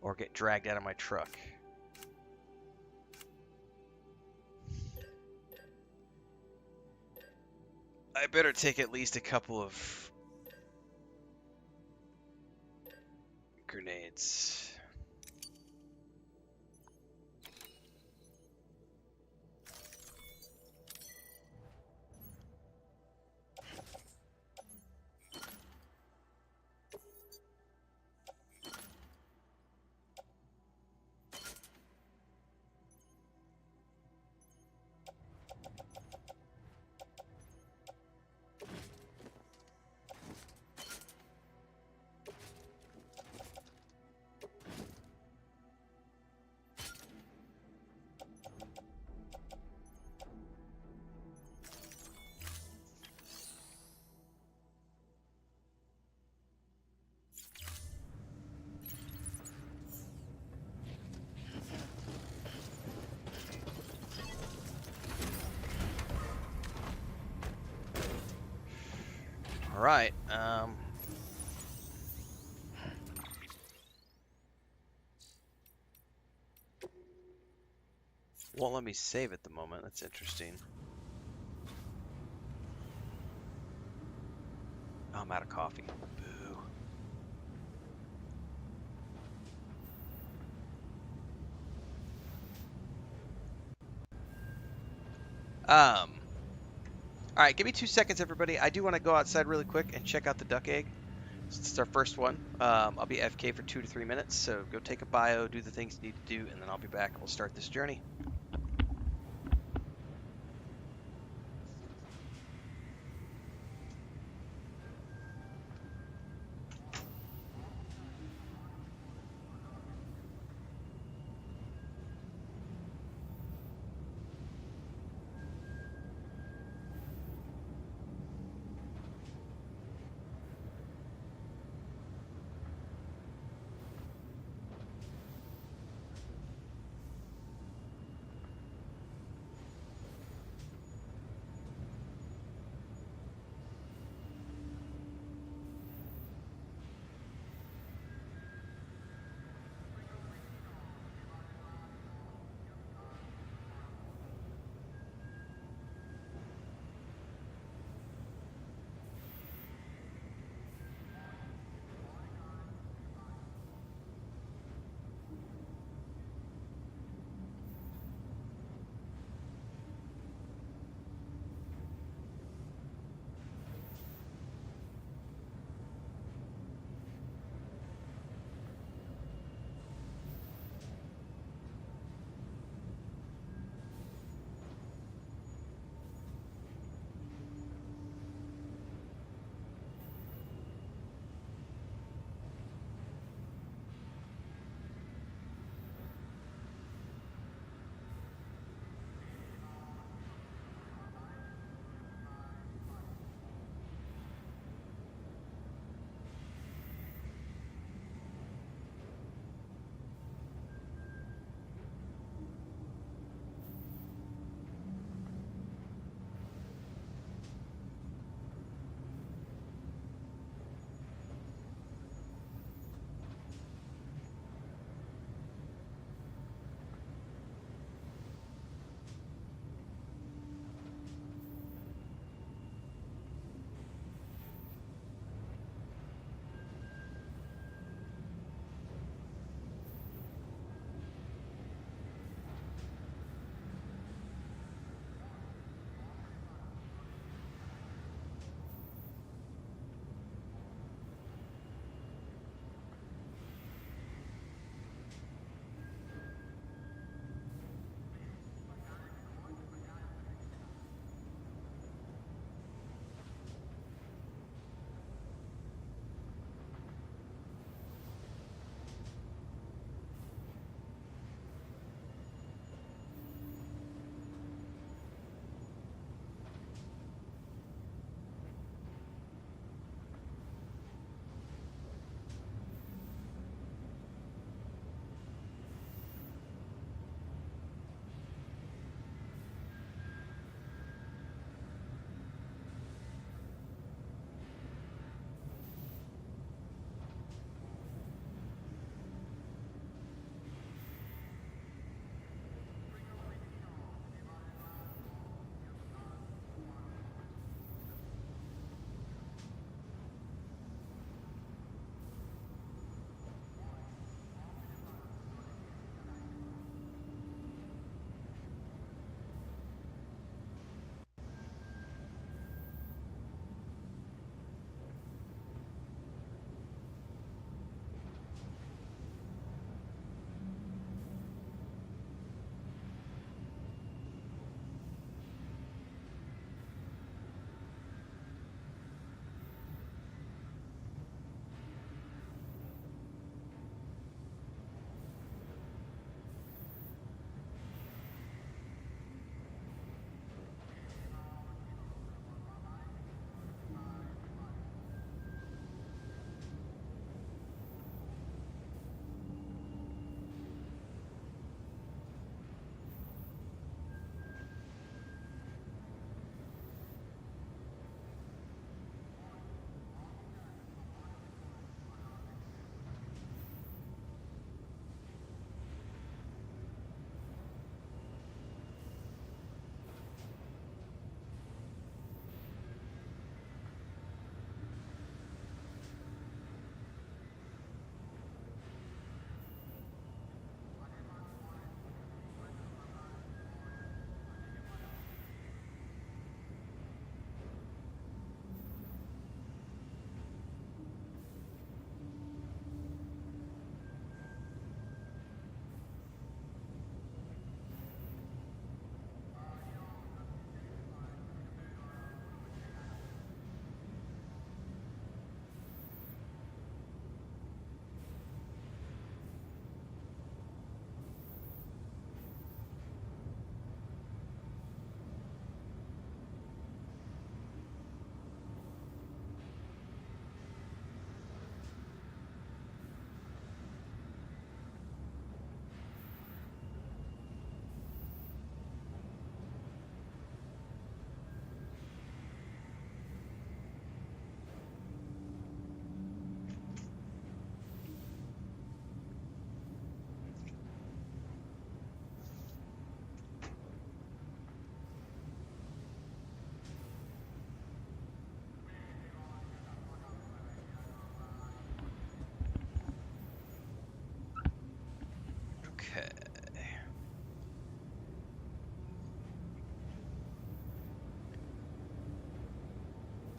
or get dragged out of my truck. I better take at least a couple of grenades. All right. Won't let me save at the moment. That's interesting. Oh, I'm out of coffee. Boo. All right, give me 2 seconds, everybody. I do want to go outside really quick and check out the duck egg. It's our first one. I'll be FK for 2 to 3 minutes, so go take a bio, do the things you need to do, and then I'll be back and we'll start this journey.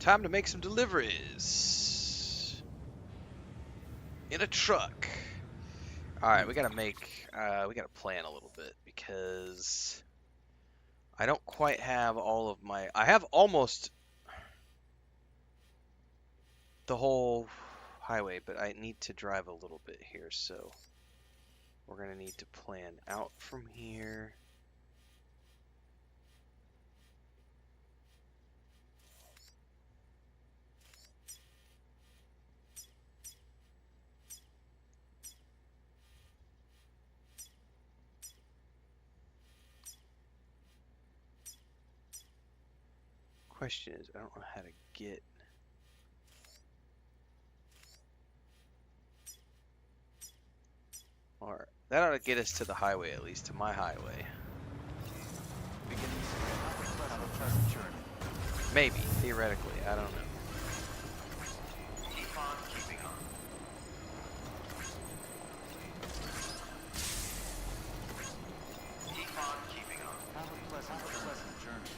Time to make some deliveries in a truck. All right, we gotta plan a little bit because I don't quite have all of my. I have almost the whole highway, but I need to drive a little bit here, so we're gonna need to plan out from here. Question is, I don't know how to get. Alright, that ought to get us to the highway, at least to my highway. Beginning scan. Have a pleasant journey. Maybe, theoretically, I don't know. Keep on keeping on. Keep on keeping on. Have a pleasant journey.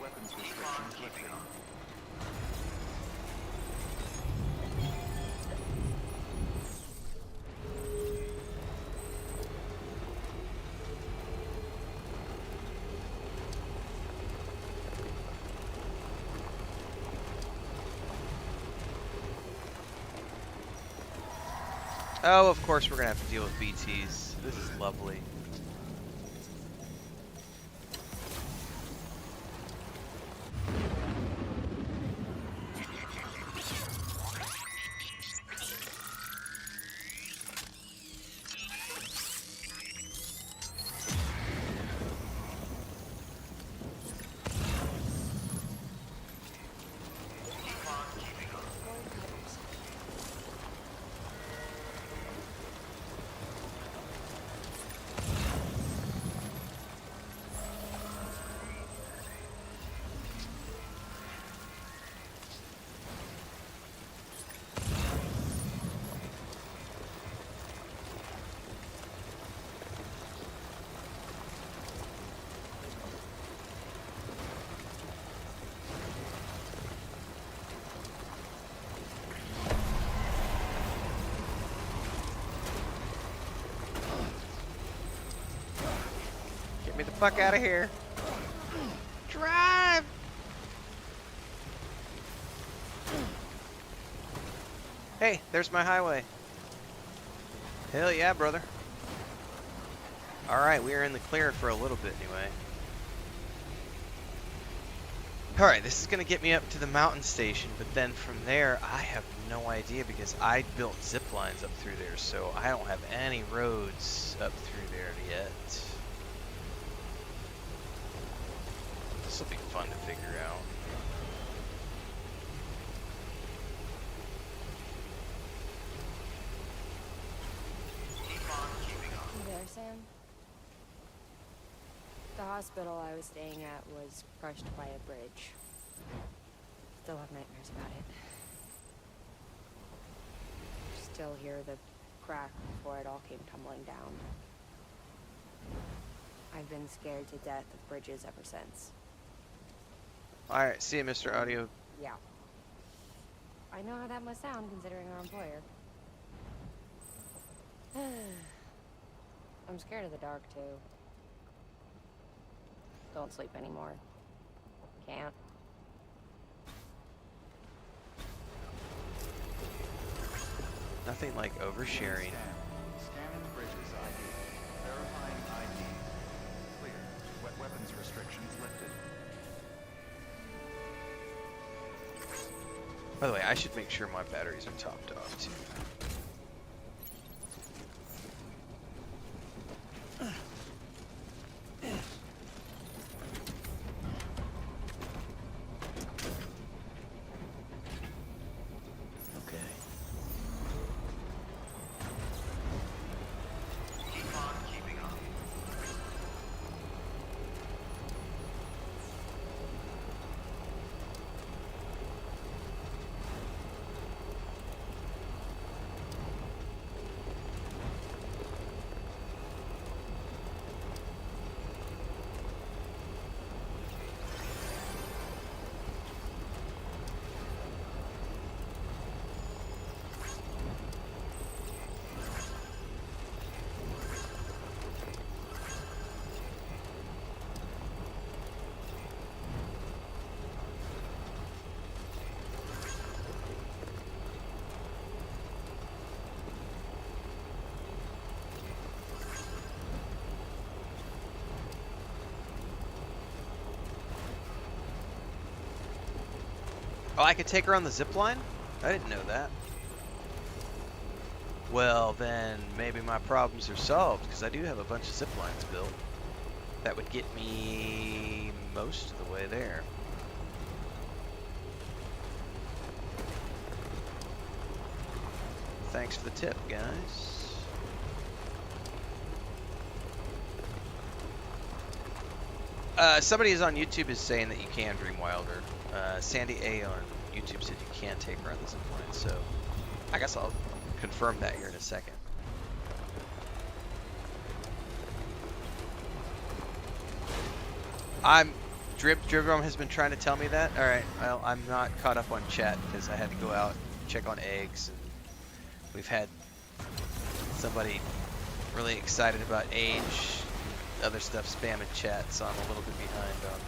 Weapons Keep on restrictions keeping lifted. on. Oh, of course we're gonna have to deal with BTs. This is lovely. Get me the fuck out of here. Drive! Hey, there's my highway. Hell yeah, brother. Alright, we are in the clear for a little bit anyway. Alright, this is going to get me up to the mountain station, but then from there, I have no idea because I built zip lines up through there, so I don't have any roads up through there yet. This will be fun to figure out. You there, Sam? The hospital I was staying at was crushed by a bridge. Still have nightmares about it. Still hear the crack before it all came tumbling down. I've been scared to death of bridges ever since. Alright, see you, Mr. Audio. Yeah. I know how that must sound considering our employer. I'm scared of the dark too. Don't sleep anymore. Can't. Nothing like oversharing. Scanning bridges ID. Verifying ID. Clear. Weapons restrictions lifted. By the way, I should make sure my batteries are topped off too. Okay. Keep on keeping on. Oh, I could take her on the zip line? I didn't know that. Well, then maybe my problems are solved, because I do have a bunch of zip lines built. That would get me most of the way there. Thanks for the tip, guys. Somebody is on YouTube is saying that you can Dream Wilder. Sandy A on YouTube said you can take her on the zipline, so I guess I'll confirm that here in a second. Dribrom has been trying to tell me that. All right, well, I'm not caught up on chat because I had to go out and check on eggs, and we've had somebody really excited about age, other stuff spamming chat, so I'm a little bit behind on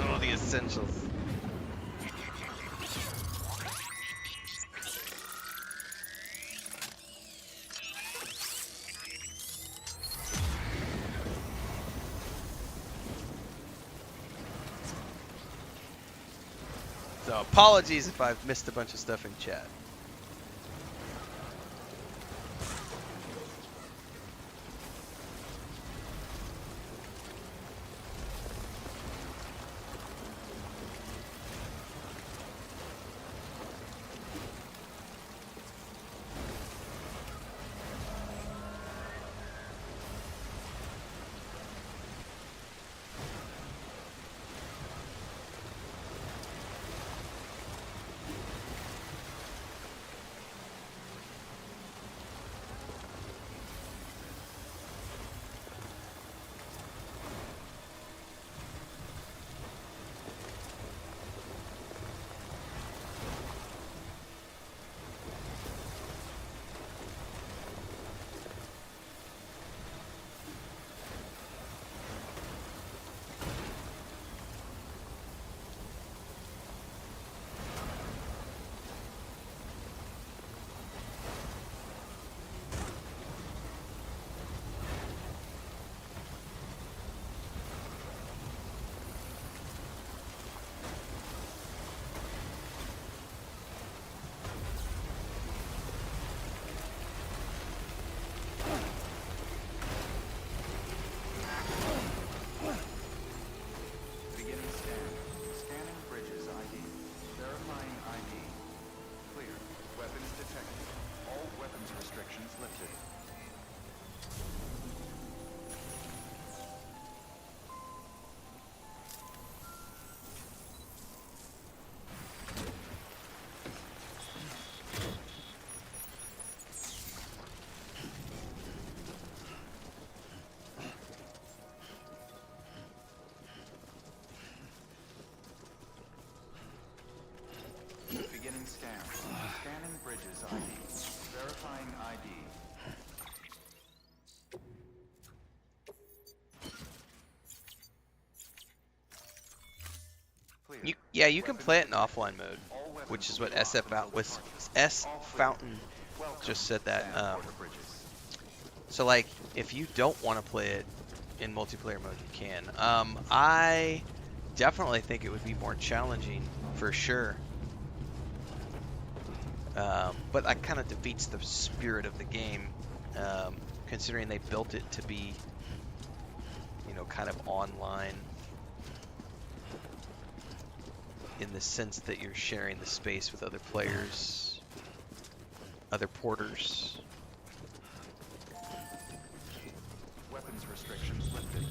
all the essentials. So apologies if I've missed a bunch of stuff in chat. Beginning scan. Scanning bridges ID. Verifying ID. You can play it in offline mode, which is what S Fountain just said that. So like, if you don't want to play it in multiplayer mode, you can. I definitely think it would be more challenging for sure. But that kind of defeats the spirit of the game, considering they built it to be, you know, kind of online in the sense that you're sharing the space with other players, other porters. Weapons restrictions lifted.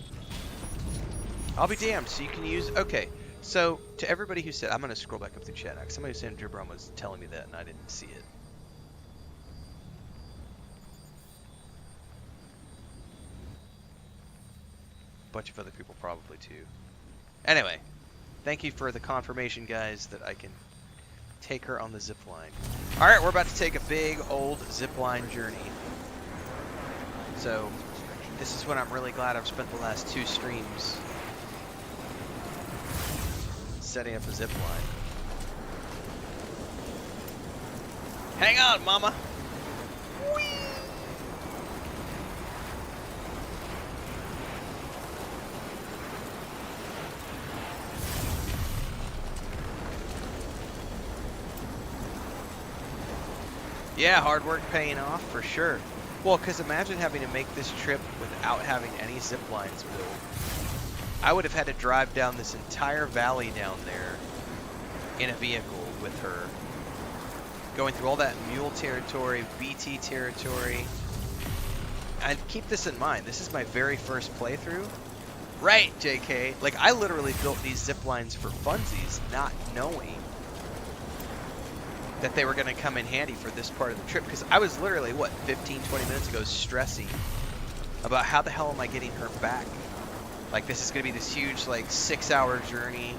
I'll be damned. So you can use. Okay. So, to everybody who said, I'm going to scroll back up through chat now, because somebody said Dribron was telling me that, and I didn't see it. A bunch of other people probably, too. Anyway, thank you for the confirmation, guys, that I can take her on the zipline. Alright, we're about to take a big, old zipline journey. So, this is when I'm really glad I've spent the last 2 streams setting up a zip line. Hang on, mama. Whee! Yeah, hard work paying off for sure. Well, because imagine having to make this trip without having any zip lines built. I would have had to drive down this entire valley down there in a vehicle with her, going through all that mule territory, BT territory. And keep this in mind, this is my very first playthrough. Right, JK. Like, I literally built these zip lines for funsies, not knowing that they were going to come in handy for this part of the trip. Because I was literally, what, 15, 20 minutes ago stressing about how the hell am I getting her back? Like, this is going to be this huge, like, 6-hour journey.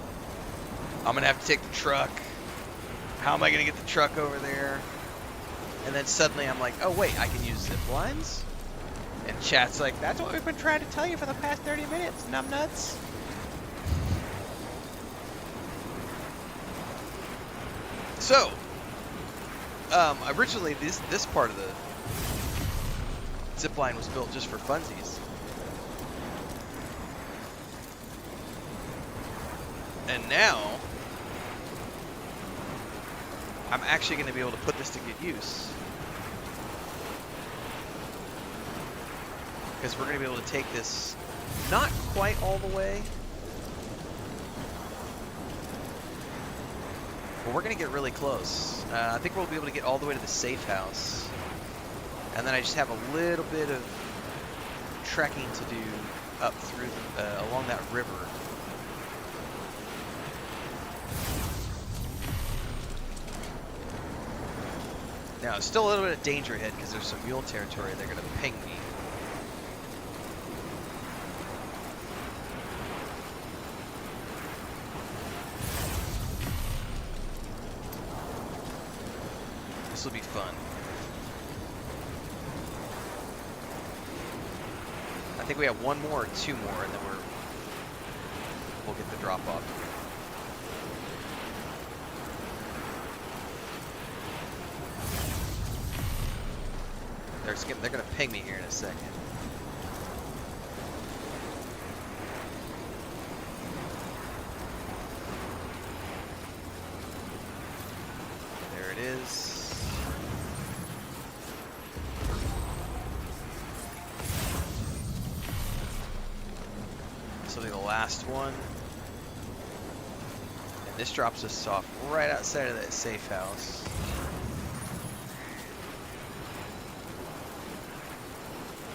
I'm going to have to take the truck. How am I going to get the truck over there? And then suddenly I'm like, oh, wait, I can use zip lines? And chat's like, that's what we've been trying to tell you for the past 30 minutes, numbnuts. So, originally this part of the zipline was built just for funsies. And now, I'm actually going to be able to put this to good use. Because we're going to be able to take this not quite all the way, but we're going to get really close. I think we'll be able to get all the way to the safe house. And then I just have a little bit of trekking to do up through along that river. Now, it's still a little bit of danger ahead because there's some mule territory. They're going to ping me. This will be fun. I think we have one more or two more, and then we'll get the drop off. They're gonna ping me here in a second. There it is. This will be the last one. And this drops us off right outside of that safe house.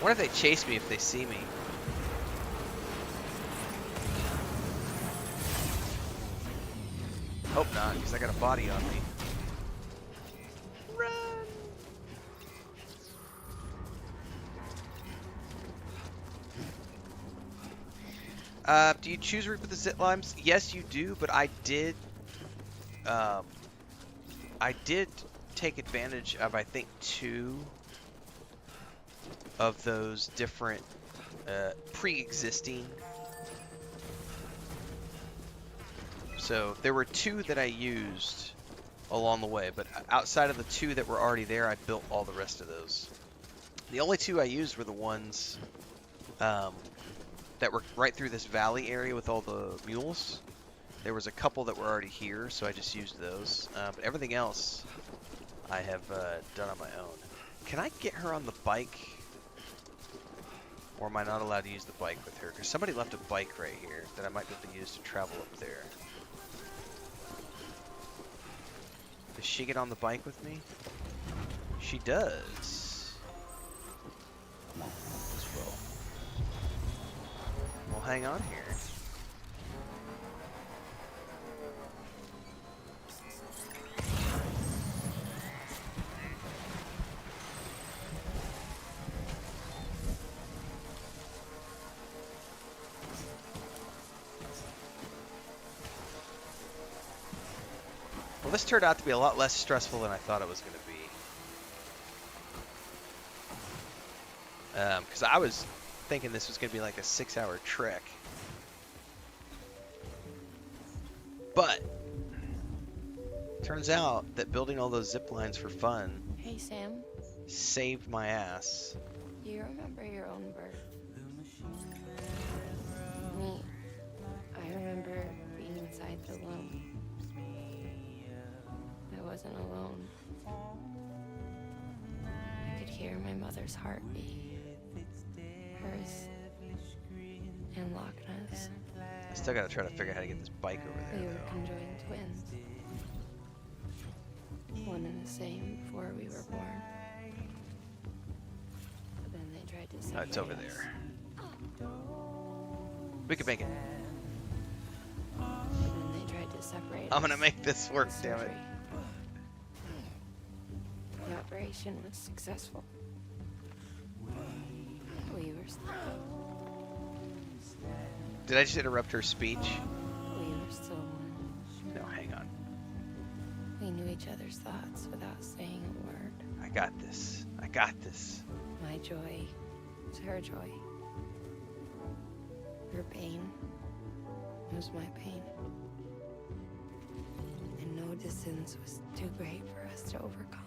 What if they chase me if they see me? Hope not, because I got a body on me. Run! Do you choose route with the zip lines? Yes, you do, but I did take advantage of, I think, 2 of those different pre-existing. So there were 2 that I used along the way, but outside of the 2 that were already there, I built all the rest of those. The only 2 I used were the ones that were right through this valley area with all the mules. There was a couple that were already here, so I just used those. But everything else I have done on my own. Can I get her on the bike? Or am I not allowed to use the bike with her? Because somebody left a bike right here that I might be able to use to travel up there. Does she get on the bike with me? She does. As well. We'll hang on here. Well, this turned out to be a lot less stressful than I thought it was going to be. Because I was thinking this was going to be like a 6-hour trek. But turns out that building all those zip lines for fun Hey, Sam. saved my ass. Do you remember your own birth? Me. I remember being inside the loan. I wasn't alone. my mother's heartbeat. Hers. And Loch Ness. I still gotta try to figure out how to get this bike over We there, were though. conjoined twins. One and the same before we were born. But then they tried to Oh, separate it's over us. there. We can make it. But then they tried to separate I'm gonna us make this work, with damn it. surgery. The operation was successful. We were still, Did I just interrupt her speech? we were still one. No, hang on. We knew each other's thoughts without saying a word. I got this. I got this. My joy was her joy. Her pain was my pain. And no distance was too great for us to overcome.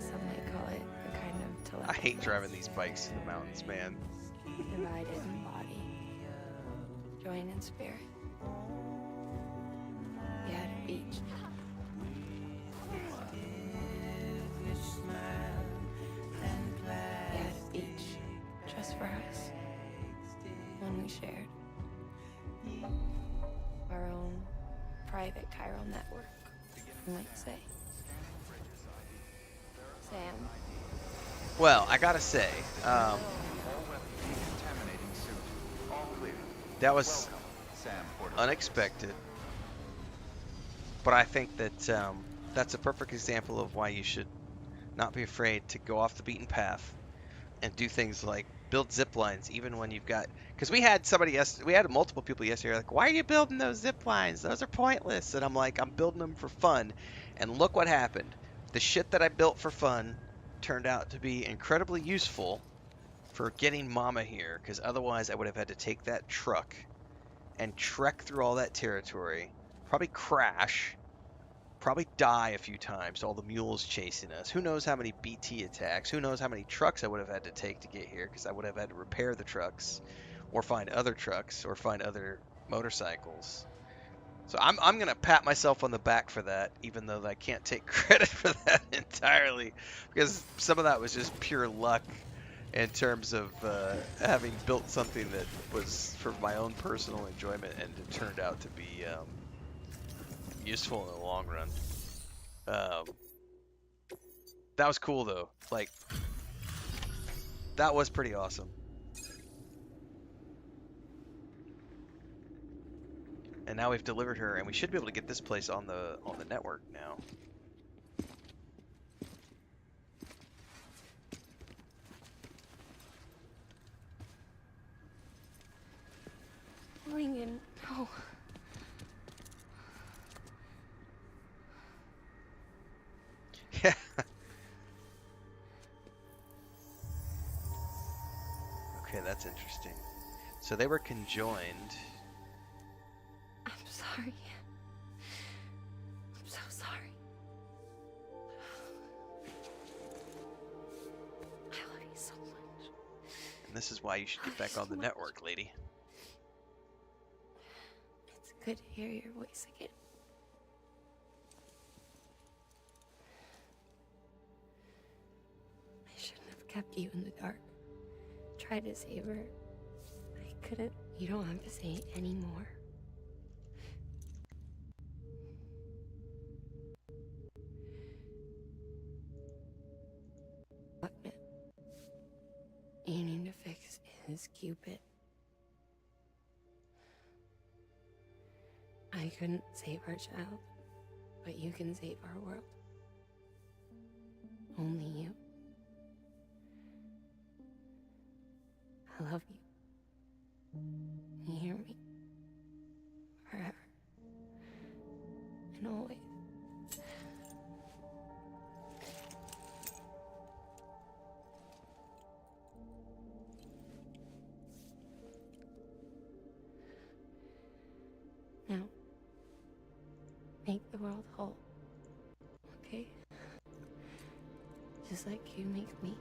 Some might call it a kind of I telepathy. hate driving these bikes to the mountains, man. Divided in body, joined in spirit. We had a beach. We had a beach just for us. One we shared. Our own private chiral network, you might say. Sam, Well, I gotta say, All weapons decontaminating suit. All clear. that was Welcome, Sam Porter. unexpected. But I think that that's a perfect example of why you should not be afraid to go off the beaten path and do things like build zip lines, even when you've got. Because we had we had multiple people yesterday like, why are you building those zip lines? Those are pointless. And I'm like, I'm building them for fun. And look what happened. The shit that I built for fun turned out to be incredibly useful for getting Mama here. Because otherwise, I would have had to take that truck and trek through all that territory, probably crash, probably die a few times, all the mules chasing us. Who knows how many BT attacks, who knows how many trucks I would have had to take to get here, because I would have had to repair the trucks, or find other trucks, or find other motorcycles. So I'm going to pat myself on the back for that, even though I can't take credit for that entirely, because some of that was just pure luck in terms of having built something that was for my own personal enjoyment, and it turned out to be useful in the long run. That was cool though. Like, that was pretty awesome. And now we've delivered her, and we should be able to get this place on the network now. Lincoln, no. Yeah. Okay, that's interesting. So they were conjoined. I'm sorry. I'm so sorry. I love you so much. And this is why you should get back on the network, lady. It's good to hear your voice again. I shouldn't have kept you in the dark. Tried to save her. I couldn't. You don't have to say any more. You need to fix his Cupid. I couldn't save our child, but you can save our world. Only you. I love you. You hear me? Forever. And always. Now, make the world whole, okay? Just like you make me.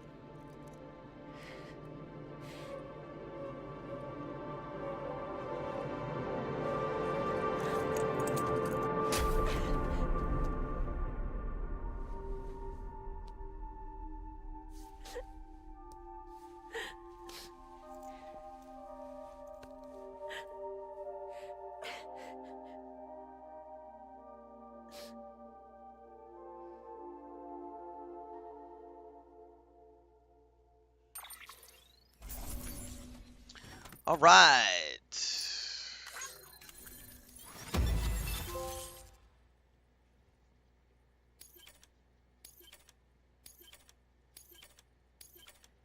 All right.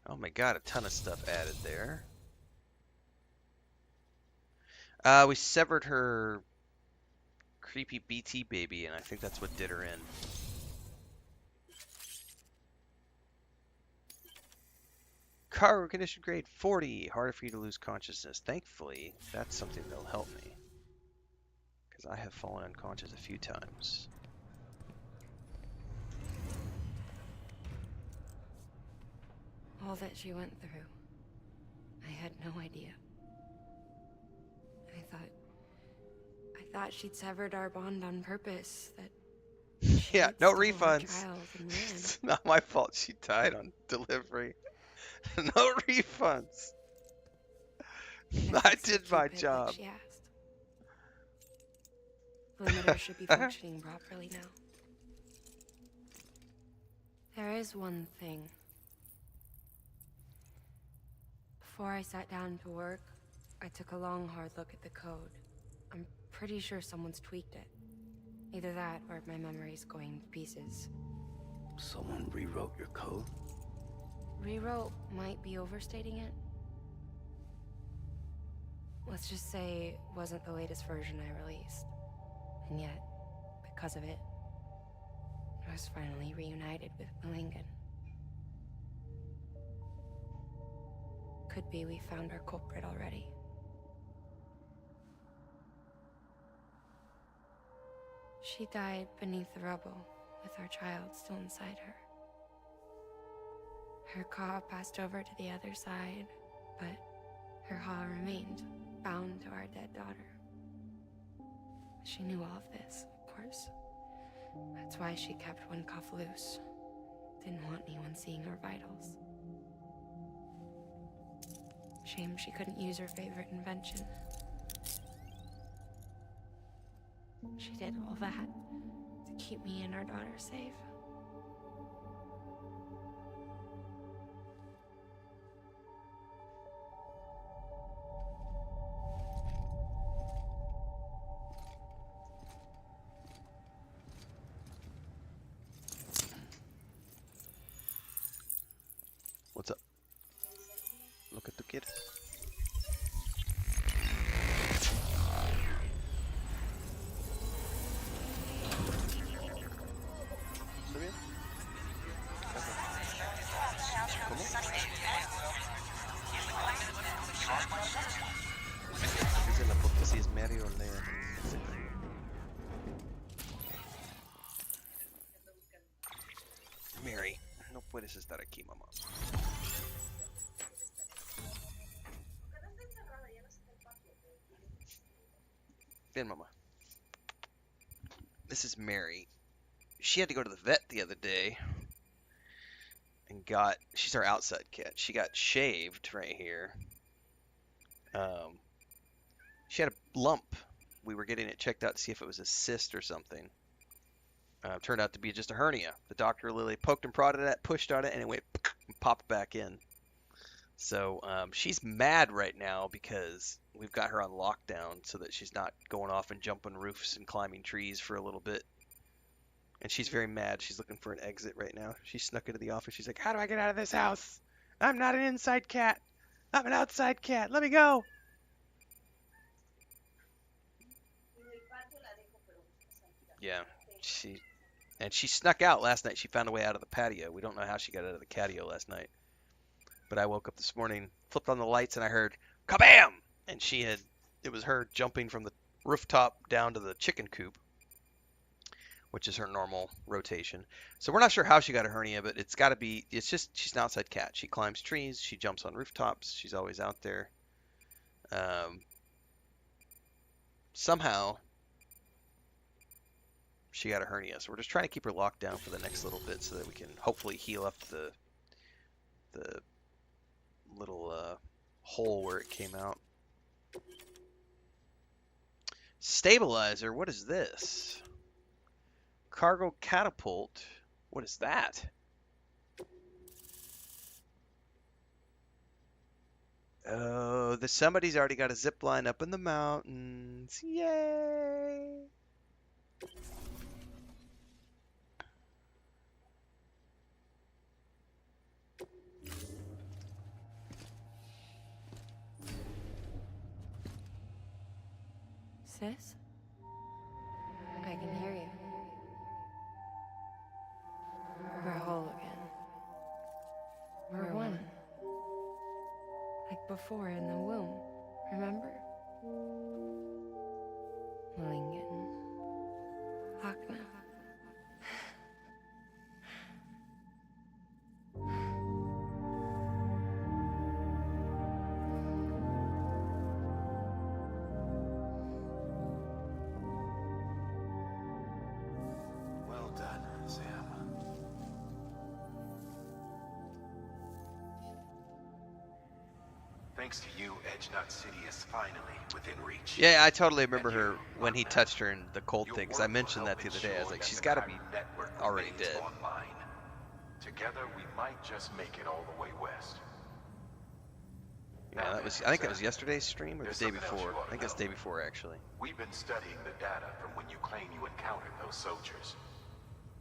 Oh my god, a ton of stuff added there. We severed her creepy BT baby, and I think that's what did her in. Cargo condition grade 40. Harder for you to lose consciousness. Thankfully, that's something that'll help me. Because I have fallen unconscious a few times. All that she went through, I had no idea. I thought she'd severed our bond on purpose. That Yeah, she'd no stole our refunds. child and ran. It's not my fault she died on delivery. No refunds. I did my job. Like she asked. Limiter should be functioning properly now. There is one thing. Before I sat down to work, I took a long, hard look at the code. I'm pretty sure someone's tweaked it. Either that, or my memory's going to pieces. Someone rewrote your code? Rewrote might be overstating it. Let's just say it wasn't the latest version I released. And yet, because of it, I was finally reunited with Malingan. Could be we found our culprit already. She died beneath the rubble, with our child still inside her. Her Ka passed over to the other side, but her Ha remained, bound to our dead daughter. She knew all of this, of course. That's why she kept one cuff loose. Didn't want anyone seeing her vitals. Shame she couldn't use her favorite invention. She did all that to keep me and our daughter safe. What's up? Look at the kid. ¿Está bien? ¿Cómo? Dice la porque si es Mary o Lea. Mary, no puedes estar aquí, mamá. Bien, mama. This is Mary. She had to go to the vet the other day and she's our outside cat. She got shaved right here. She had a lump. We were getting it checked out to see if it was a cyst or something. Turned out to be just a hernia. The doctor literally poked and prodded at it, pushed on it, and it went and popped back in. So she's mad right now because we've got her on lockdown so that she's not going off and jumping roofs and climbing trees for a little bit. And she's very mad. She's looking for an exit right now. She snuck into the office. She's like, how do I get out of this house? I'm not an inside cat. I'm an outside cat. Let me go. Yeah, she snuck out last night. She found a way out of the patio. We don't know how she got out of the patio last night. But I woke up this morning, flipped on the lights, and I heard kabam! And it was her jumping from the rooftop down to the chicken coop, which is her normal rotation. So we're not sure how she got a hernia, but it's she's an outside cat. She climbs trees, she jumps on rooftops, she's always out there. Somehow she got a hernia, so we're just trying to keep her locked down for the next little bit so that we can hopefully heal up the little hole where it came out. Stabilizer, what is this? Cargo catapult, what is that? Oh, somebody's already got a zip line up in the mountains. Yay! Sis? I can hear you. We're whole again. We're one. Like before in the womb, remember? Lingen. Akna. Well done, Sam. Thanks to you, Edgenut City is finally within reach. Yeah, I totally remember And you, her when he Lockman, touched her in the cold your thing, because work I will mentioned that help the other day. I was ensure like, that she's the got to be Chiral network already remains dead. online. Together, we might just make it all the way west. Yeah, Now that then, was. I think that Sam, was yesterday's stream or the there's day something else before. you ought I to think it's the know. day before, actually. We've been studying the data from when you claim you encountered those soldiers.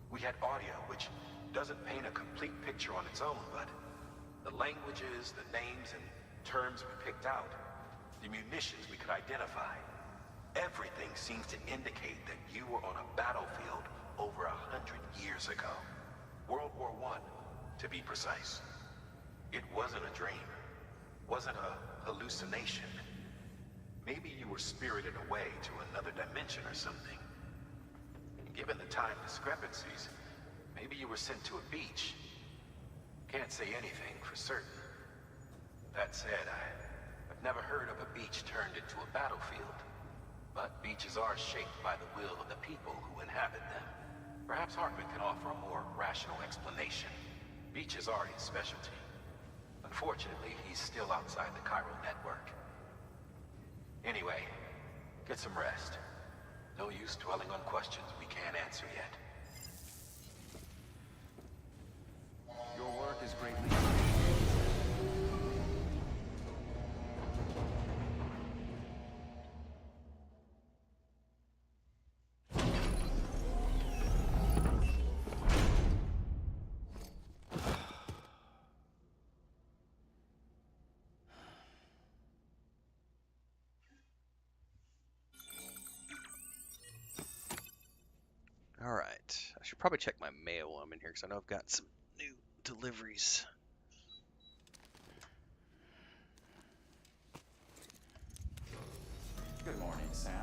We had audio, which doesn't paint a complete picture on its own, but the languages, the names, and terms we picked out, the munitions we could identify, everything seems to indicate that you were on a battlefield over 100 years ago. World War I, to be precise. It wasn't a dream. Wasn't a hallucination. Maybe you were spirited away to another dimension or something. Given the time discrepancies, maybe you were sent to a beach. Can't say anything for certain. That said, I've never heard of a beach turned into a battlefield. But beaches are shaped by the will of the people who inhabit them. Perhaps Hartman can offer a more rational explanation. Beaches are his specialty. Unfortunately, he's still outside the chiral network. Anyway, get some rest. No use dwelling on questions we can't answer yet. Your work is greatly appreciated. All right. I should probably check my mail while I'm in here, because I know I've got some new deliveries. Good morning, Sam.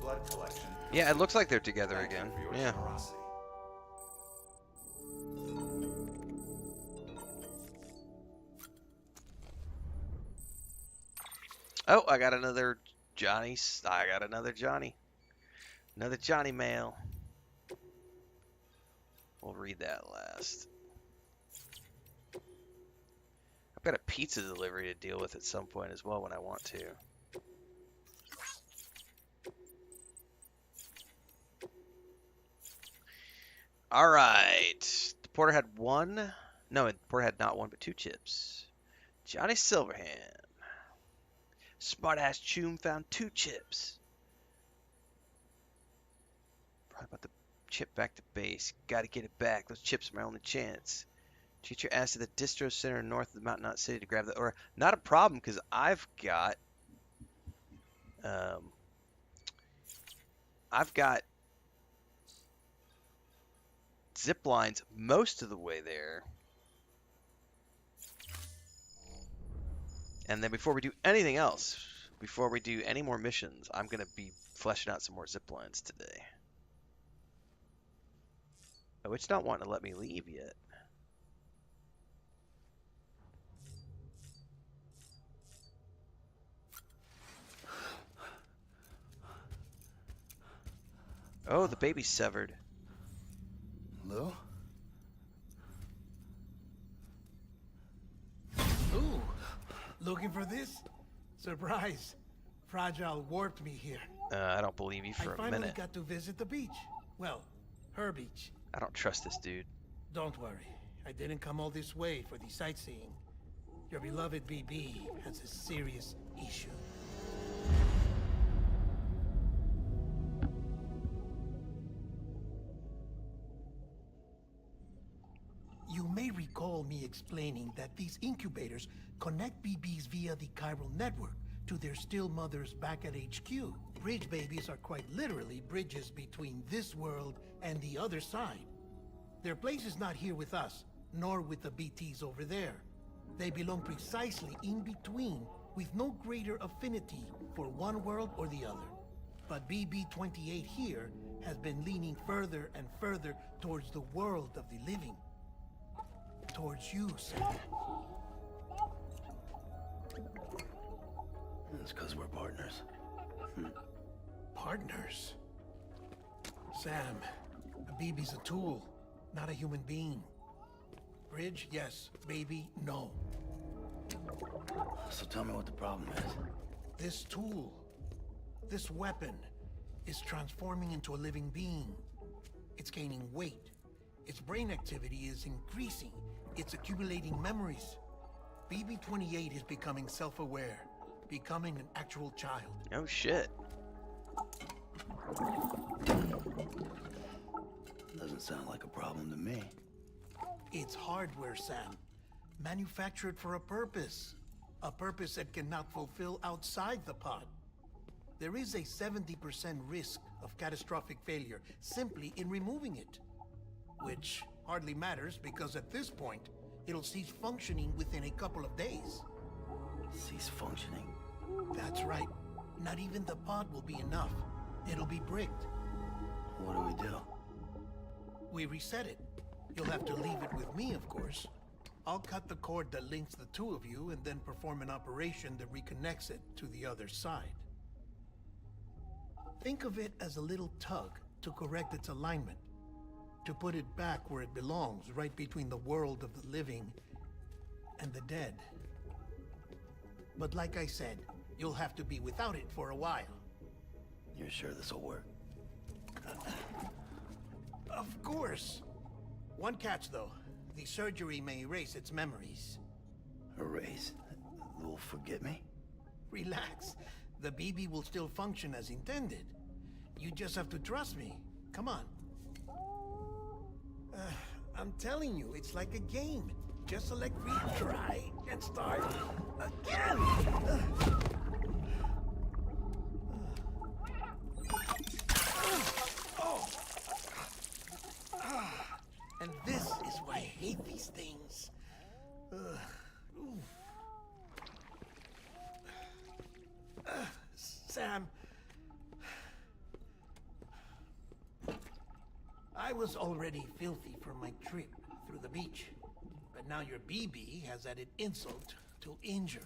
Blood collection. Yeah, it looks like they're together Thank you again. for your Yeah. generosity. Oh, I got another Johnny. I got another Johnny. Another Johnny mail. We'll read that last. I've got a pizza delivery to deal with at some point as well when I want to. All right. The porter had one. No, the porter had not one, but two chips. Johnny Silverhand. Smart-ass Choom found two chips. Probably about the chip back to base. Gotta get it back. Those chips are my only chance. Treat your ass to the distro center north of the Mountain Knot City to grab the... Or, not a problem, because I've got... zip lines most of the way there. And then before we do anything else, before we do any more missions, I'm going to be fleshing out some more zip lines today. Oh, it's not wanting to let me leave yet. Oh, the baby's severed. Lou? Ooh, looking for this? Surprise. Fragile warped me here. I don't believe you for I a finally minute. got to visit the beach. Well, her beach. I don't trust this dude. Don't worry. I didn't come all this way for the sightseeing. Your beloved BB has a serious issue. You may recall me explaining that these incubators connect BBs via the chiral network to their still mothers back at HQ. Bridge babies are quite literally bridges between this world and the other side. Their place is not here with us, nor with the BTs over there. They belong precisely in between, with no greater affinity for one world or the other. But BB-28 here has been leaning further and further towards the world of the living. Towards you, Sam. It's because we're partners. Partners? Sam, a BB's a tool, not a human being. Bridge, yes. Baby, no. So tell me what the problem is. This tool, this weapon, is transforming into a living being. It's gaining weight. Its brain activity is increasing. It's accumulating memories. BB-28 is becoming self-aware, becoming an actual child. Oh shit. Doesn't sound like a problem to me. It's hardware, Sam. Manufactured for a purpose. A purpose that cannot fulfill outside the pod. There is a 70% risk of catastrophic failure simply in removing it. Which hardly matters because at this point, it'll cease functioning within a couple of days. Cease functioning? That's right. Not even the pod will be enough. It'll be bricked. What do we do? We reset it. You'll have to leave it with me, of course. I'll cut the cord that links the two of you and then perform an operation that reconnects it to the other side. Think of it as a little tug to correct its alignment, to put it back where it belongs, right between the world of the living and the dead. But like I said, you'll have to be without it for a while. You're sure this'll work? Of course. One catch, though. The surgery may erase its memories. Erase? Will forget me? Relax. The BB will still function as intended. You just have to trust me. Come on. I'm telling you, it's like a game. Just select retry and start again. And this is why I hate these things. Sam, I was already filthy from my trip through the beach, but now your BB has added insult to injury.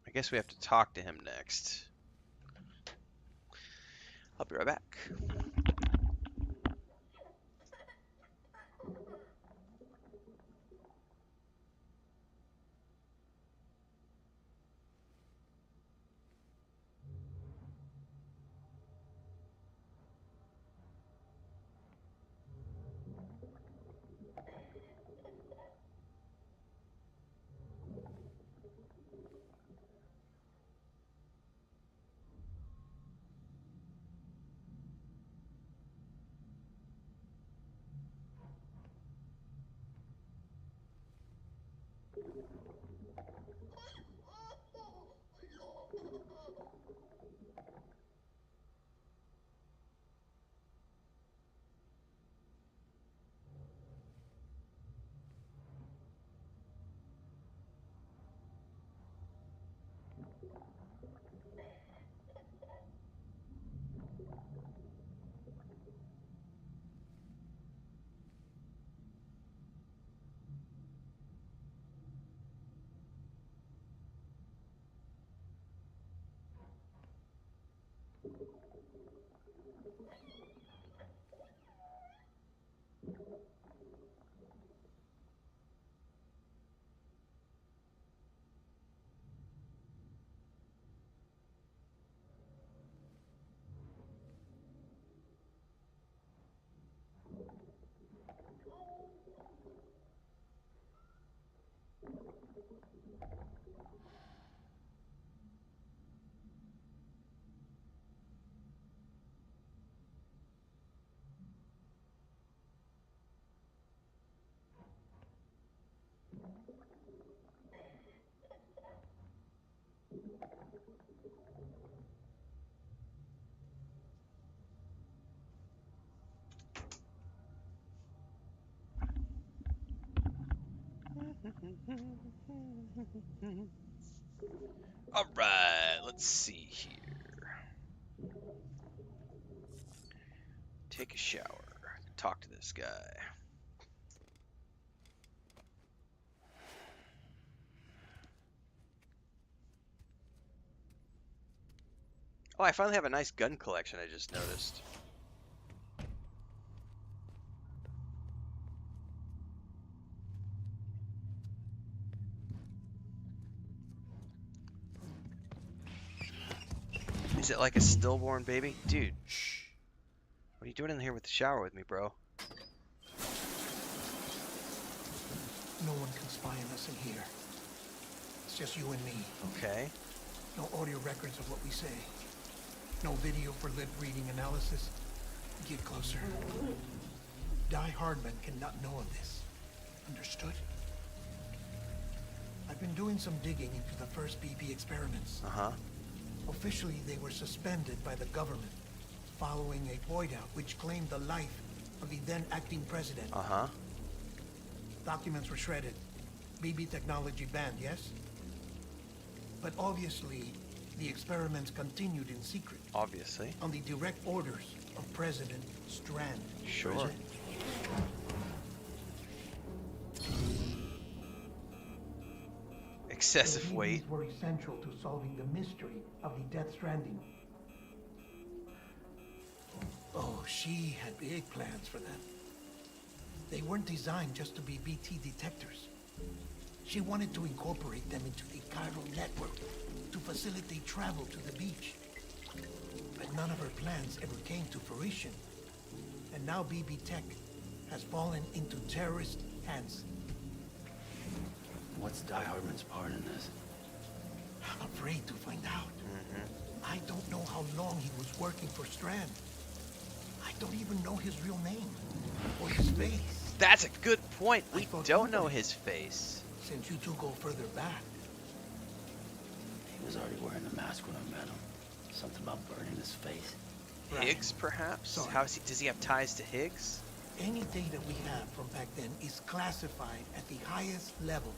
I guess we have to talk to him next. I'll be right back. Alright, let's see here. Take a shower. Talk to this guy. Oh, I finally have a nice gun collection, I just noticed. Is it like a stillborn baby? Dude, shh. What are you doing in here with the shower with me, bro? No one can spy on us in here. It's just you and me. Okay. No audio records of what we say. No video for lip reading analysis. Get closer. Die Hardman cannot know of this. Understood? I've been doing some digging into the first BB experiments. Uh-huh. Officially, they were suspended by the government following a void out which claimed the life of the then acting president. Uh-huh. Documents were shredded. BB technology banned, yes? But obviously, the experiments continued in secret. Obviously. On the direct orders of President Strand. Sure. Bridget. Excessive The weight. BBs were essential to solving the mystery of the Death Stranding. Oh, she had big plans for them. They weren't designed just to be BT detectors. She wanted to incorporate them into the chiral network to facilitate travel to the beach. But none of her plans ever came to fruition. And now BB Tech has fallen into terrorist hands. What's Die Hardman's part in this? I'm afraid to find out. I don't know how long he was working for Strand. I don't even know his real name or his face. That's a good point. We don't know his face. Since you two go further back. He was already wearing a mask when I met him. Something about burning his face. Higgs, perhaps? Sorry. Does he have ties to Higgs? Any data we have from back then is classified at the highest level.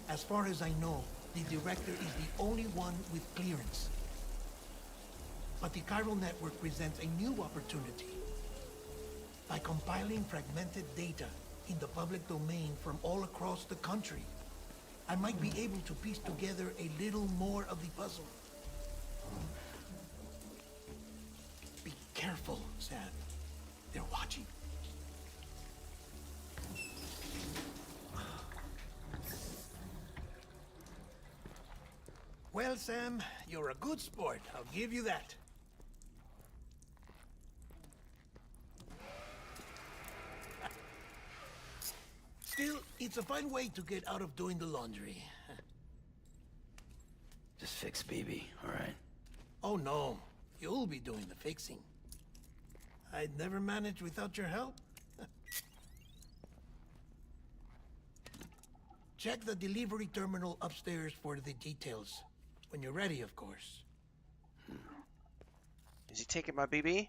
As far as I know, the director is the only one with clearance. But the chiral network presents a new opportunity. By compiling fragmented data in the public domain from all across the country, I might be able to piece together a little more of the puzzle. Be careful, Sam. They're watching. Well, Sam, you're a good sport. I'll give you that. Still, it's a fine way to get out of doing the laundry. Just fix BB, all right? Oh, no. You'll be doing the fixing. I'd never manage without your help. Check the delivery terminal upstairs for the details. When you're ready, of course. Is he taking my BB?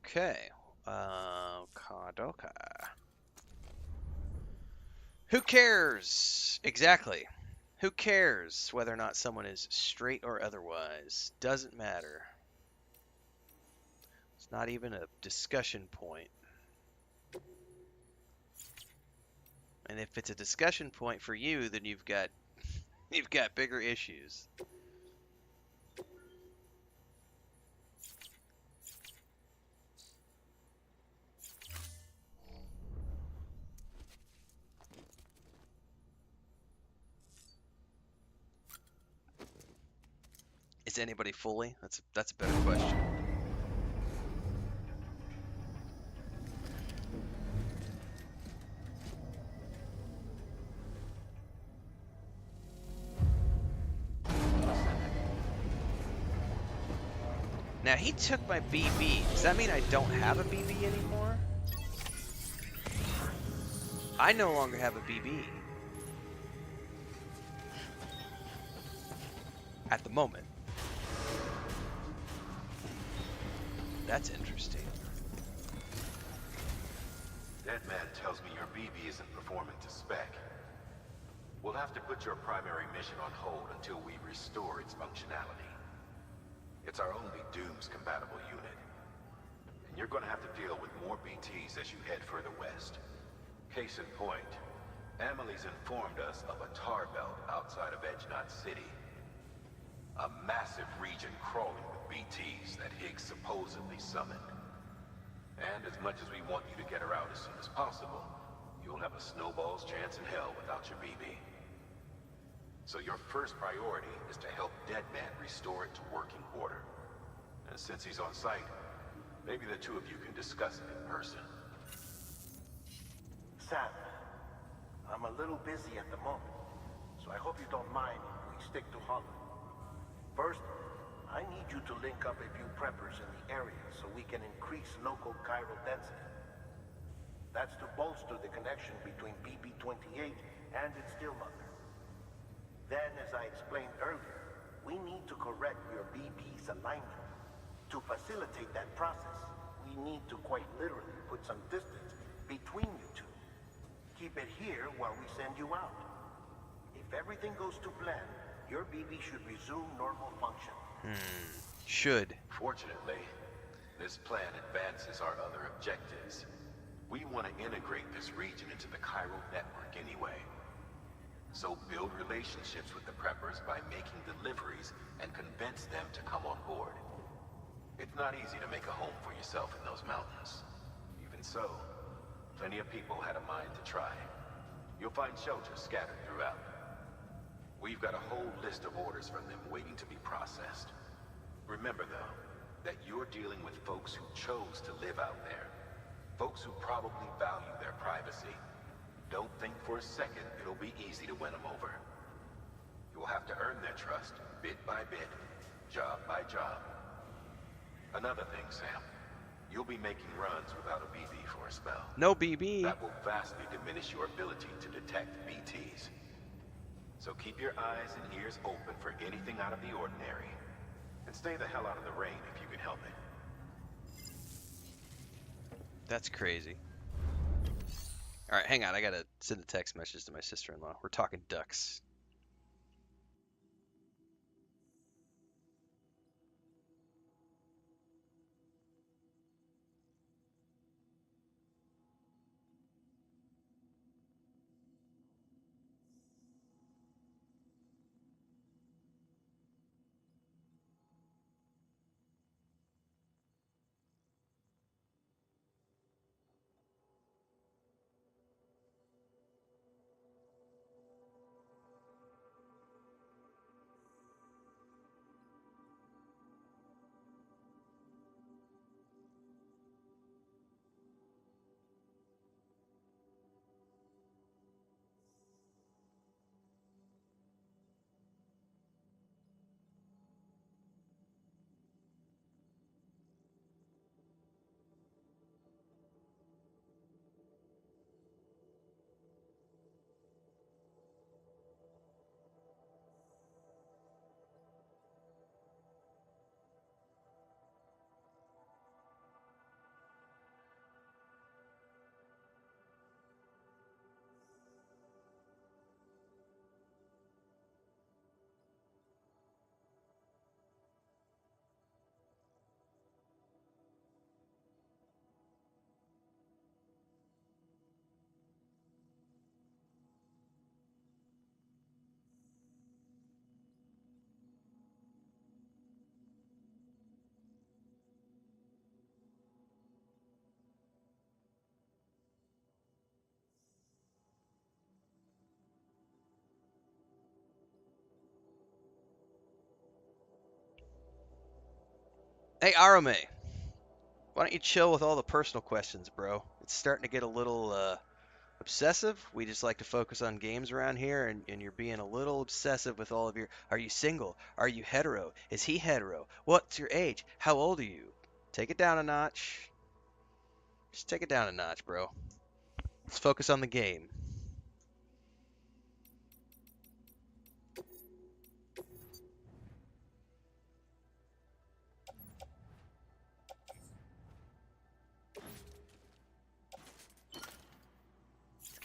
Okay. Kadoka. Who cares? Exactly. Who cares whether or not someone is straight or otherwise? Doesn't matter. It's not even a discussion point. And if it's a discussion point for you, then you've got bigger issues. Is anybody fully? That's a better question. Now he took my BB. Does that mean I don't have a BB anymore? I no longer have a BB. at the moment. That's interesting. Deadman tells me your BB isn't performing to spec. We'll have to put your primary mission on hold until we restore its functionality. It's our only Dooms-compatible unit. And you're gonna have to deal with more BTs as you head further west. Case in point, Amelie's informed us of a tar belt outside of Edge-Knot City. A massive region crawling with BTs that Higgs supposedly summoned. And as much as we want you to get her out as soon as possible, you'll have a snowball's chance in hell without your BB. So your first priority is to help Deadman restore it to working order. And since he's on site, maybe the two of you can discuss it in person. Sam, I'm a little busy at the moment, so I hope you don't mind if we stick to Holland. First, I need you to link up a few preppers in the area so we can increase local chiral density. That's to bolster the connection between BB-28 and its still mother. Then, as I explained earlier, we need to correct your BB's alignment. To facilitate that process, we need to quite literally put some distance between you two. Keep it here while we send you out. If everything goes to plan, your BB should resume normal function. Should. Fortunately, this plan advances our other objectives. We want to integrate this region into the chiral network anyway. So build relationships with the preppers by making deliveries and convince them to come on board. It's not easy to make a home for yourself in those mountains. Even so, plenty of people had a mind to try. You'll find shelters scattered throughout. We've got a whole list of orders from them waiting to be processed. Remember, though, that you're dealing with folks who chose to live out there. Folks who probably value their privacy. Don't think for a second it'll be easy to win them over. You'll have to earn their trust, bit by bit, job by job. Another thing, Sam. You'll be making runs without a BB for a spell. No BB. That will vastly diminish your ability to detect BTs. So keep your eyes and ears open for anything out of the ordinary. And stay the hell out of the rain if you can help it. That's crazy. Alright, hang on. I gotta send a text message to my sister-in-law. We're talking ducks. Hey, Arame. Why don't you chill with all the personal questions, bro? It's starting to get a little obsessive. We just like to focus on games around here, and you're being a little obsessive with all of your... Are you single? Are you hetero? Is he hetero? What's your age? How old are you? Take it down a notch. Just take it down a notch, bro. Let's focus on the game.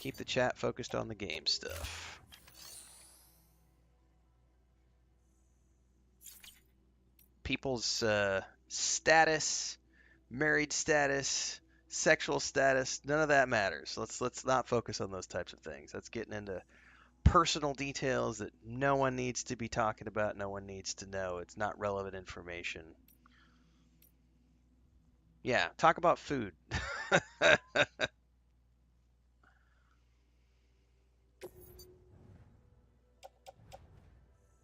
Keep the chat focused on the game stuff. People's status, married status, sexual status, none of that matters. Let's not focus on those types of things. That's getting into personal details that no one needs to be talking about, no one needs to know. It's not relevant information. Yeah, talk about food.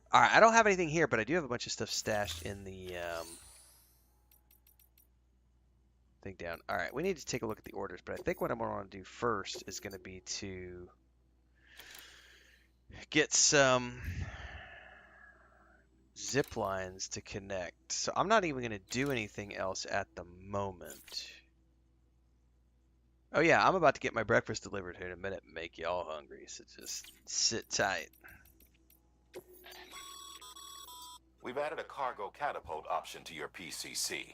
All right, I don't have anything here, but I do have a bunch of stuff stashed in the thing down. All right, we need to take a look at the orders, but I think what I'm going to want to do first is going to be to get some zip lines to connect. So I'm not even going to do anything else at the moment. Oh yeah, I'm about to get my breakfast delivered here in a minute and make you all hungry, so just sit tight. We've added a cargo catapult option to your PCC.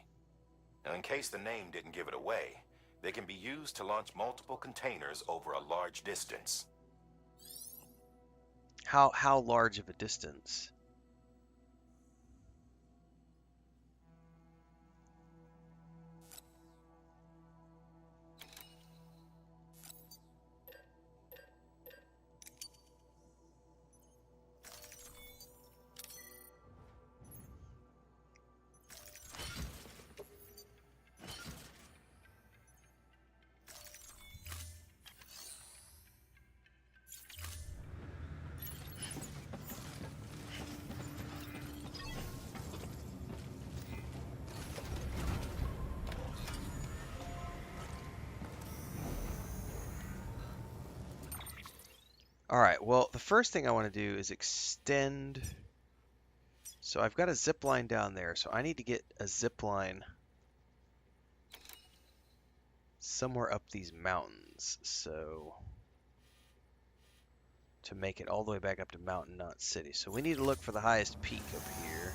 Now, in case the name didn't give it away, they can be used to launch multiple containers over a large distance. How large of a distance? All right, well, the first thing I want to do is extend. So I've got a zip line down there, so I need to get a zip line somewhere up these mountains. So to make it all the way back up to Mountain Knot City. So we need to look for the highest peak up here.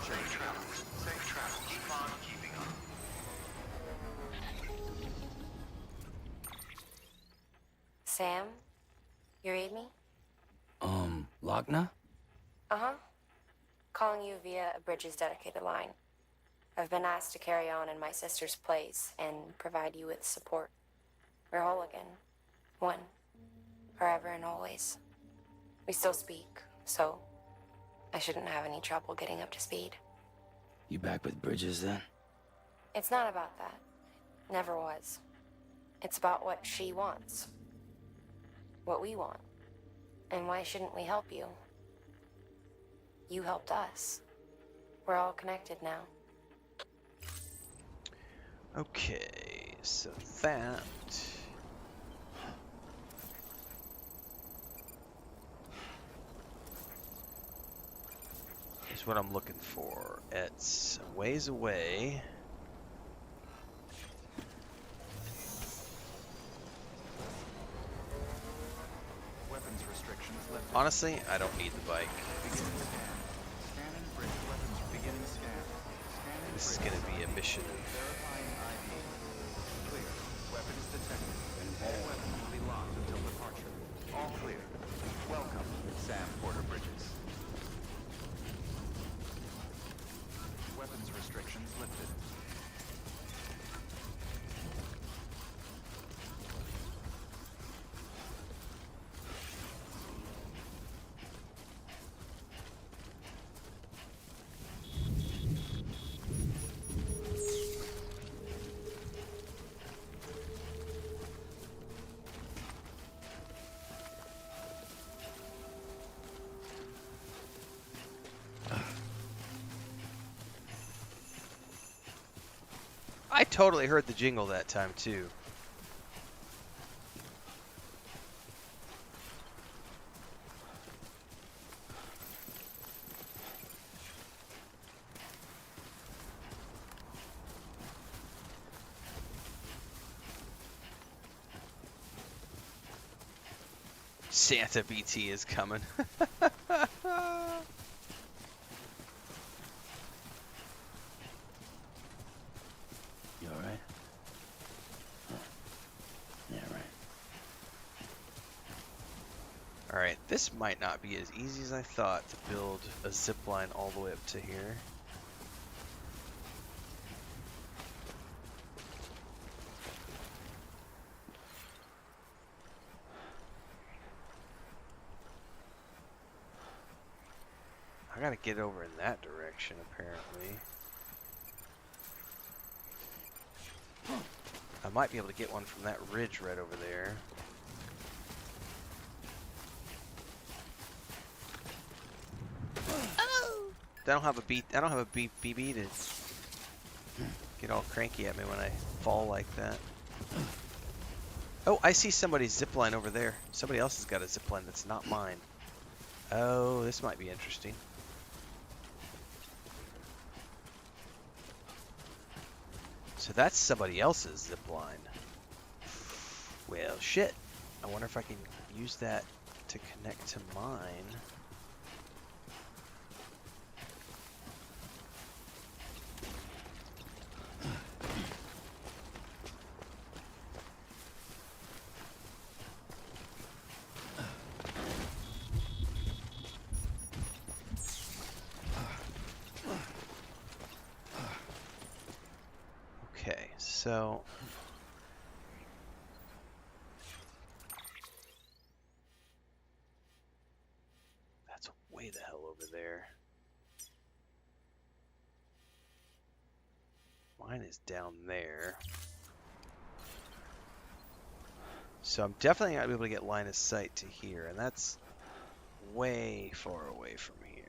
Safe travel. Keep on keeping on. Sam? You read me? Lochna? Uh-huh. Calling you via a Bridges dedicated line. I've been asked to carry on in my sister's place and provide you with support. We're whole again. One. Forever and always. We still speak, so I shouldn't have any trouble getting up to speed. You back with Bridges then? It's not about that. Never was. It's about what she wants. What we want. And why shouldn't we help you? You helped us. We're all connected now. Okay, so that is what I'm looking for. It's a ways away. Weapons restrictions lifted. Honestly, I don't need the bike. Beginning scan. Scanning bridge weapons beginning scan. Scanning This is bridge. going to be a mission. Verifying ID. Clear. Weapons detected. All weapons will be locked until departure. All clear. Welcome, Sam Porter Bridges. Weapons restrictions lifted. I totally heard the jingle that time too. Santa BT is coming. You alright? Alright, this might not be as easy as I thought to build a zip line all the way up to here. I gotta get over in that direction, apparently. I might be able to get one from that ridge right over there. I don't have a BB to get all cranky at me when I fall like that. Oh, I see somebody's zipline over there. Somebody else has got a zipline that's not mine. Oh, this might be interesting. So that's somebody else's zipline. Well, shit. I wonder if I can use that to connect to mine. Okay, so that's way the hell over there. Mine is down there. So I'm definitely not gonna be able to get line of sight to here, and that's way far away from here.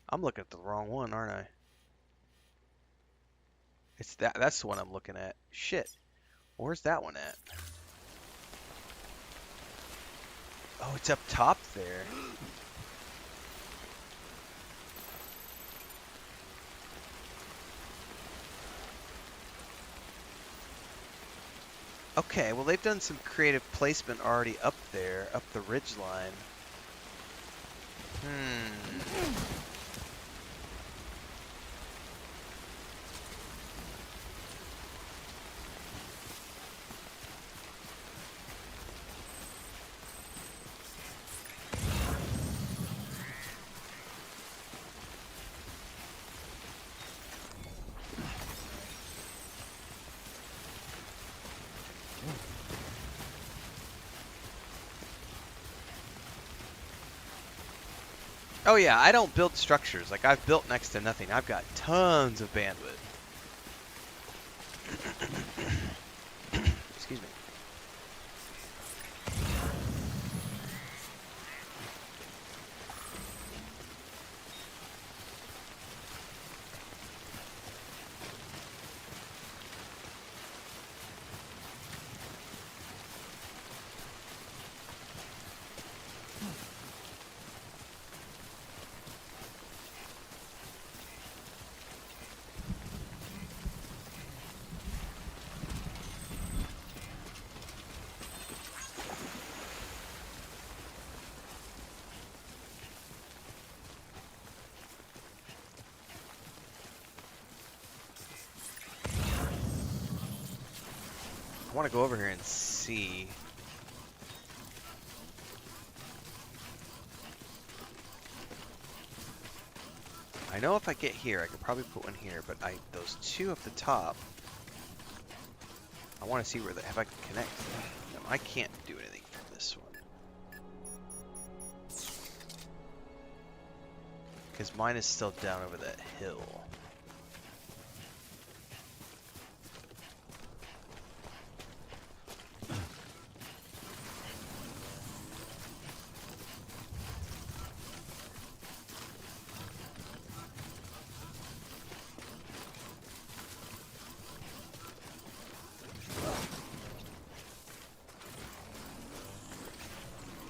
I'm looking at the wrong one, aren't I? It's that's the one I'm looking at. Shit. Where's that one at? Oh, it's up top there. Okay, well they've done some creative placement already up there, up the ridge line. Oh yeah, I don't build structures. Like, I've built next to nothing. I've got tons of bandwidth. Excuse me. I want to go over here and see. I know if I get here, I could probably put one here, but those two up the top, I want to see if I can connect. No, I can't do anything from this one. Because mine is still down over that hill.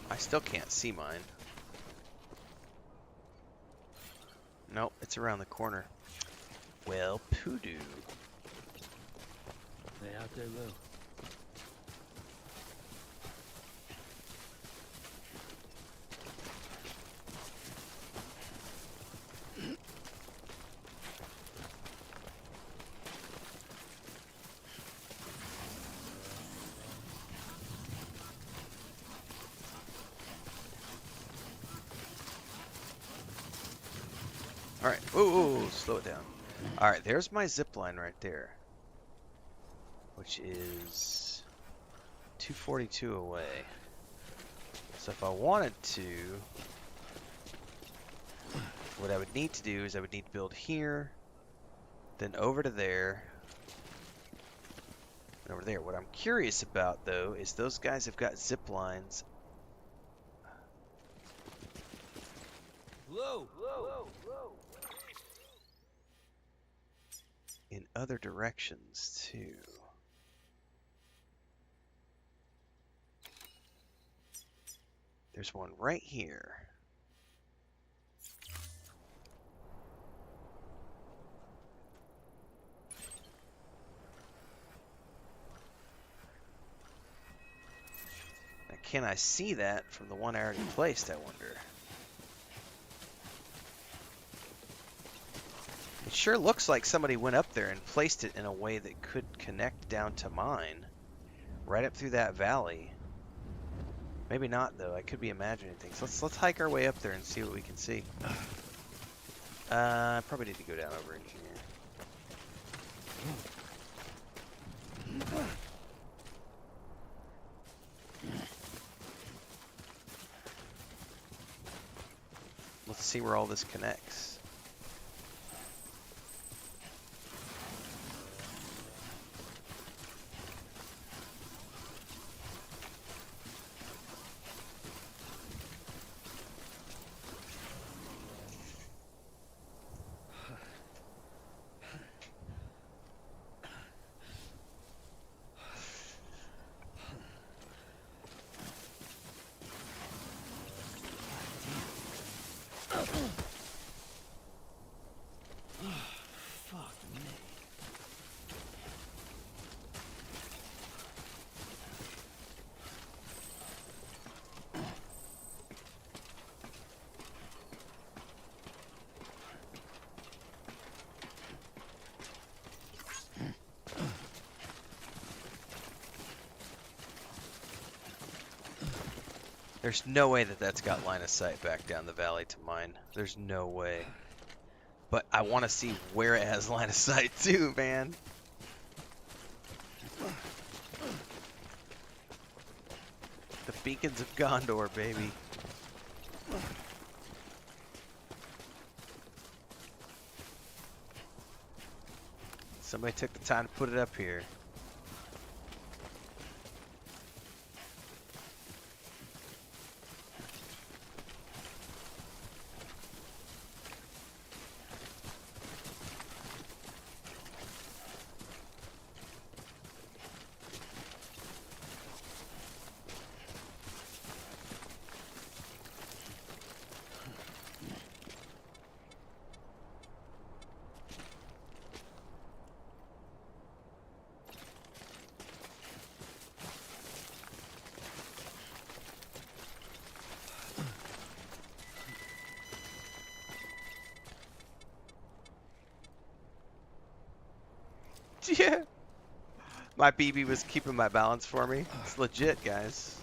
I still can't see mine. Nope, it's around the corner. Well, poodoo. They out there, Lou? Alright. Ooh, slow it down. Alright, there's my zip line right there. Which is 242 away. So if I wanted to, what I would need to do is I would need to build here, then over to there, and over there. What I'm curious about, though, is those guys have got zip lines. In other directions, too. There's one right here. Now, can I see that from the one I already placed, I wonder? It sure looks like somebody went up there and placed it in a way that could connect down to mine. Right up through that valley. Maybe not, though. I could be imagining things. Let's hike our way up there and see what we can see. Probably need to go down over in here. Let's see where all this connects. There's no way that that's got line of sight back down the valley to mine. There's no way. But I want to see where it has line of sight too, man. The beacons of Gondor, baby. Somebody took the time to put it up here. Yeah. My BB was keeping my balance for me. It's legit, guys.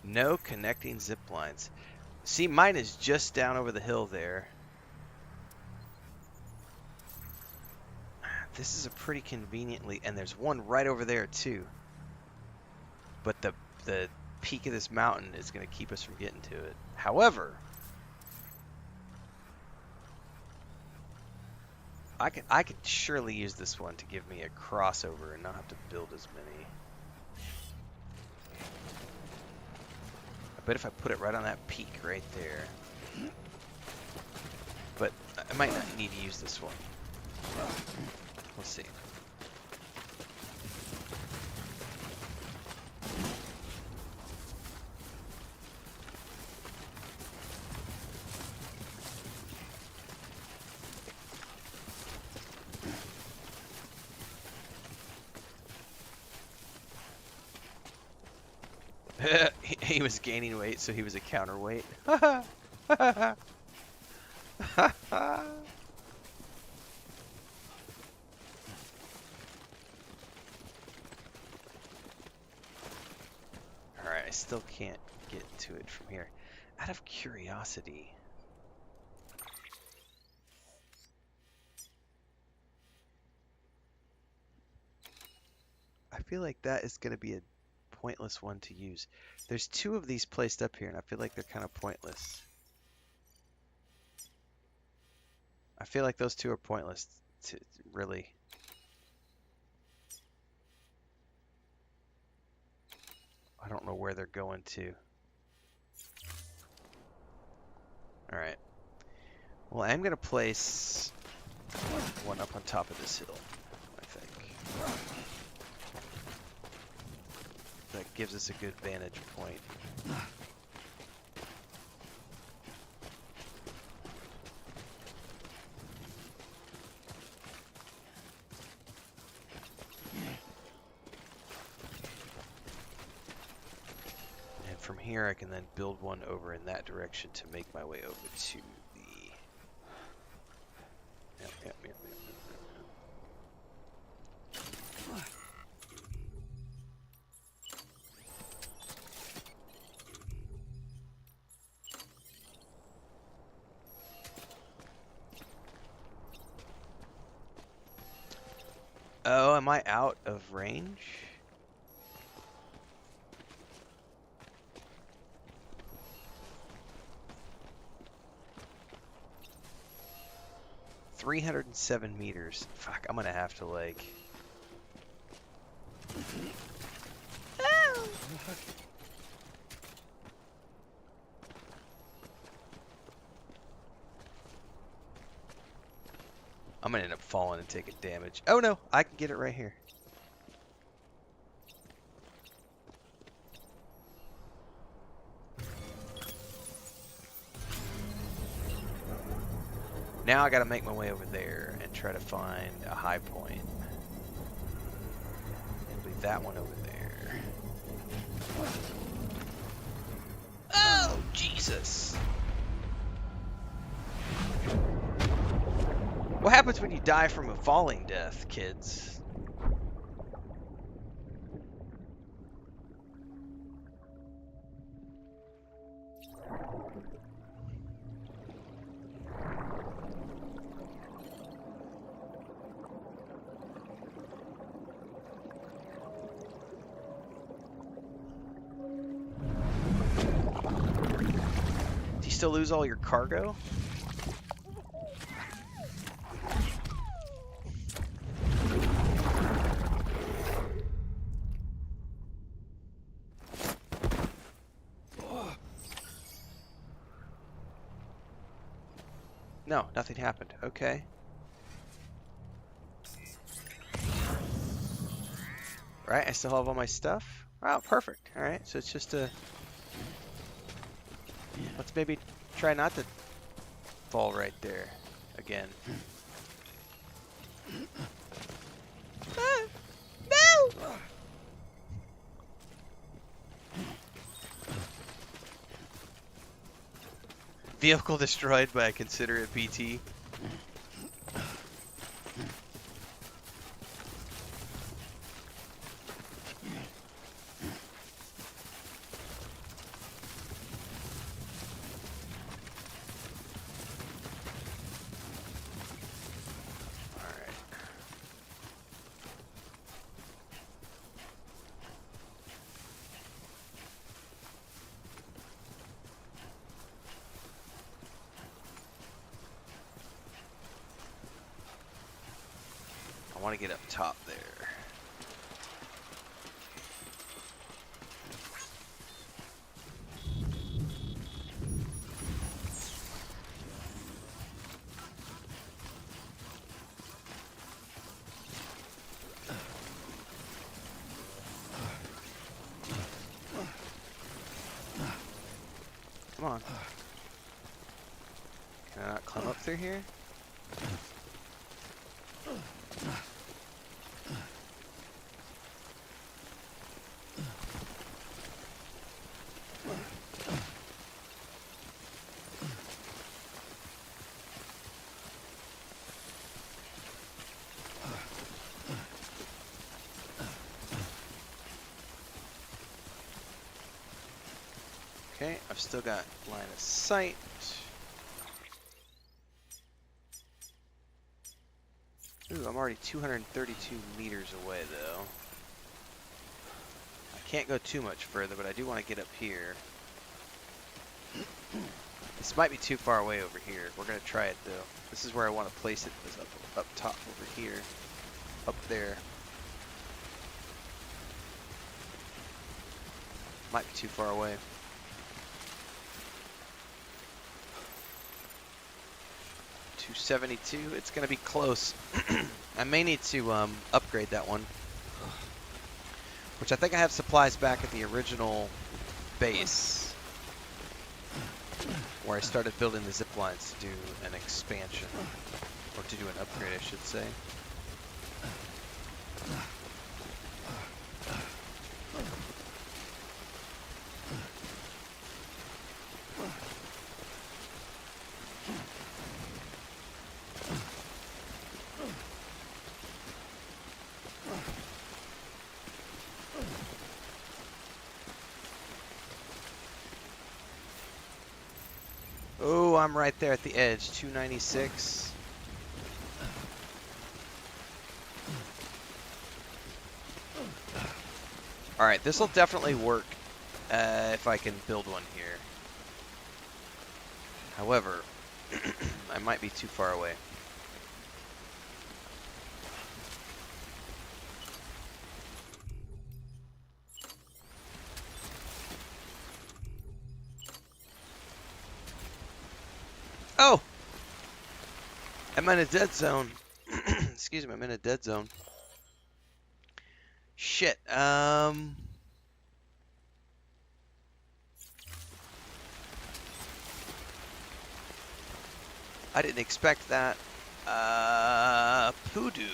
No connecting zip lines. See, mine is just down over the hill there. This is a pretty conveniently, and there's one right over there too. But the peak of this mountain is going to keep us from getting to it. However, I could surely use this one to give me a crossover and not have to build as many. I bet if I put it right on that peak right there. But I might not need to use this one. We'll see. He was gaining weight, so he was a counterweight. Alright, I still can't get to it from here. Out of curiosity. I feel like that is going to be a pointless one to use. There's 2 of these placed up here, and I feel like they're kind of pointless. I feel like those 2 are pointless to really. I don't know where they're going to. Alright. Well, I'm going to place one up on top of this hill, I think. That gives us a good vantage point. And from here I can then build one over in that direction to make my way over to the... Yep. Oh, am I out of range? $307 meters. Fuck, I'm gonna have to like... Oh. I'm gonna end up falling and taking damage. Oh no, I can get it right here. Now I gotta make my way over there and try to find a high point. And leave that one over there. Oh, Jesus! What happens when you die from a falling death, kids? Do you still lose all your cargo? No, nothing happened. Okay. Right, I still have all my stuff. Wow, perfect. Alright, so it's just a... Let's maybe try not to fall right there again. No! Vehicle destroyed by a considerate PT. I want to get up top there. Come on. Can I not climb up through here? Okay, I've still got line of sight. Ooh, I'm already 232 meters away, though. I can't go too much further, but I do want to get up here. This might be too far away over here. We're going to try it, though. This is where I want to place it, is up top over here. Up there. Might be too far away. $272. It's going to be close. I may need to upgrade that one. Which I think I have supplies back at the original base. Where I started building the zip lines to do an expansion. Or to do an upgrade, I should say. Oh, I'm right there at the edge, 296. Alright, this will definitely work if I can build one here. However, I might be too far away. Oh! I'm in a dead zone. Excuse me, I'm in a dead zone. Shit, I didn't expect that. Poodoo.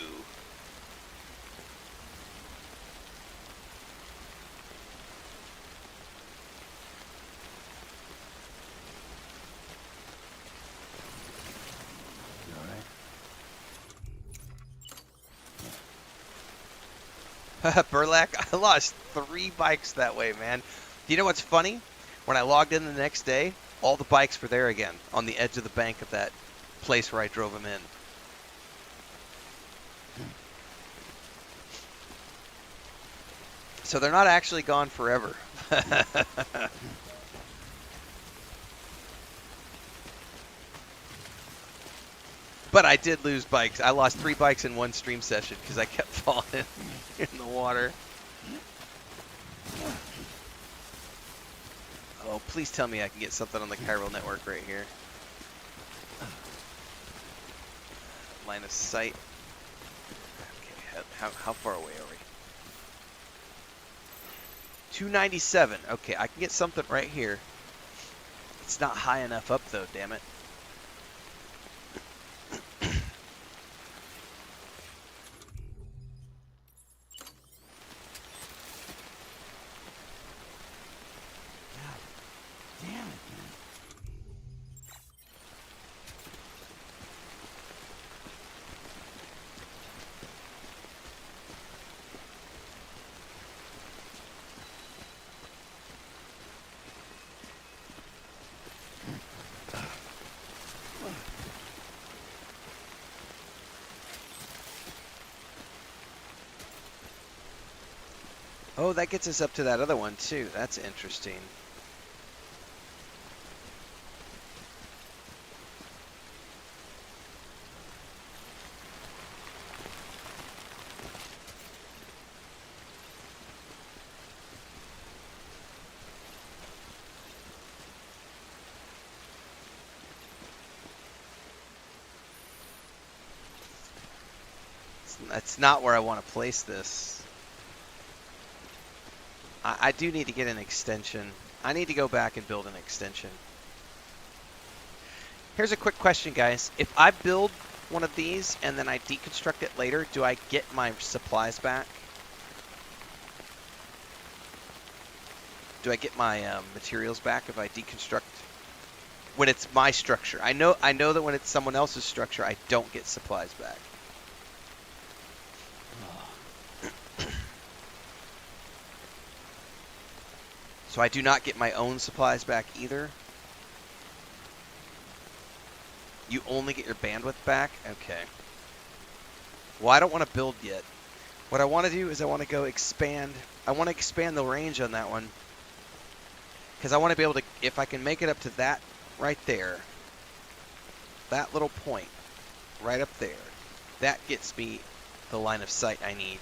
Burlak, I lost 3 bikes that way, man. Do you know what's funny? When I logged in the next day, all the bikes were there again on the edge of the bank of that place where I drove them in. So they're not actually gone forever. But I did lose bikes. I lost 3 bikes in one stream session because I kept falling in the water. Oh, please tell me I can get something on the chiral network right here. Line of sight. Okay, how far away are we? 297. Okay, I can get something right here. It's not high enough up though, damn it. Oh, that gets us up to that other one too. That's interesting. That's not where I want to place this. I do need to get an extension. I need to go back and build an extension. Here's a quick question, guys. If I build one of these and then I deconstruct it later, do I get my supplies back? Do I get my materials back if I deconstruct when it's my structure? I know that when it's someone else's structure, I don't get supplies back. So I do not get my own supplies back either. You only get your bandwidth back? Okay. Well, I don't want to build yet. What I want to do is I want to go expand. I want to expand the range on that one. Because I want to be able to, if I can make it up to that right there, that little point right up there, that gets me the line of sight I need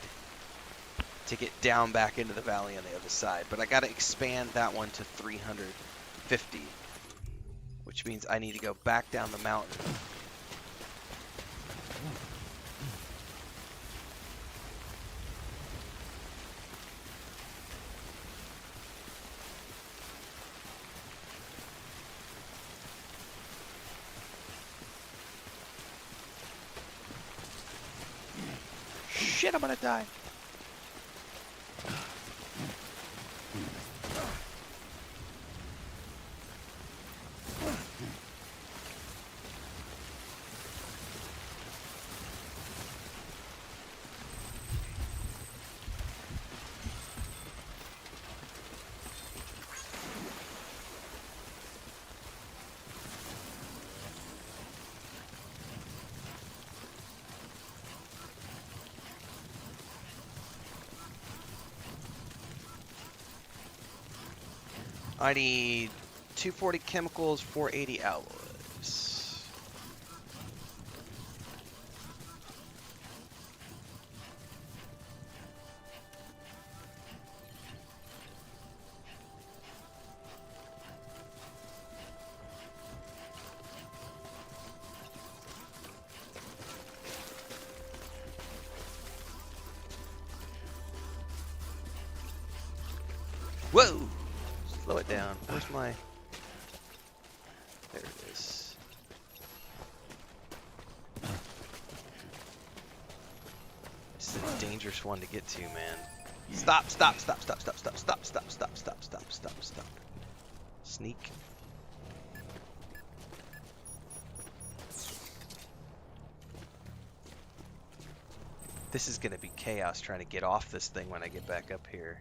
to get down back into the valley on the other side. But I got to expand that one to 350, which means I need to go back down the mountain. Shit, I'm gonna die. I need 240 chemicals, 480 alloys. Whoa! Slow it down. Where's my... There it is. This is a dangerous one to get to, man. Stop, stop, stop, stop, stop, stop, stop, stop, stop, stop, stop, stop, stop. Sneak. This is gonna be chaos trying to get off this thing when I get back up here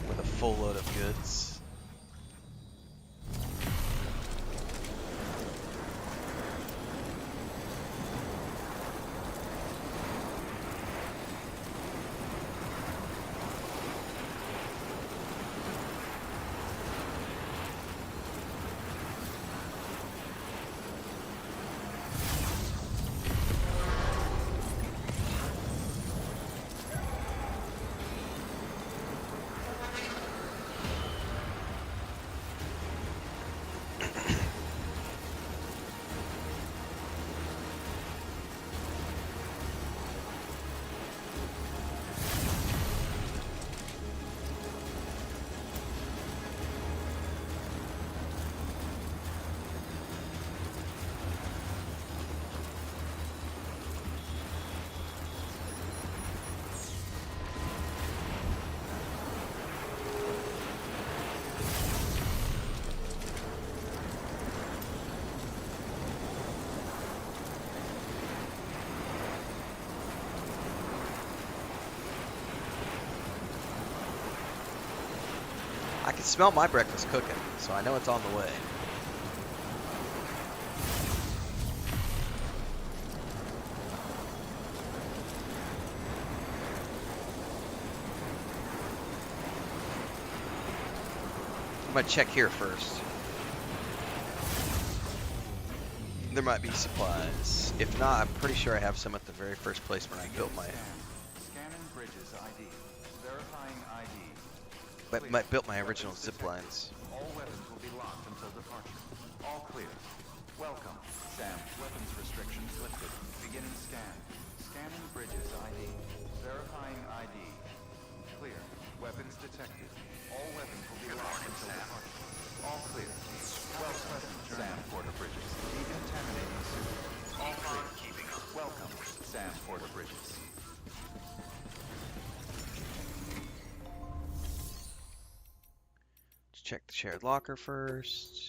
with a full load of goods. I can smell my breakfast cooking, so I know it's on the way. I'm gonna check here first. There might be supplies. If not, I'm pretty sure I have some at the very first place when I built my... Scanning bridges ID. Verifying ID. Built my original ziplines. All weapons will be locked until departure. All clear. Welcome. Sam, weapons restrictions lifted. Beginning scan. Scanning bridges ID. Verifying ID. Clear. Weapons detected. All weapons will be locked until departure. All clear. Welcome. Sam, Porter Bridges. Decontaminating suit. All clear. Welcome. Sam, Porter Bridges. Check the shared locker first.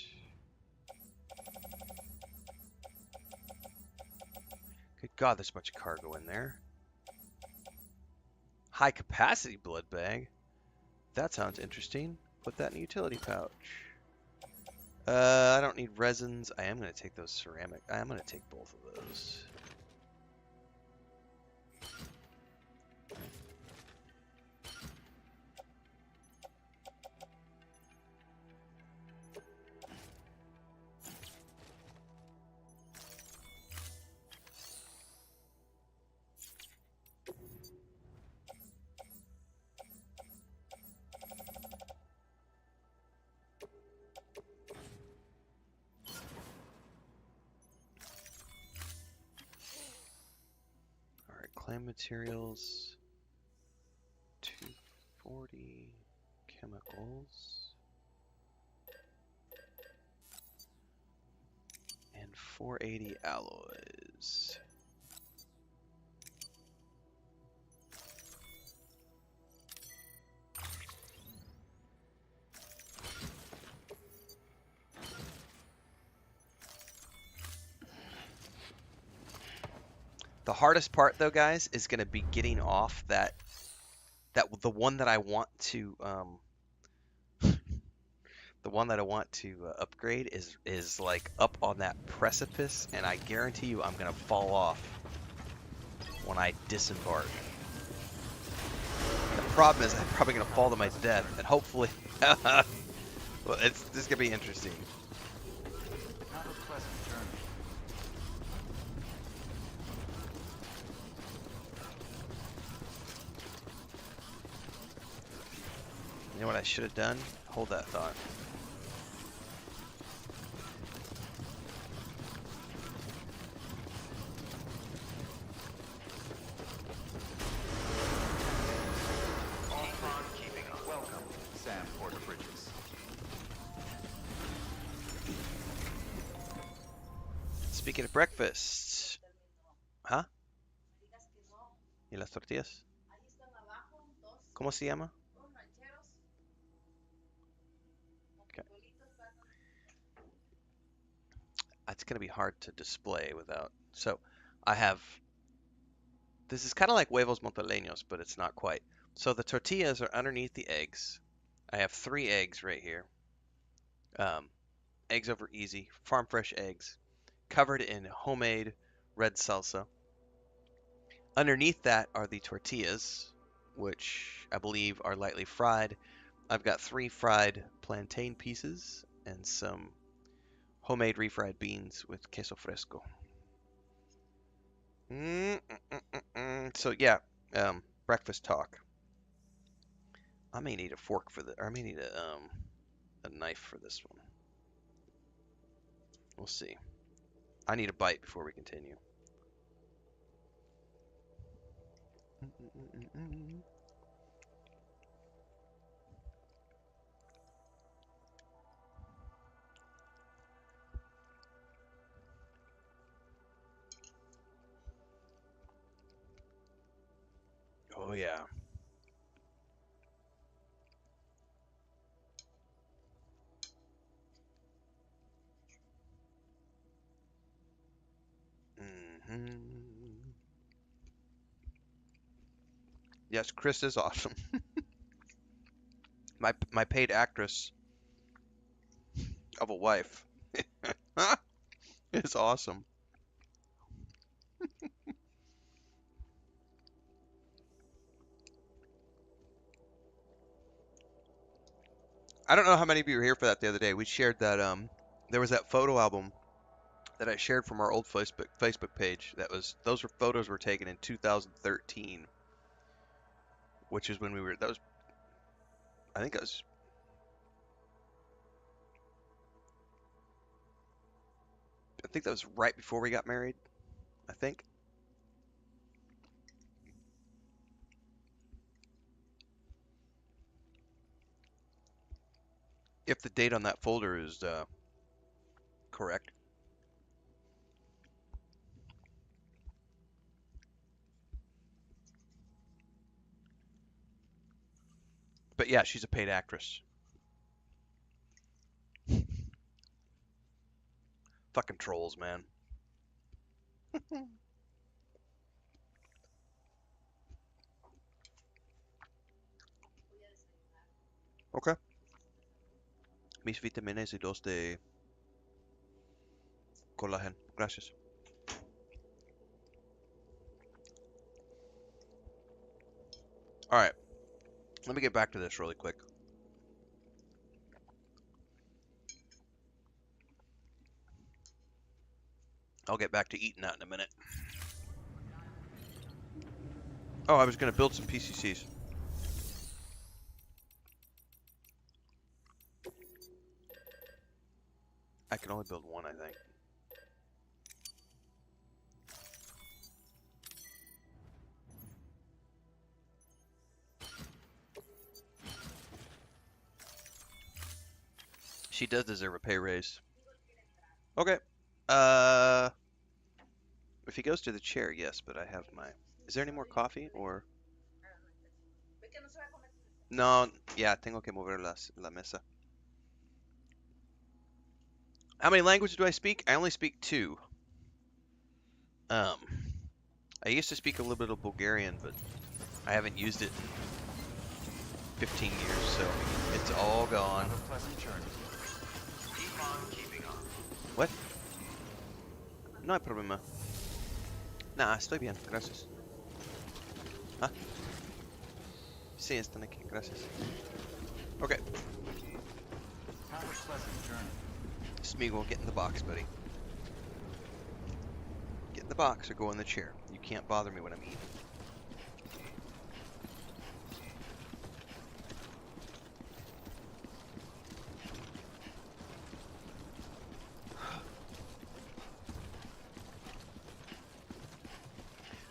Good God, there's a bunch of cargo in there. High capacity blood bag. That sounds interesting. Put that in the utility pouch. I don't need resins. I am going to take those ceramic. I am going to take both of those. Clam materials, 240 chemicals, and 480 alloys. The hardest part, though, guys, is going to be getting off the one that I want to the one that I want to upgrade is like up on that precipice, and I guarantee you I'm going to fall off when I disembark. The problem is I'm probably going to fall to my death, and hopefully, well, this is going to be interesting. Have a pleasant journey. You know what I should have done? Hold that thought. Welcome, Sam Porter Bridges. Speaking of breakfast, huh? ¿Y las tortillas? ¿Cómo se llama? Okay. It's going to be hard to display without. So, I have. This is kind of like huevos monteleños, but it's not quite. So the tortillas are underneath the eggs. I have 3 eggs right here. Eggs over easy, farm fresh eggs, covered in homemade red salsa. Underneath that are the tortillas, which I believe are lightly fried. I've got 3 fried plantain pieces and some homemade refried beans with queso fresco. So yeah, breakfast talk. I may need a fork for or I may need a knife for this one. We'll see. I need a bite before we continue. Oh yeah. Yes, Chris is awesome. my paid actress of a wife is awesome. I don't know how many of you were here for that the other day. We shared that there was that photo album that I shared from our old Facebook page. Those were photos were taken in 2013, which is when I think that was right before we got married, I think. If the date on that folder is correct. But yeah, she's a paid actress. Fucking trolls, man. Okay. Mis vitaminas y dos de colágeno. Gracias. Alright. Let me get back to this really quick. I'll get back to eating that in a minute. Oh, I was going to build some PCCs. I can only build one, I think. She does deserve a pay raise. Okay. If he goes to the chair, yes, but I have my... Is there any more coffee, or...? No, yeah, tengo que mover la mesa. How many languages do I speak? I only speak 2. I used to speak a little bit of Bulgarian, but I haven't used it in 15 years, so it's all gone. Have a pleasant journey. Keep on keeping on. What? No hay problema. Nah, estoy bien, gracias. ¿Ah? Sí, están aquí, gracias. Okay. Have a pleasant journey. Smeagol, get in the box, buddy. Get in the box or go in the chair. You can't bother me when I'm eating.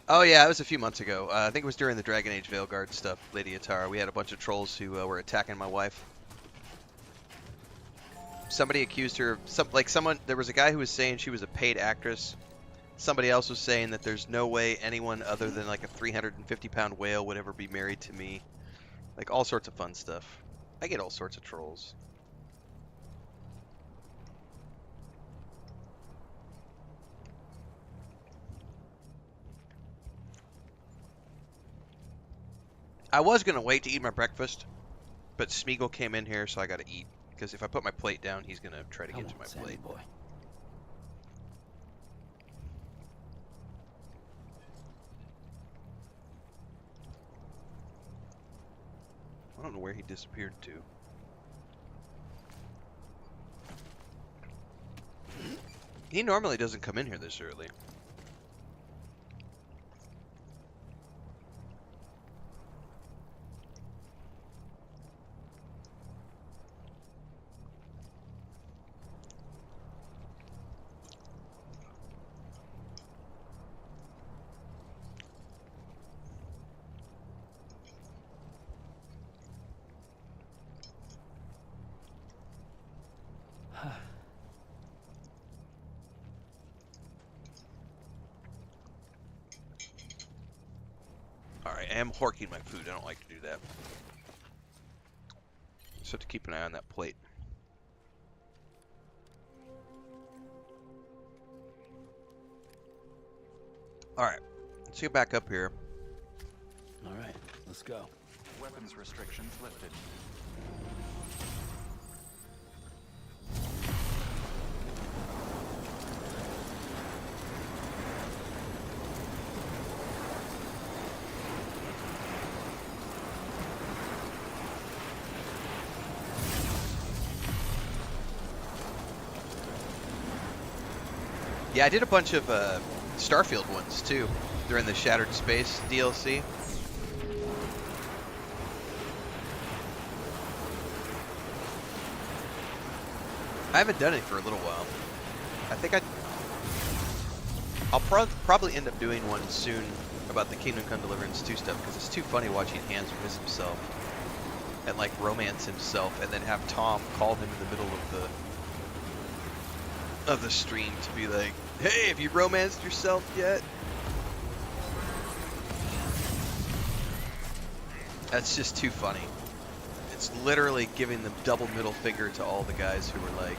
Oh yeah, it was a few months ago. I think it was during the Dragon Age Veilguard stuff, Lady Atara. We had a bunch of trolls who were attacking my wife. Somebody accused her of there was a guy who was saying she was a paid actress. Somebody else was saying that there's no way anyone other than like a 350-pound whale would ever be married to me. Like all sorts of fun stuff. I get all sorts of trolls. I was going to wait to eat my breakfast, but Smeagol came in here, so I got to eat. Because if I put my plate down, he's going to try to get to my plate. Boy. I don't know where he disappeared to. He normally doesn't come in here this early. Alright, I am horking my food. I don't like to do that. Just have to keep an eye on that plate. Alright, let's get back up here. Alright, let's go. Weapons restrictions lifted. Yeah, I did a bunch of Starfield ones too during the Shattered Space DLC. I haven't done it for a little while. I think I'll probably end up doing one soon about the Kingdom Come Deliverance 2 stuff, because it's too funny watching Hans miss himself and like romance himself, and then have Tom call him in the middle of the stream to be like, "Hey, have you romanced yourself yet?" That's just too funny. It's literally giving the double middle finger to all the guys who were like,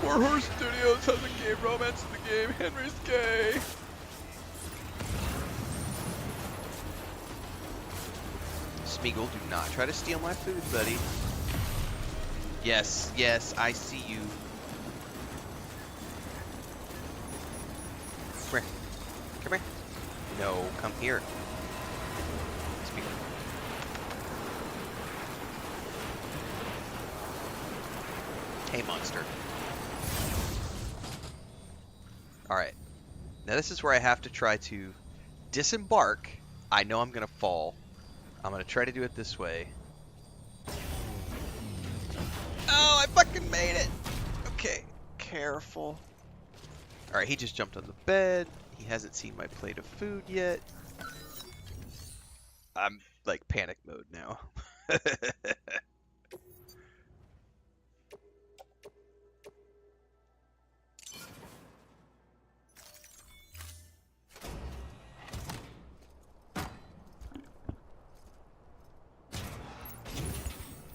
"Warhorse Studios hasn't gave romance in the game. Henry's gay." Smeagol, do not try to steal my food, buddy. Yes, yes, I see you. Come here. Come here. No, come here. Speak. Hey, monster. Alright. Now this is where I have to try to disembark. I know I'm going to fall. I'm going to try to do it this way. Oh, I fucking made it! Okay, careful. Alright, he just jumped on the bed. He hasn't seen my plate of food yet. I'm, like, panic mode now.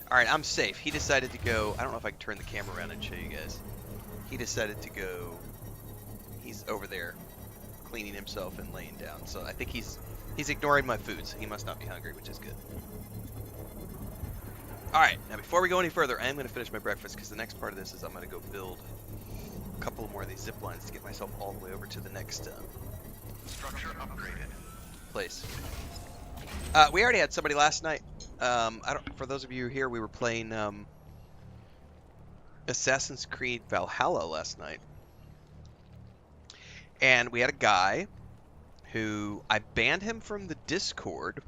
Alright, I'm safe. He decided to go... I don't know if I can turn the camera around and show you guys. He decided to go... He's over there cleaning himself and laying down. So I think he's ignoring my food, so he must not be hungry, which is good. Alright, now before we go any further, I am going to finish my breakfast, because the next part of this is I'm going to go build a couple more of these zip lines to get myself all the way over to the next Structure upgraded. place. We already had somebody last night. For those of you here, we were playing Assassin's Creed Valhalla last night. And we had a guy who I banned him from the Discord.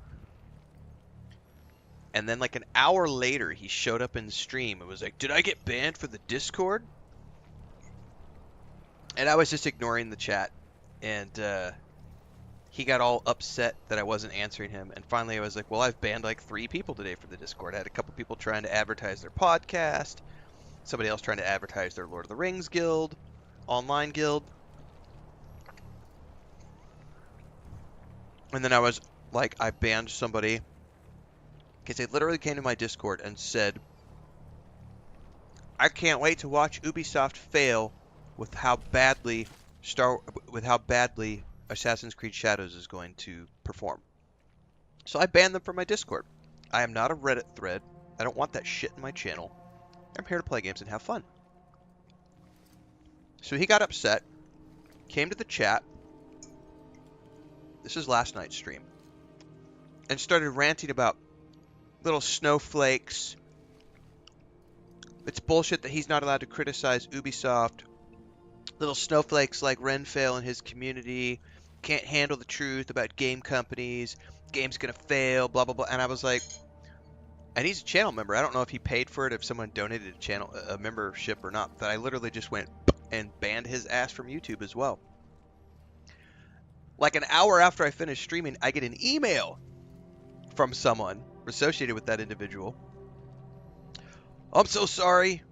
And then like an hour later, he showed up in the stream and was like, "Did I get banned for the Discord?" And I was just ignoring the chat. And he got all upset that I wasn't answering him. And finally I was like, well, I've banned like 3 people today from the Discord. I had a couple people trying to advertise their podcast. Somebody else trying to advertise their Lord of the Rings guild. Online guild. And then I was like, I banned somebody. Because they literally came to my Discord and said, "I can't wait to watch Ubisoft fail with how badly Assassin's Creed Shadows is going to perform." So I banned them from my Discord. I am not a Reddit thread. I don't want that shit in my channel. I'm here to play games and have fun. So he got upset, came to the chat. This is last night's stream. And started ranting about little snowflakes. It's bullshit that he's not allowed to criticize Ubisoft. Little snowflakes like Renfail and his community can't handle the truth about game companies. Game's gonna fail, blah, blah, blah. And I was like, and he's a channel member. I don't know if he paid for it, if someone donated a membership or not. But I literally just went and banned his ass from YouTube as well. Like an hour after I finished streaming, I get an email from someone associated with that individual. "I'm so sorry.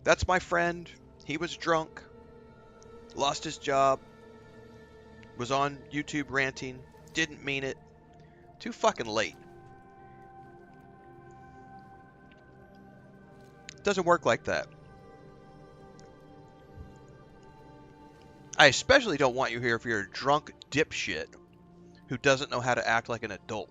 That's my friend. He was drunk. Lost his job. Was on YouTube ranting. Didn't mean it. Too fucking late." It doesn't work like that. I especially don't want you here if you're a drunk dipshit who doesn't know how to act like an adult.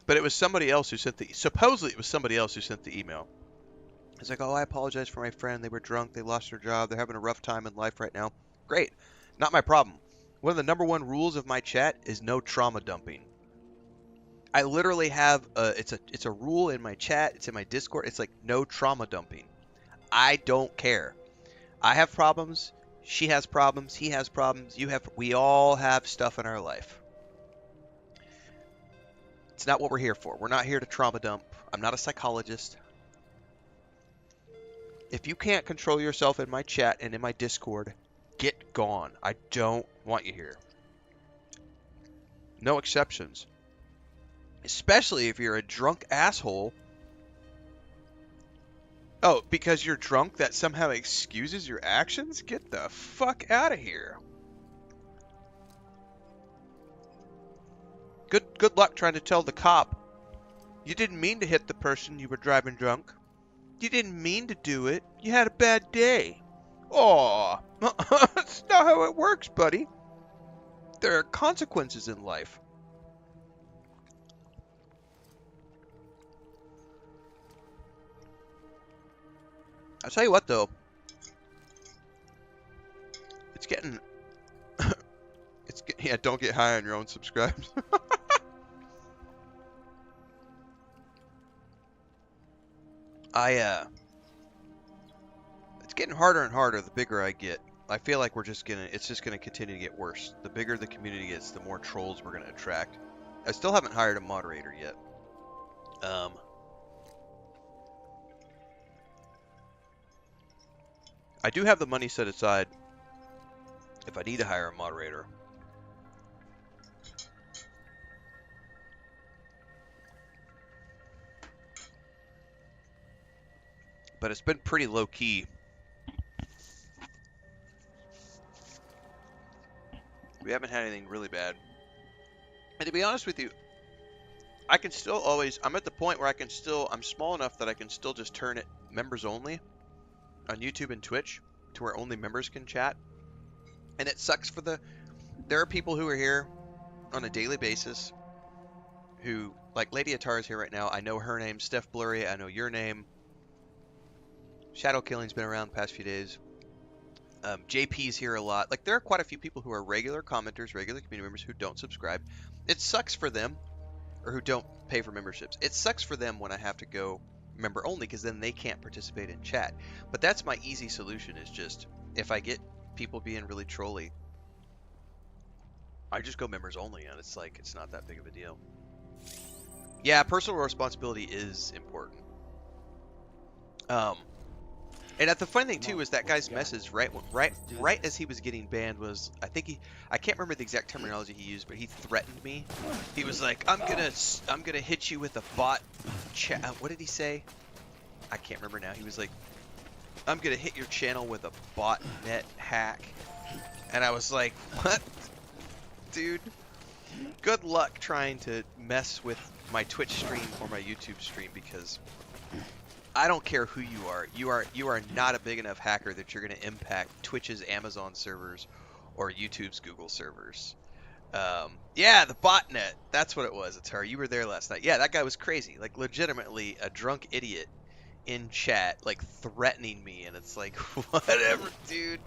But it was somebody else who sent supposedly it was somebody else who sent the email. It's like, "Oh, I apologize for my friend. They were drunk. They lost their job. They're having a rough time in life right now." Great. Not my problem. One of the #1 rules of my chat is no trauma dumping. I literally have it's a rule in my chat. It's in my Discord. It's like no trauma dumping. I don't care. I have problems. She has problems. He has problems. We all have stuff in our life. It's not what we're here for. We're not here to trauma dump. I'm not a psychologist. If you can't control yourself in my chat and in my Discord, get gone. I don't want you here. No exceptions. Especially if you're a drunk asshole. Oh, because you're drunk, that somehow excuses your actions? Get the fuck out of here. Good luck trying to tell the cop you didn't mean to hit the person you were driving drunk. You didn't mean to do it. You had a bad day. Aw. That's not how it works, buddy. There are consequences in life. I'll tell you what, though. It's getting... yeah, don't get high on your own subscribes. It's getting harder and harder the bigger I get. I feel like it's just gonna continue to get worse. The bigger the community gets, the more trolls we're gonna attract. I still haven't hired a moderator yet. I do have the money set aside if I need to hire a moderator. But it's been pretty low key. We haven't had anything really bad. And to be honest with you, I can still always, I'm at the point where I'm small enough that I can still just turn it members only on YouTube and Twitch to where only members can chat. And it sucks for there are people who are here on a daily basis who, like Lady Atar is here right now. I know her name, Steph Blurry. I know your name. Shadow Killing's been around the past few days. JP's here a lot. Like, there are quite a few people who are regular commenters, regular community members who don't subscribe. It sucks for them, or who don't pay for memberships. It sucks for them when I have to go member only, because then they can't participate in chat. But that's my easy solution, is just, if I get people being really trolly, I just go members only, and it's like, it's not that big of a deal. Yeah, personal responsibility is important. And the funny thing too is that guy's message right as he was getting banned was, I can't remember the exact terminology he used, but he threatened me. He was like, I'm gonna hit you with a bot chat. What did he say? I can't remember now. He was like, I'm gonna hit your channel with a botnet hack. And I was like, what? Dude, good luck trying to mess with my Twitch stream or my YouTube stream, because I don't care who you are. You are not a big enough hacker that you're going to impact Twitch's Amazon servers or YouTube's Google servers. Yeah, the botnet. That's what it was. It's her. You were there last night. Yeah, that guy was crazy. Like, legitimately a drunk idiot in chat, like, threatening me. And it's like, whatever, dude.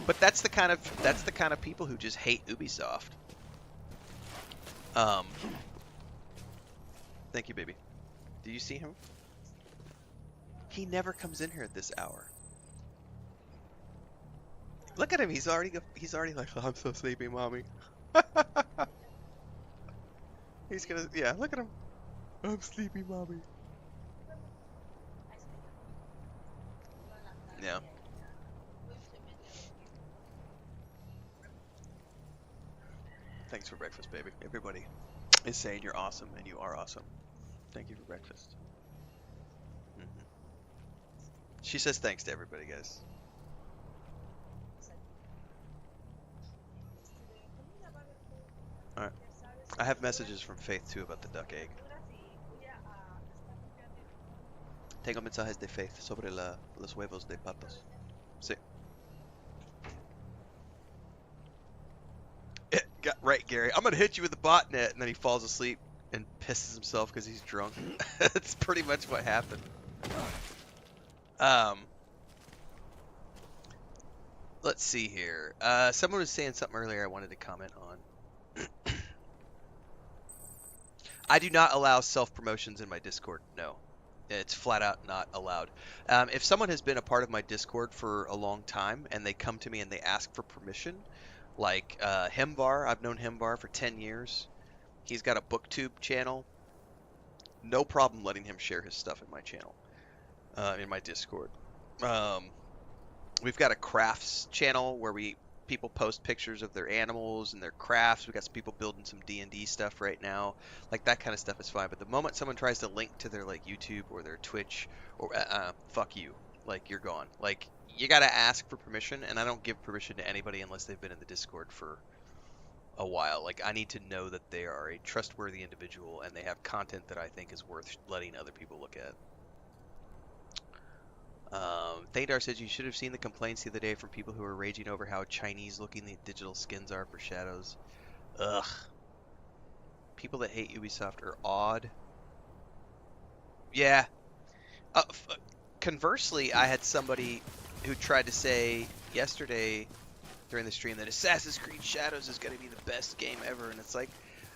But that's the kind of people who just hate Ubisoft. Thank you, baby. Do you see him? He never comes in here at this hour. Look at him. He's already like, oh, I'm so sleepy, mommy. He's gonna, yeah, look at him. I'm sleepy, mommy. Yeah. Thanks for breakfast, baby. Everybody is saying you're awesome, and you are awesome. Thank you for breakfast. She says thanks to everybody, guys. Alright. I have messages from Faith, too, about the duck egg. Tengo mensajes de Faith sobre los huevos de patos. Sí. Right, Gary. I'm gonna hit you with the botnet, and then he falls asleep and pisses himself because he's drunk. That's pretty much what happened. Let's see here. Someone was saying something earlier I wanted to comment on. I do not allow self-promotions in my Discord. No. It's flat out not allowed. If someone has been a part of my Discord for a long time and they come to me and they ask for permission, like Hemvar, I've known Hemvar for 10 years. He's got a booktube channel. No problem letting him share his stuff in my channel, in my Discord. We've got a crafts channel where people post pictures of their animals and their crafts. We've got some people building some D&D stuff right now. Like, that kind of stuff is fine. But the moment someone tries to link to their, like, YouTube or their Twitch, or fuck you. Like, you're gone. Like, you gotta ask for permission, and I don't give permission to anybody unless they've been in the Discord for a while. Like, I need to know that they are a trustworthy individual and they have content that I think is worth letting other people look at. Thaydar says you should have seen the complaints the other day from people who were raging over how Chinese-looking the digital skins are for Shadows. Ugh. People that hate Ubisoft are odd. Yeah. Conversely, I had somebody who tried to say yesterday during the stream that Assassin's Creed Shadows is going to be the best game ever, and it's like,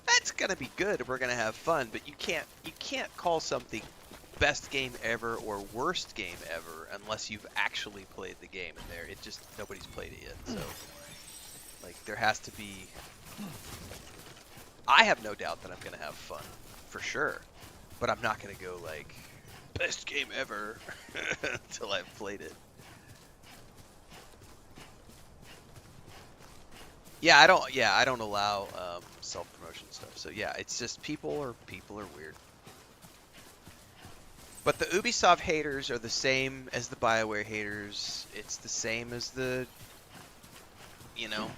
that's going to be good. We're going to have fun, but you can't call something best game ever or worst game ever unless you've actually played the game in there. It just, nobody's played it yet, so like there has to be. I have no doubt that I'm going to have fun for sure, but I'm not going to go like best game ever until I've played it. Yeah, I don't allow self-promotion stuff. So yeah, it's just people are weird. But the Ubisoft haters are the same as the BioWare haters. It's the same as the, you know.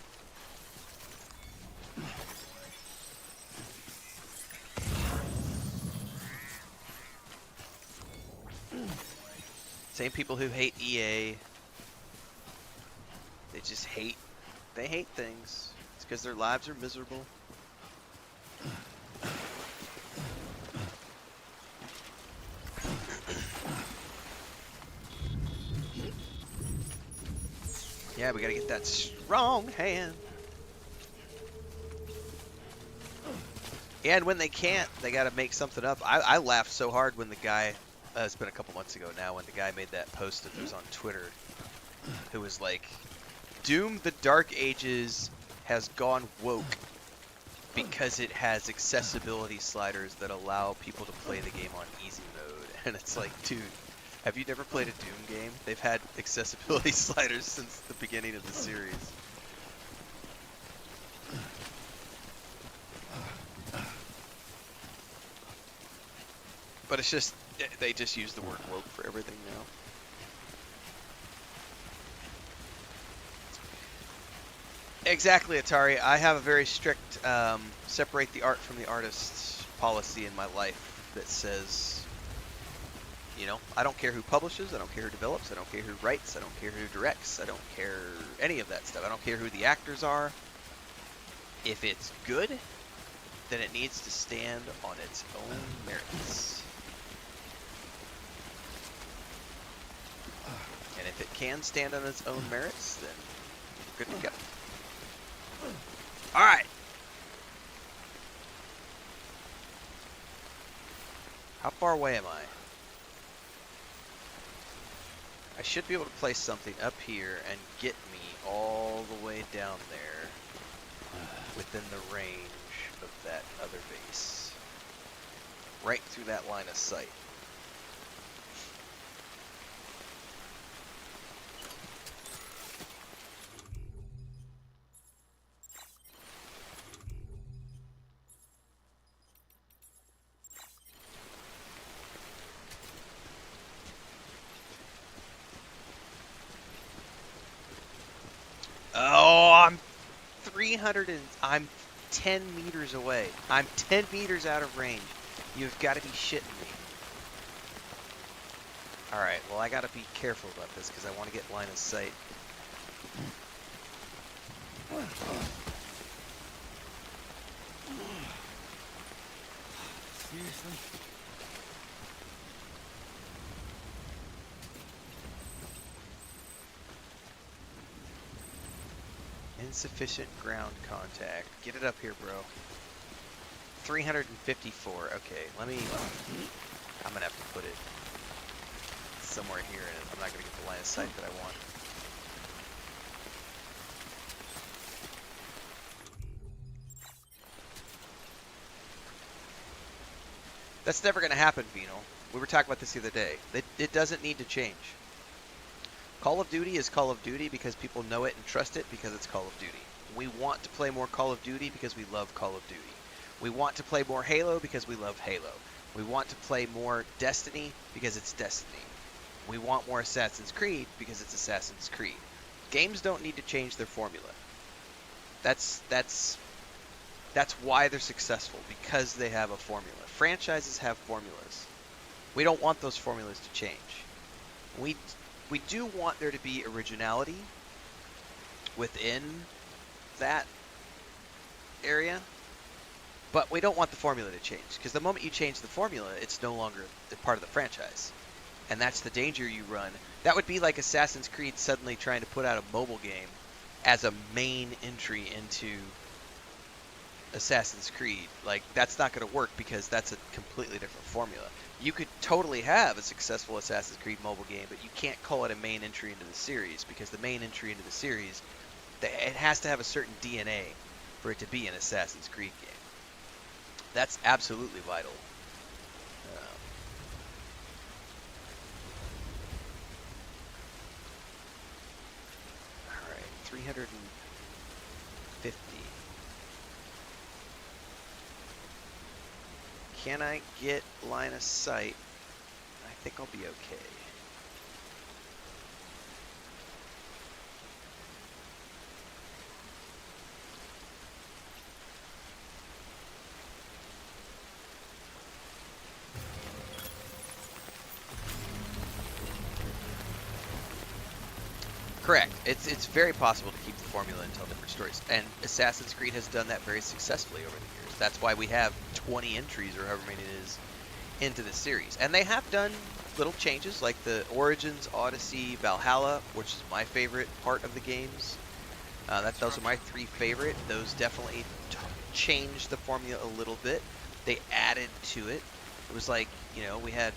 Same people who hate EA. They just hate. They hate things. It's because their lives are miserable. Yeah, we gotta get that strong hand. And when they can't, they gotta make something up. I laughed so hard when the guy, it's been a couple months ago now, when the guy made that post that was on Twitter, who was like, Doom the Dark Ages has gone woke because it has accessibility sliders that allow people to play the game on easy mode. And it's like, dude, have you never played a Doom game? They've had accessibility sliders since the beginning of the series. But it's just, they just use the word woke for everything now. Exactly, Atari. I have a very strict separate the art from the artist policy in my life that says, you know, I don't care who publishes, I don't care who develops, I don't care who writes, I don't care who directs, I don't care any of that stuff. I don't care who the actors are. If it's good, then it needs to stand on its own merits. And if it can stand on its own merits, then good to go. Alright. How far away am I? I should be able to place something up here and get me all the way down there within the range of that other base. Right through that line of sight. Oh, I'm 10 meters away. I'm 10 meters out of range. You've got to be shitting me. Alright, well I got to be careful about this because I want to get line of sight. Seriously? Insufficient ground contact. Get it up here, bro. 354. Okay, let me. I'm gonna have to put it somewhere here, and I'm not gonna get the line of sight that I want. That's never gonna happen, Vino. We were talking about this the other day. It doesn't need to change. Call of Duty is Call of Duty because people know it and trust it because it's Call of Duty. We want to play more Call of Duty because we love Call of Duty. We want to play more Halo because we love Halo. We want to play more Destiny because it's Destiny. We want more Assassin's Creed because it's Assassin's Creed. Games don't need to change their formula. That's why they're successful, because they have a formula. Franchises have formulas. We don't want those formulas to change. We do want there to be originality within that area, but we don't want the formula to change, because the moment you change the formula, it's no longer a part of the franchise. And that's the danger you run. That would be like Assassin's Creed suddenly trying to put out a mobile game as a main entry into Assassin's Creed. Like, that's not going to work because that's a completely different formula. You could totally have a successful Assassin's Creed mobile game, but you can't call it a main entry into the series, because the main entry into the series, it has to have a certain DNA for it to be an Assassin's Creed game. That's absolutely vital. Alright, 350. Can I get line of sight? I think I'll be okay. Correct. It's very possible to keep the formula and tell different stories. And Assassin's Creed has done that very successfully over the years. That's why we have 20 entries, or however many it is, into the series. And they have done little changes, like the Origins, Odyssey, Valhalla, which is my favorite part of the games. Those are my three favorite. Those definitely changed the formula a little bit. They added to it. It was like, you know, we had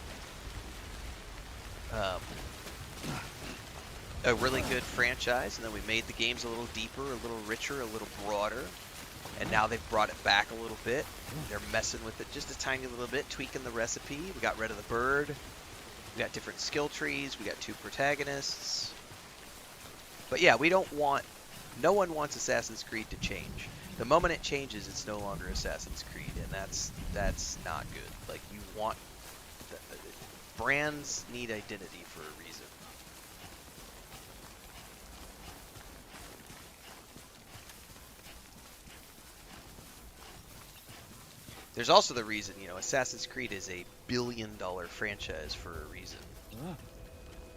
a really good franchise, and then we made the games a little deeper, a little richer, a little broader, and now they've brought it back a little bit. They're messing with it just a tiny little bit, tweaking the recipe. We got rid of the bird. We got different skill trees. We got 2 protagonists. But yeah, no one wants Assassin's Creed to change. The moment it changes, it's no longer Assassin's Creed, and that's not good. Like, you want brands need identity for a reason. There's also the reason, you know, Assassin's Creed is a billion-dollar franchise for a reason.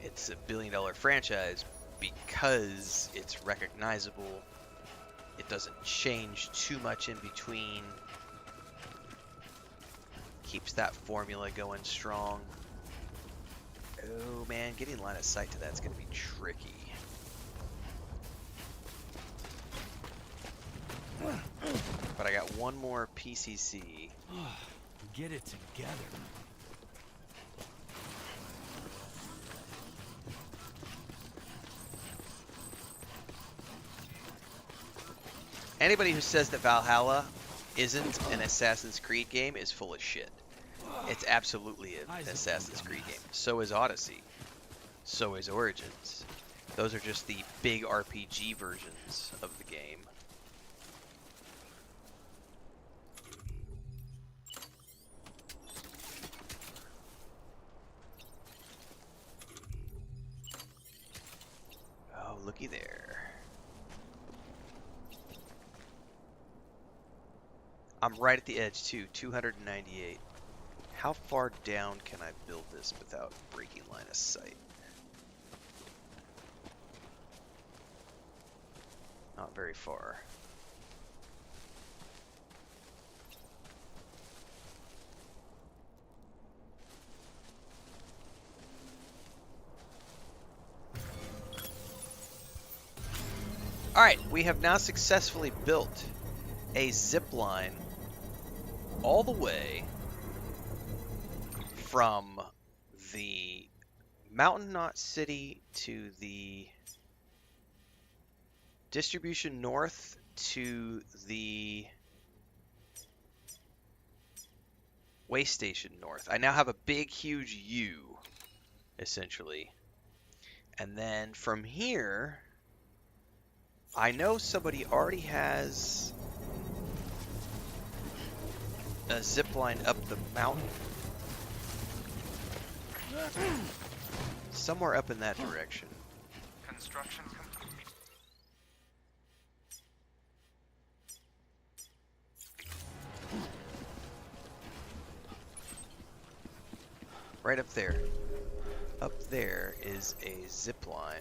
It's a billion-dollar franchise because it's recognizable. It doesn't change too much in between. Keeps that formula going strong. Oh man, getting line of sight to that's going to be tricky. But I got one more PCC. Get it together. Anybody who says that Valhalla isn't an Assassin's Creed game is full of shit. It's absolutely an Assassin's Creed game. So is Odyssey. So is Origins. Those are just the big RPG versions of the game. Oh, looky there. I'm right at the edge too, 298. How far down can I build this without breaking line of sight? Not very far. Alright, we have now successfully built a zipline all the way from the Mountain Knot City to the Distribution North to the Way Station North. I now have a big, huge U, essentially. And then from here, I know somebody already has a zip line up the mountain. Somewhere up in that direction. Construction complete. Right up there. Up there is a zip line.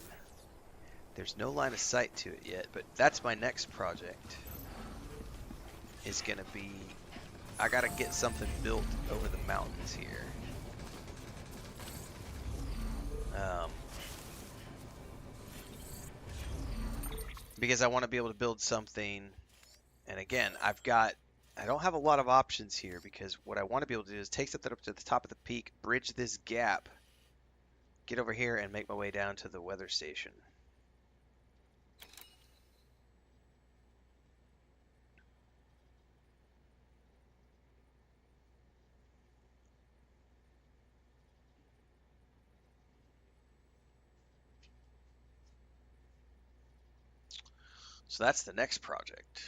There's no line of sight to it yet, but that's my next project. Is gonna be, I gotta get something built over the mountains here. Because I want to be able to build something, and again, I don't have a lot of options here, because what I want to be able to do is take something up to the top of the peak, bridge this gap, get over here, and make my way down to the weather station. So that's the next project.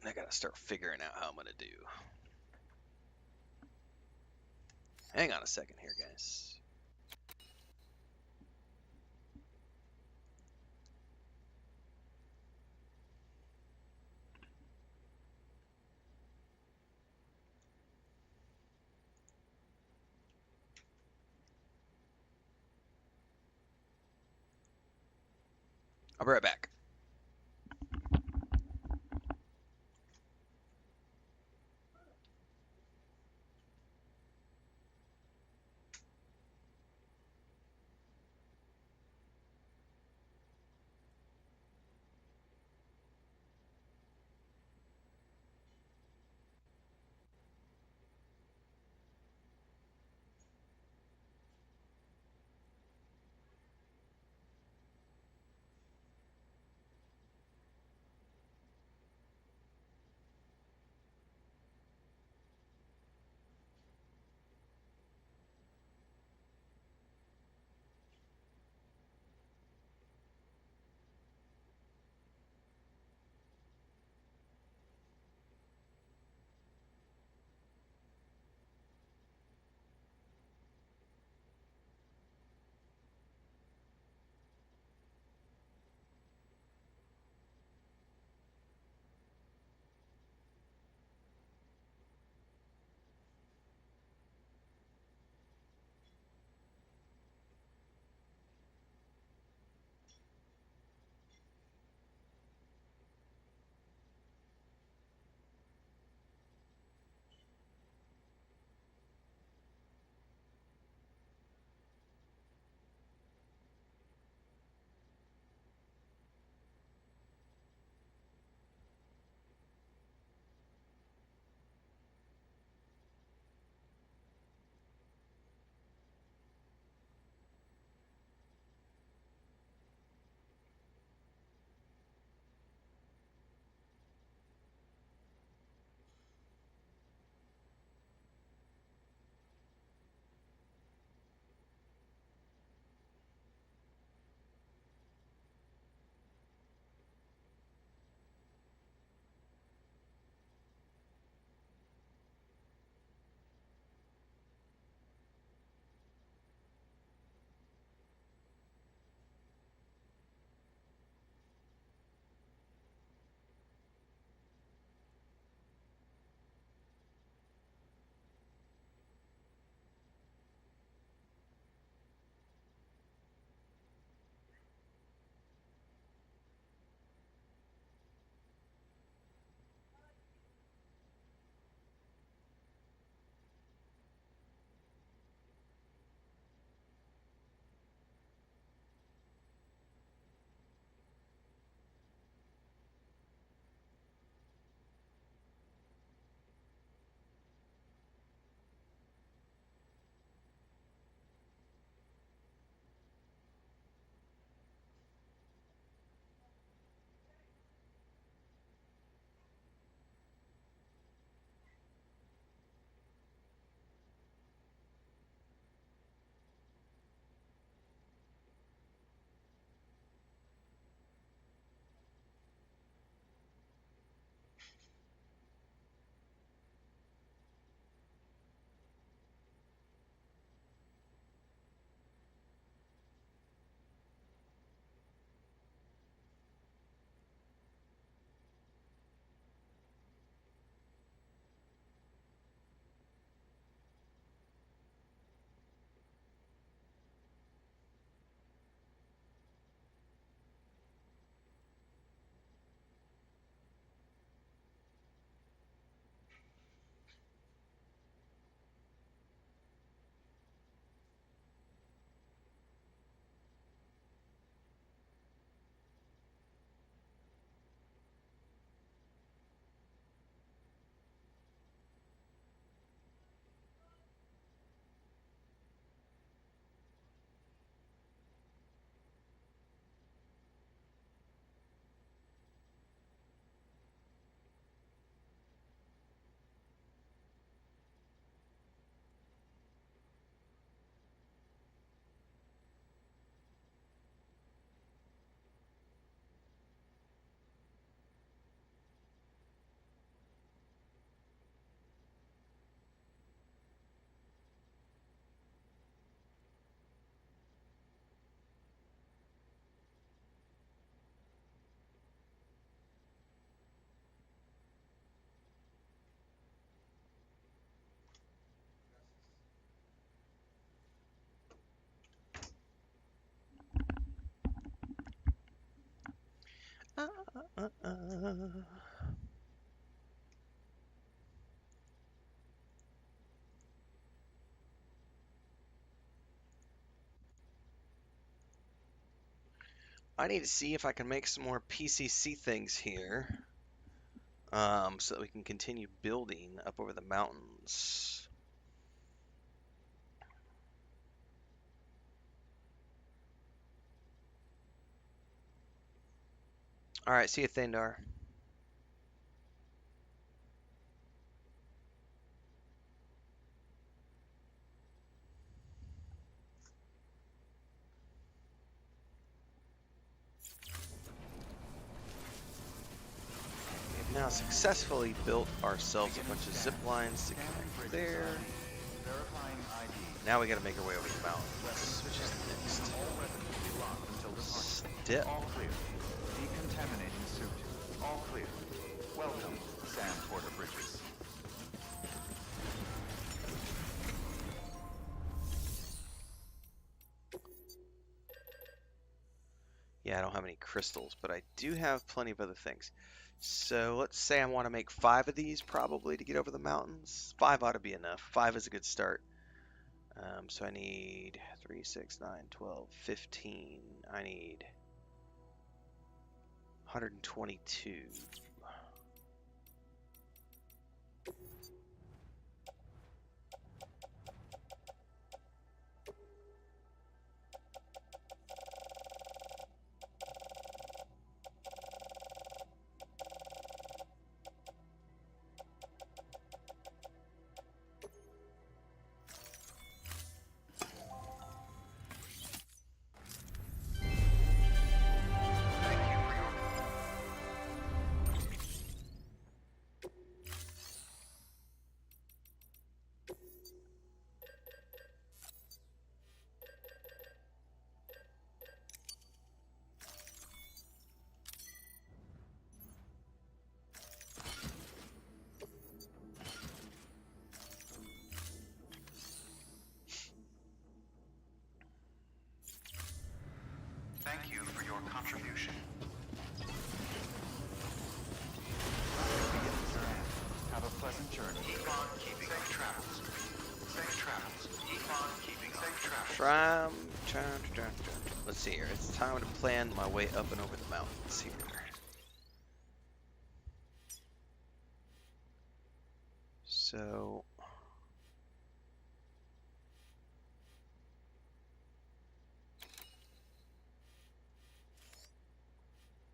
I gotta start figuring out how I'm gonna do. Hang on a second here, guys. I'll be right back. I need to see if I can make some more PCC things here, so that we can continue building up over the mountains. All right, see you, Thandar. We've now successfully built ourselves a bunch of zip lines to connect there. Verifying ID. Now we got to make our way over the mountains, which is the next step. All clear. Decontaminating suit. All clear. Welcome, Sam Porter Bridges. Yeah, I don't have any crystals, but I do have plenty of other things. So let's say I want to make 5 of these probably to get over the mountains. 5 ought to be enough. 5 is a good start. So I need 3, 6, 9, 12, 15. I need 122. Thank you for your contribution. Have a pleasant journey. Keep on keeping safe travels. Safe travels. Keep on keeping safe travels. Let's see here. It's time to plan my way up and over the mountains here. So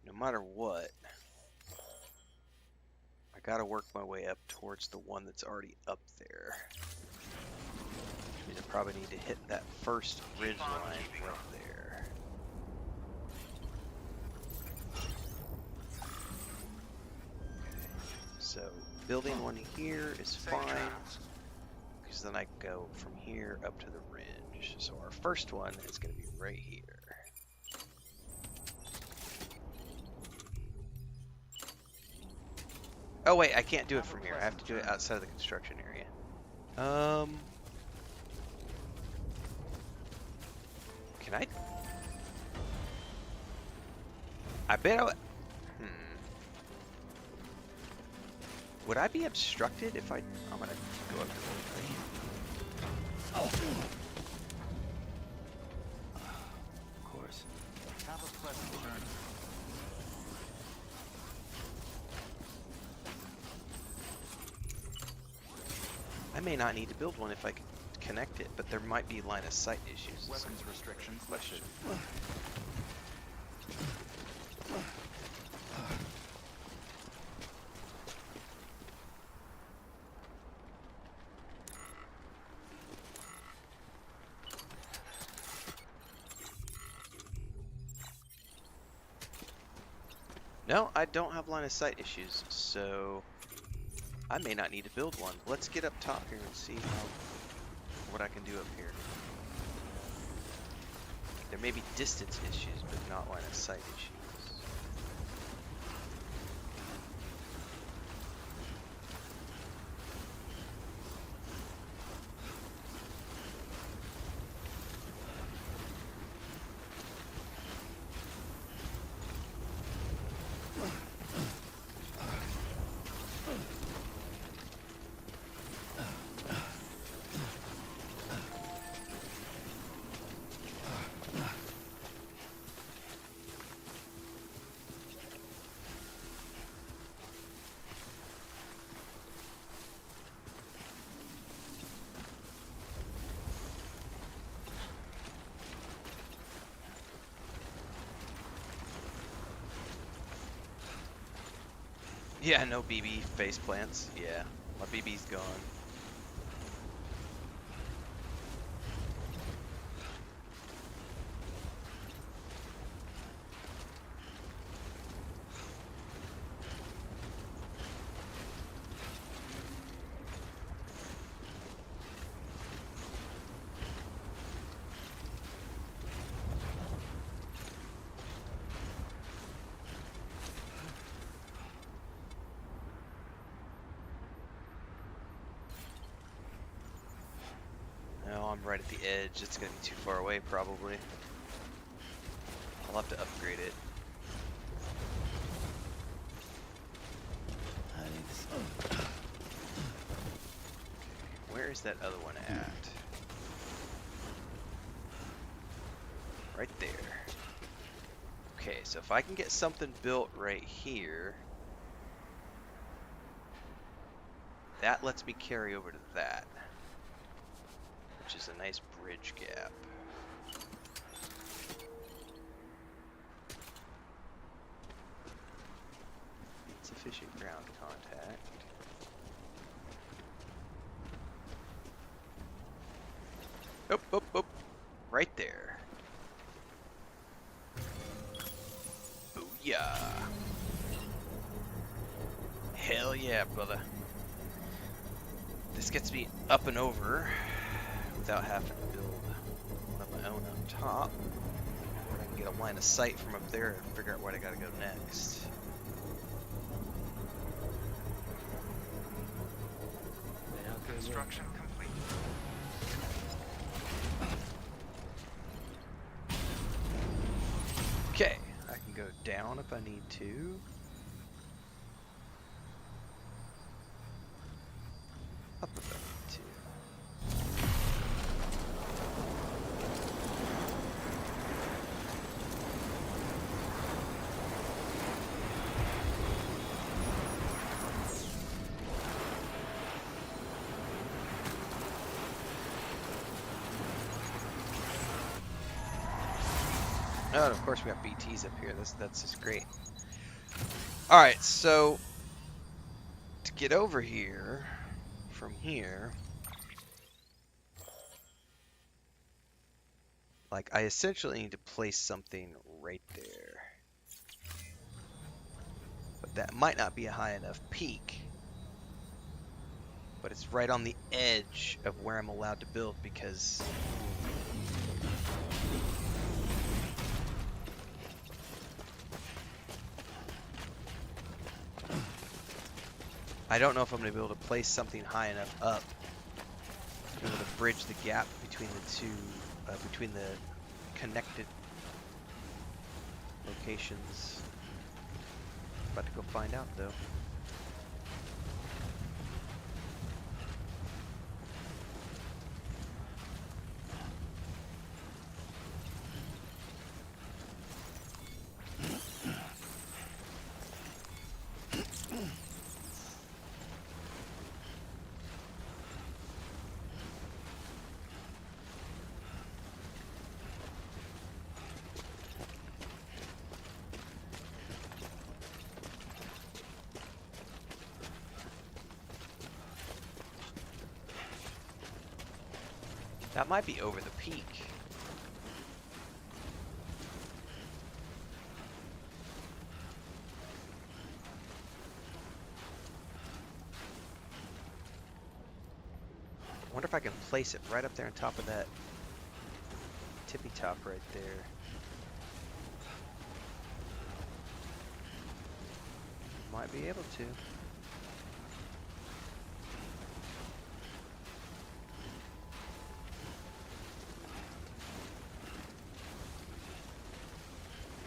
no matter what, I gotta work my way up towards the one that's already up there. Which means I probably need to hit that first ridge line right there. So building one here is fine, because then I go from here up to the ridge. So our first one is going to be right here. Oh wait, I can't do it from here. I have to do it outside of the construction area. Can I? I bet I would. Would I be obstructed if I'm gonna go up to the tree? Oh. Of course. Have a pleasant journey. I may not need to build one if I can connect it, but there might be line of sight issues. Weapons restrictions lifted. No, I don't have line of sight issues, so I may not need to build one. Let's get up top here and see what I can do up here. There may be distance issues, but not line of sight issues. Yeah, no BB face plants. Yeah, my BB's gone. No, I'm right at the edge. It's gonna be too far away, probably. I'll have to upgrade it. Where is that other one at? Right there. Okay, so if I can get something built right here, that lets me carry over to that, which is a nice bridge gap. Insufficient ground contact. Oh, right there. Booyah. Hell yeah, brother. This gets me up and over without having to build one of my own on top. I can get a line of sight from up there and figure out where I gotta go next. Construction complete. Okay, I can go down if I need to. Up if I need to. Oh, and of course we got BTs up here. That's just great. All right, so to get over here from here, like I essentially need to place something right there. But that might not be a high enough peak. But it's right on the edge of where I'm allowed to build because I don't know if I'm going to be able to place something high enough up to be able to bridge the gap between the two, between the connected locations. About to go find out though. That might be over the peak. I wonder if I can place it right up there on top of that tippy top right there. Might be able to.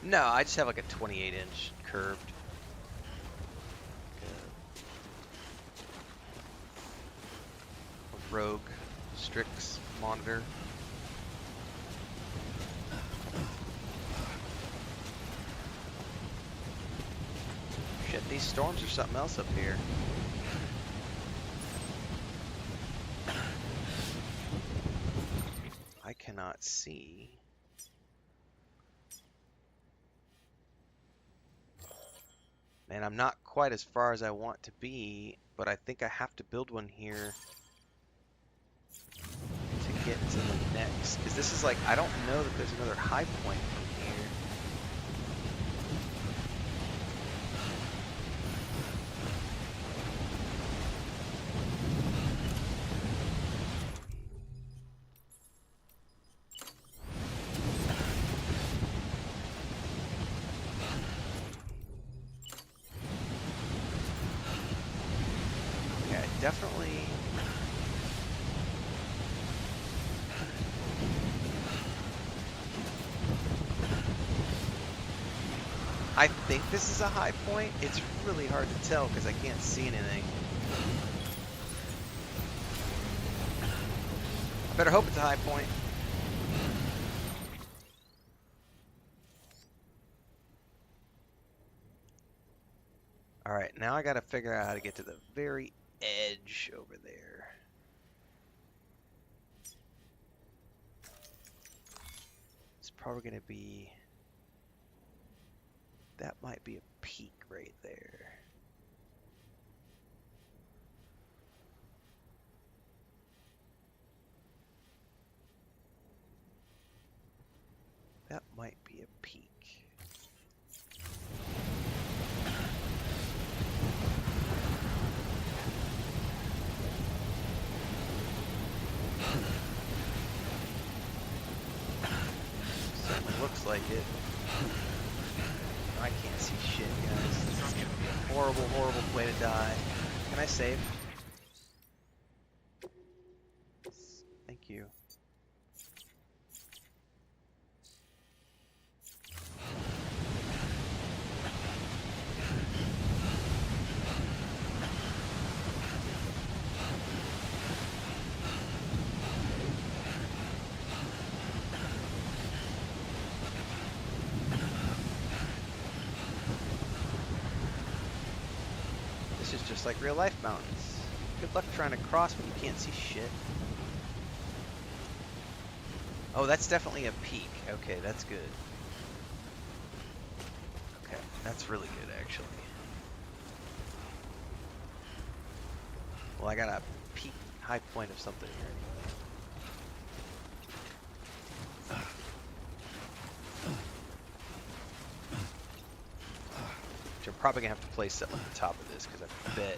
No, I just have like a 28-inch curved. A Rogue Strix monitor. Shit, these storms are something else up here. I cannot see. Man, I'm not quite as far as I want to be, but I think I have to build one here to get to the next. Because this is like, I don't know that there's another high point from here. Definitely. I think this is a high point. It's really hard to tell because I can't see anything. I better hope it's a high point. Alright, now I gotta figure out how to get to the very edge over there. It's probably gonna be... That might be a peak right there. That might be a peak. Certainly looks like it. I can't see shit, guys. This is gonna be a horrible, horrible way to die. Can I save? Thank you. This is just like real life mountains. Good luck trying to cross when you can't see shit. Oh, that's definitely a peak. Okay, that's good. Okay, that's really good, actually. Well, I got a peak high point of something here anyway. Which I'm probably gonna have to place something at the top of this because I bet.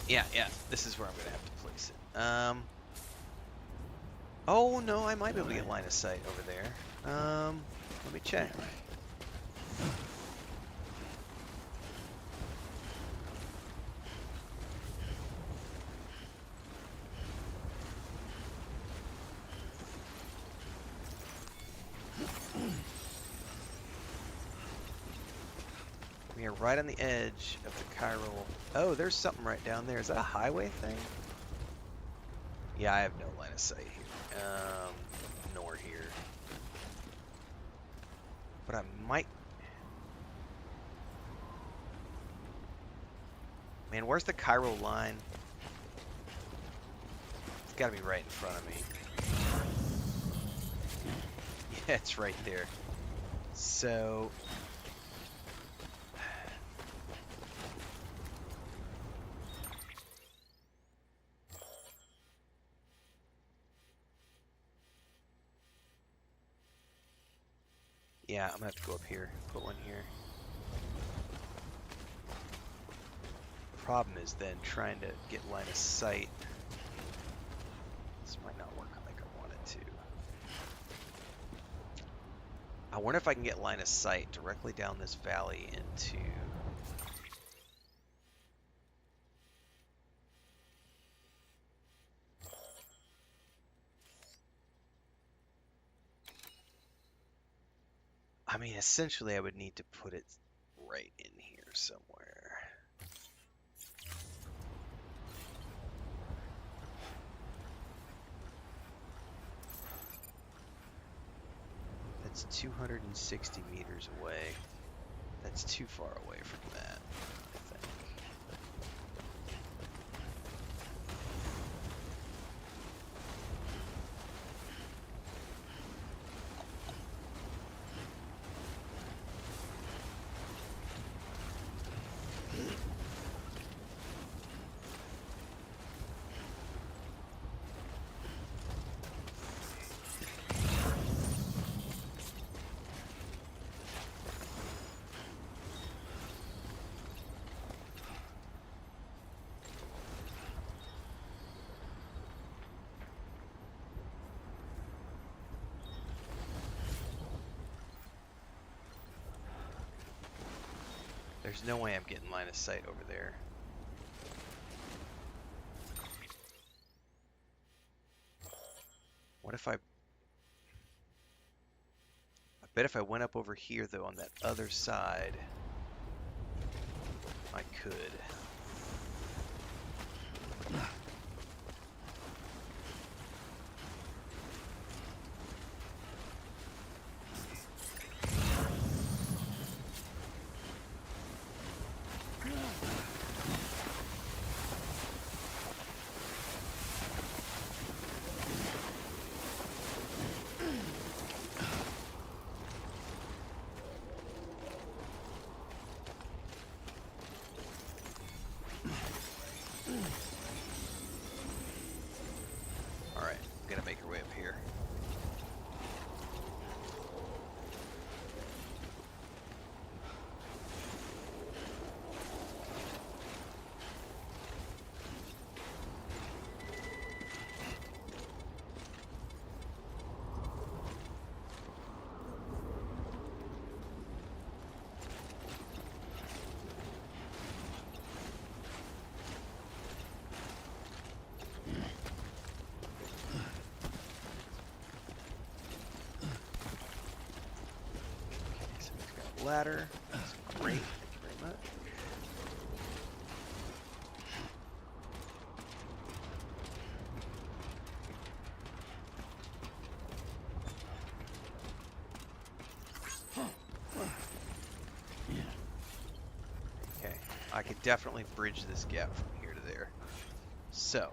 Yeah. This is where I'm gonna have to place it. Oh no, I might be able to get line of sight over there. Let me check. We are right on the edge of the chiral. Oh, there's something right down there. Is that a highway thing? Yeah, I have no line of sight here. Nor here. But I might... Man, where's the chiral line? It's gotta be right in front of me. Yeah, it's right there. So... Yeah, I'm gonna have to go up here, put one here. Problem is then trying to get line of sight. This might not work like I want it to. I wonder if I can get line of sight directly down this valley into... I mean, essentially I would need to put it right in here somewhere. That's 260 meters away. That's too far away from that, I think. There's no way I'm getting line of sight over there. What if I bet if I went up over here, though, on that other side, I could. Alright, gonna make our way up here. Ladder. That's great. Thank you very much. Okay, I could definitely bridge this gap from here to there. So.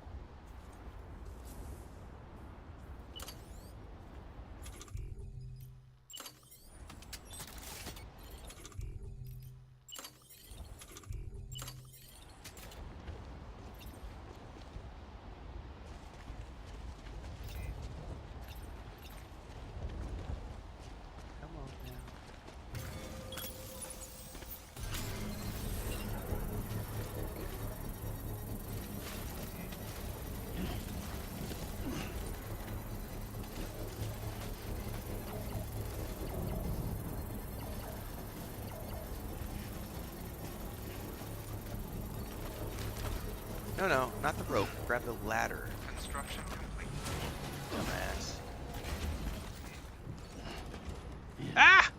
No, not the rope. Grab the ladder. Construction complete. Dumbass. Ah!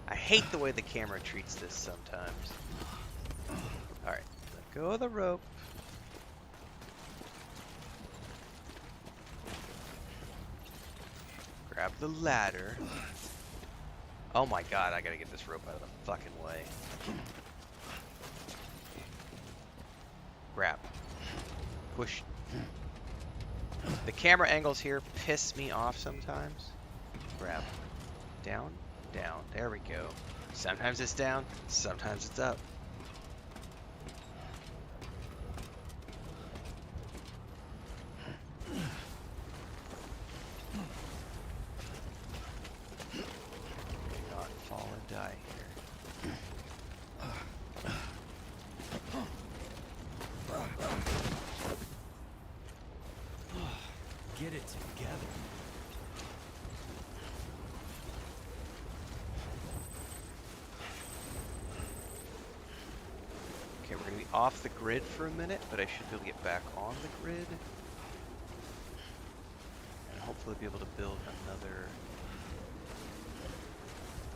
I hate the way the camera treats this sometimes. Alright, let go of the rope. Grab the ladder. Oh my god, I gotta get this rope out of the fucking way. Grab. Push. The camera angles here piss me off sometimes. Grab. Down, down. There we go. Sometimes it's down, sometimes it's up. Not fall and die here. Get it together. Okay, we're gonna be off the grid for a minute, but I should be able to get back on the grid. And hopefully be able to build another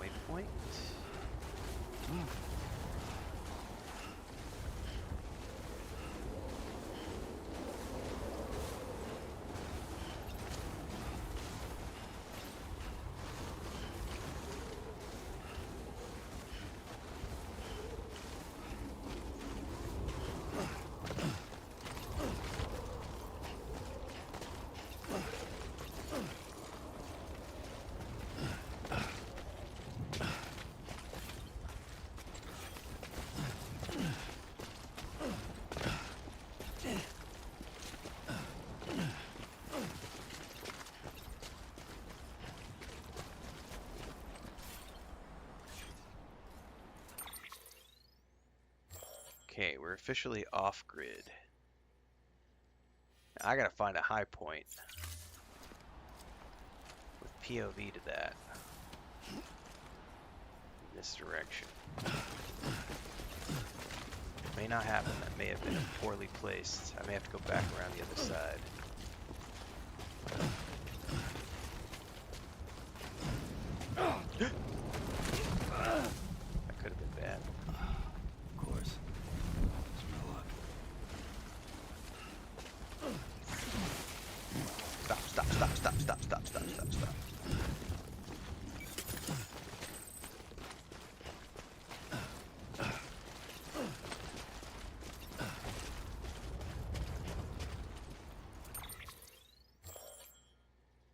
waypoint. Okay, we're officially off grid. I gotta find a high point with POV to that. In this direction. May not happen. That may have been poorly placed. I may have to go back around the other side. That could have been bad. Of course. It's my luck. Stop.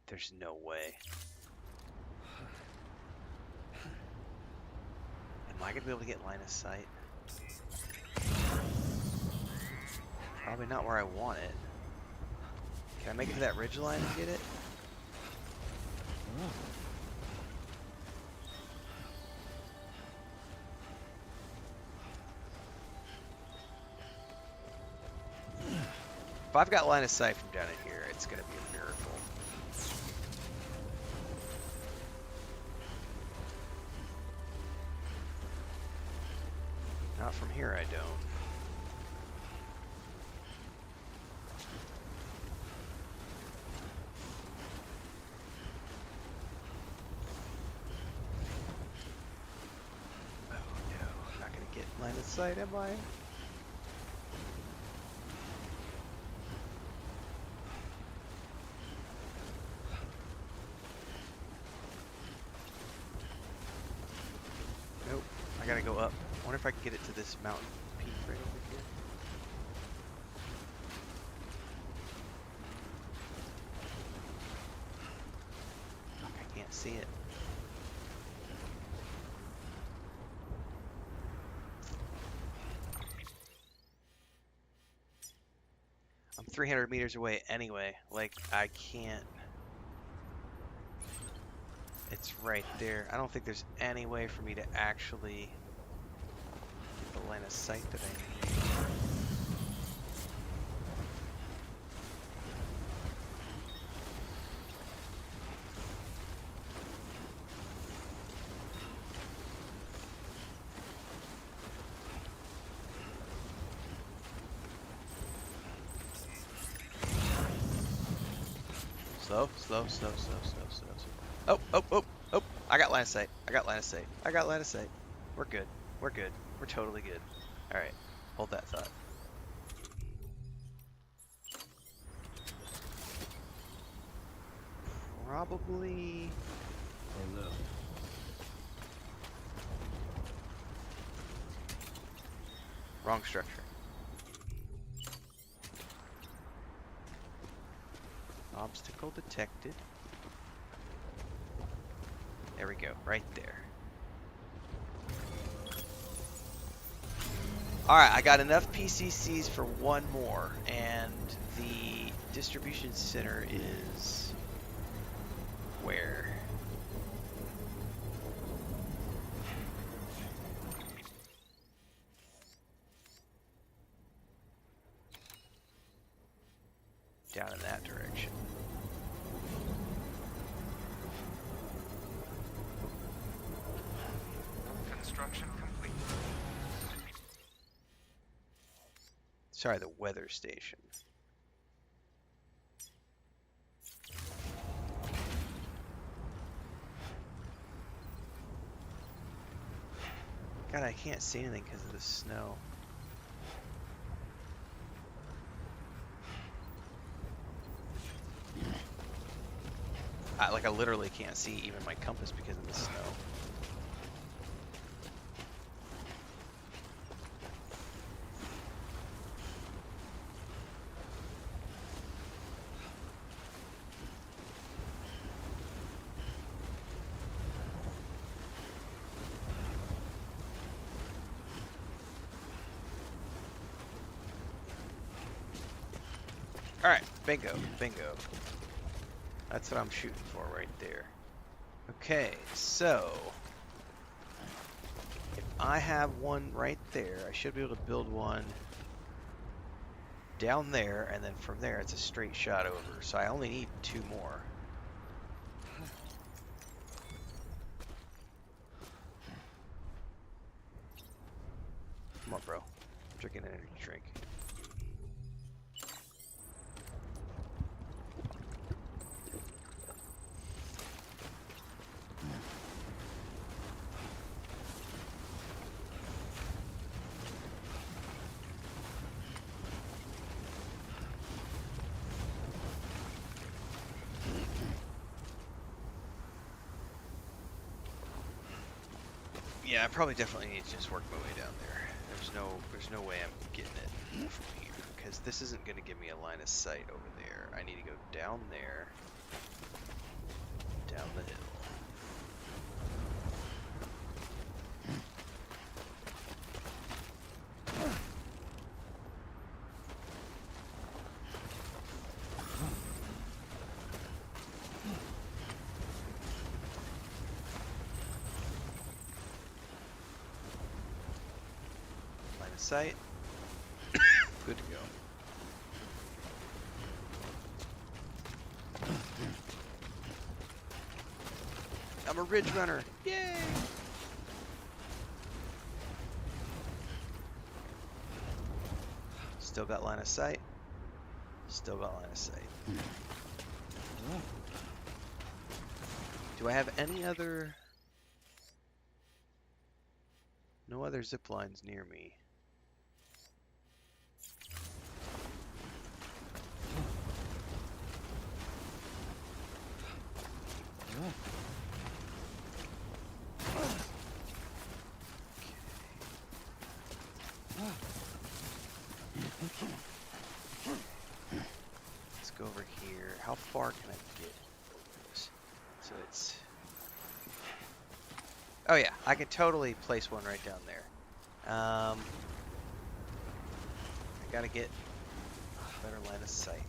There's no way. Am I gonna be able to get line of sight? Probably not where I want it. Can I make it to that ridgeline and get it? If I've got line of sight from down in here, it's gonna be a miracle. Not from here, I don't. Oh no, I'm not gonna get line of sight, am I? Nope, I gotta go up. I wonder if I can get it to this mountain peak right over here. Fuck, I can't see it. I'm 300 meters away anyway. Like, I can't. It's right there. I don't think there's any way for me to actually get the line of sight that I need. Slow. Oh. I got line of sight. I got line of sight. We're good. We're totally good. Alright. Hold that thought. Probably... Oh no. Wrong structure. Obstacle detected. There we go, right there. Alright, I got enough PCCs for one more, and the distribution center is... where? Down in that direction. Construction complete. Sorry, the weather station. God, I can't see anything because of the snow. I literally can't see even my compass because of the snow. Alright, bingo. That's what I'm shooting for right there. Okay, so if I have one right there, I should be able to build one down there, and then from there it's a straight shot over. So I only need two more. Come on, bro. Drinking an energy drink. Yeah, I probably definitely need to just work my way down there. There's no way I'm getting it from here, because this isn't going to give me a line of sight over there. I need to go down there, down the hill. Sight. Good to go. I'm a ridge runner. Yay! Still got line of sight. Still got line of sight. Do I have any other... No other zip lines near me. Let's go over here. How far can I get? So it's... Oh yeah, I can totally place one right down there. I gotta get a better line of sight here.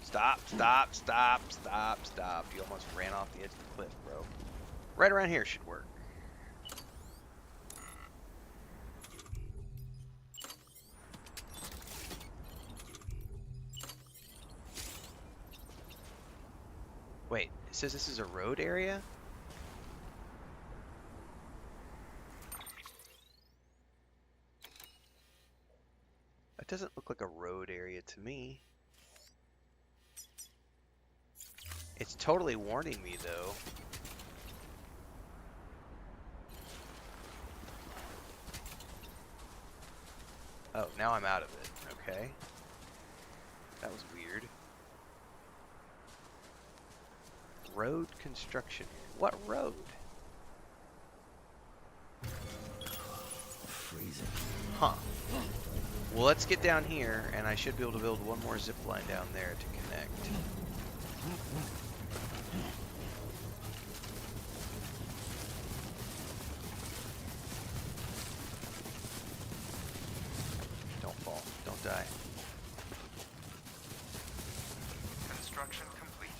Stop, stop, stop, stop, stop. You almost ran off the edge of the cliff, bro. Right around here should work. Wait, it says this is a road area? That doesn't look like a road area to me. It's totally warning me, though. Oh, now I'm out of it. Okay. That was weird. Road construction. What road? Freezing. Huh. Well, let's get down here, and I should be able to build one more zip line down there to connect. Don't fall. Don't die. Construction complete.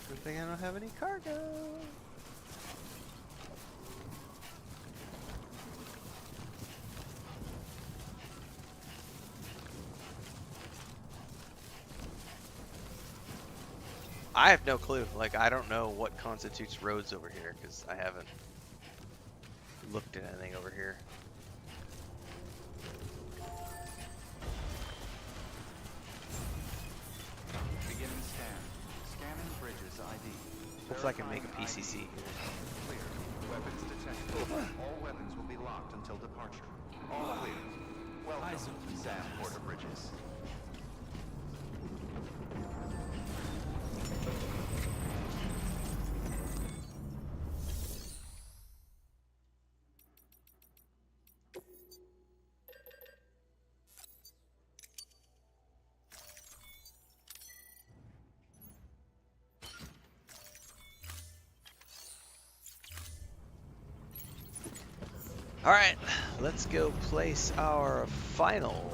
Good thing I don't have any cargo. I have no clue. Like, I don't know what constitutes roads over here, because I haven't looked at anything over here. Beginning scan. Scanning bridges ID. Hopefully I can make a Verifying PCC. ID. Clear. Weapons detected. All weapons will be locked until departure. All clear. Welcome, Sam Porter Bridges. Alright, let's go place our final.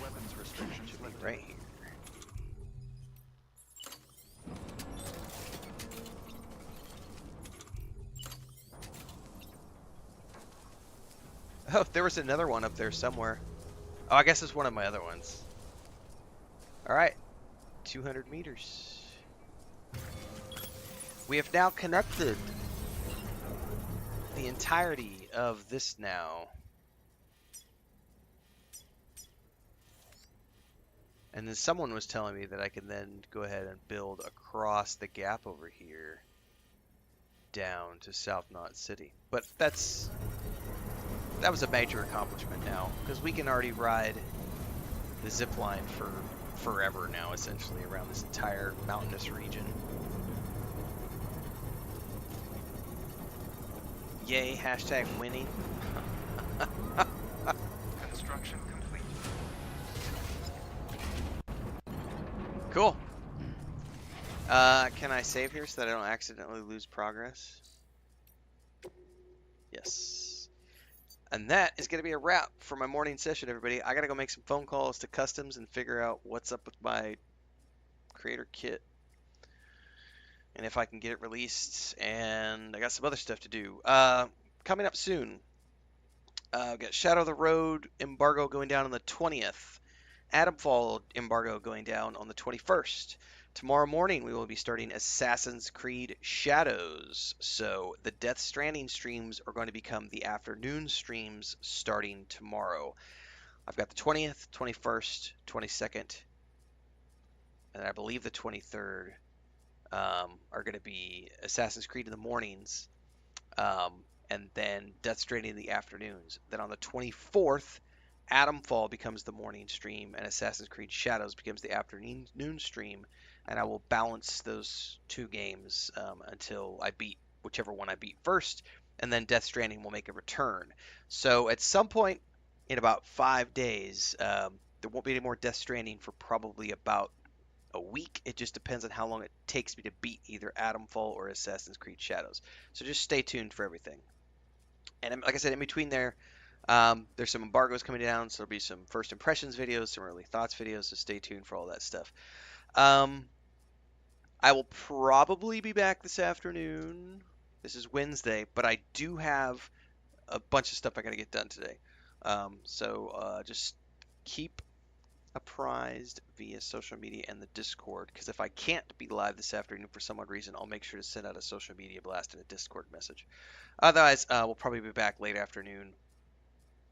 Weapons restrictions Should be lifted. right here. Oh, there was another one up there somewhere. Oh, I guess it's one of my other ones. Alright, 200 meters. We have now connected the entirety of this now. And then someone was telling me that I can then go ahead and build across the gap over here down to South Knot City. But that was a major accomplishment now, because we can already ride the zipline for forever now, essentially, around this entire mountainous region. Yay, hashtag winning. Construction complete. Cool. Can I save here so that I don't accidentally lose progress? Yes. And that is going to be a wrap for my morning session, everybody. I got to go make some phone calls to customs and figure out what's up with my creator kit. And if I can get it released. And I got some other stuff to do. Coming up soon. I've got Shadow of the Road embargo going down on the 20th. Adamfall embargo going down on the 21st. Tomorrow morning we will be starting Assassin's Creed Shadows. So the Death Stranding streams are going to become the afternoon streams starting tomorrow. I've got the 20th, 21st, 22nd, and I believe the 23rd are going to be Assassin's Creed in the mornings, and then Death Stranding in the afternoons. Then on the 24th, Adamfall becomes the morning stream, and Assassin's Creed Shadows becomes the afternoon stream, and I will balance those two games until I beat whichever one I beat first, and then Death Stranding will make a return. So at some point in about 5 days, there won't be any more Death Stranding for probably about a week. It just depends on how long it takes me to beat either Adamfall or Assassin's Creed Shadows. So just stay tuned for everything. And like I said, in between there, there's some embargoes coming down, so there'll be some first impressions videos, some early thoughts videos, so stay tuned for all that stuff. I will probably be back this afternoon. This is Wednesday, but I do have a bunch of stuff I got to get done today. So just keep apprised via social media and the Discord, because if I can't be live this afternoon for some odd reason, I'll make sure to send out a social media blast and a Discord message. Otherwise, we'll probably be back late afternoon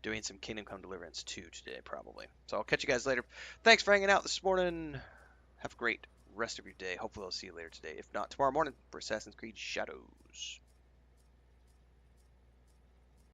doing some Kingdom Come Deliverance 2 today, probably. So I'll catch you guys later. Thanks for hanging out this morning. Have a great rest of your day. Hopefully I'll see you later today. If not, tomorrow morning for Assassin's Creed Shadows.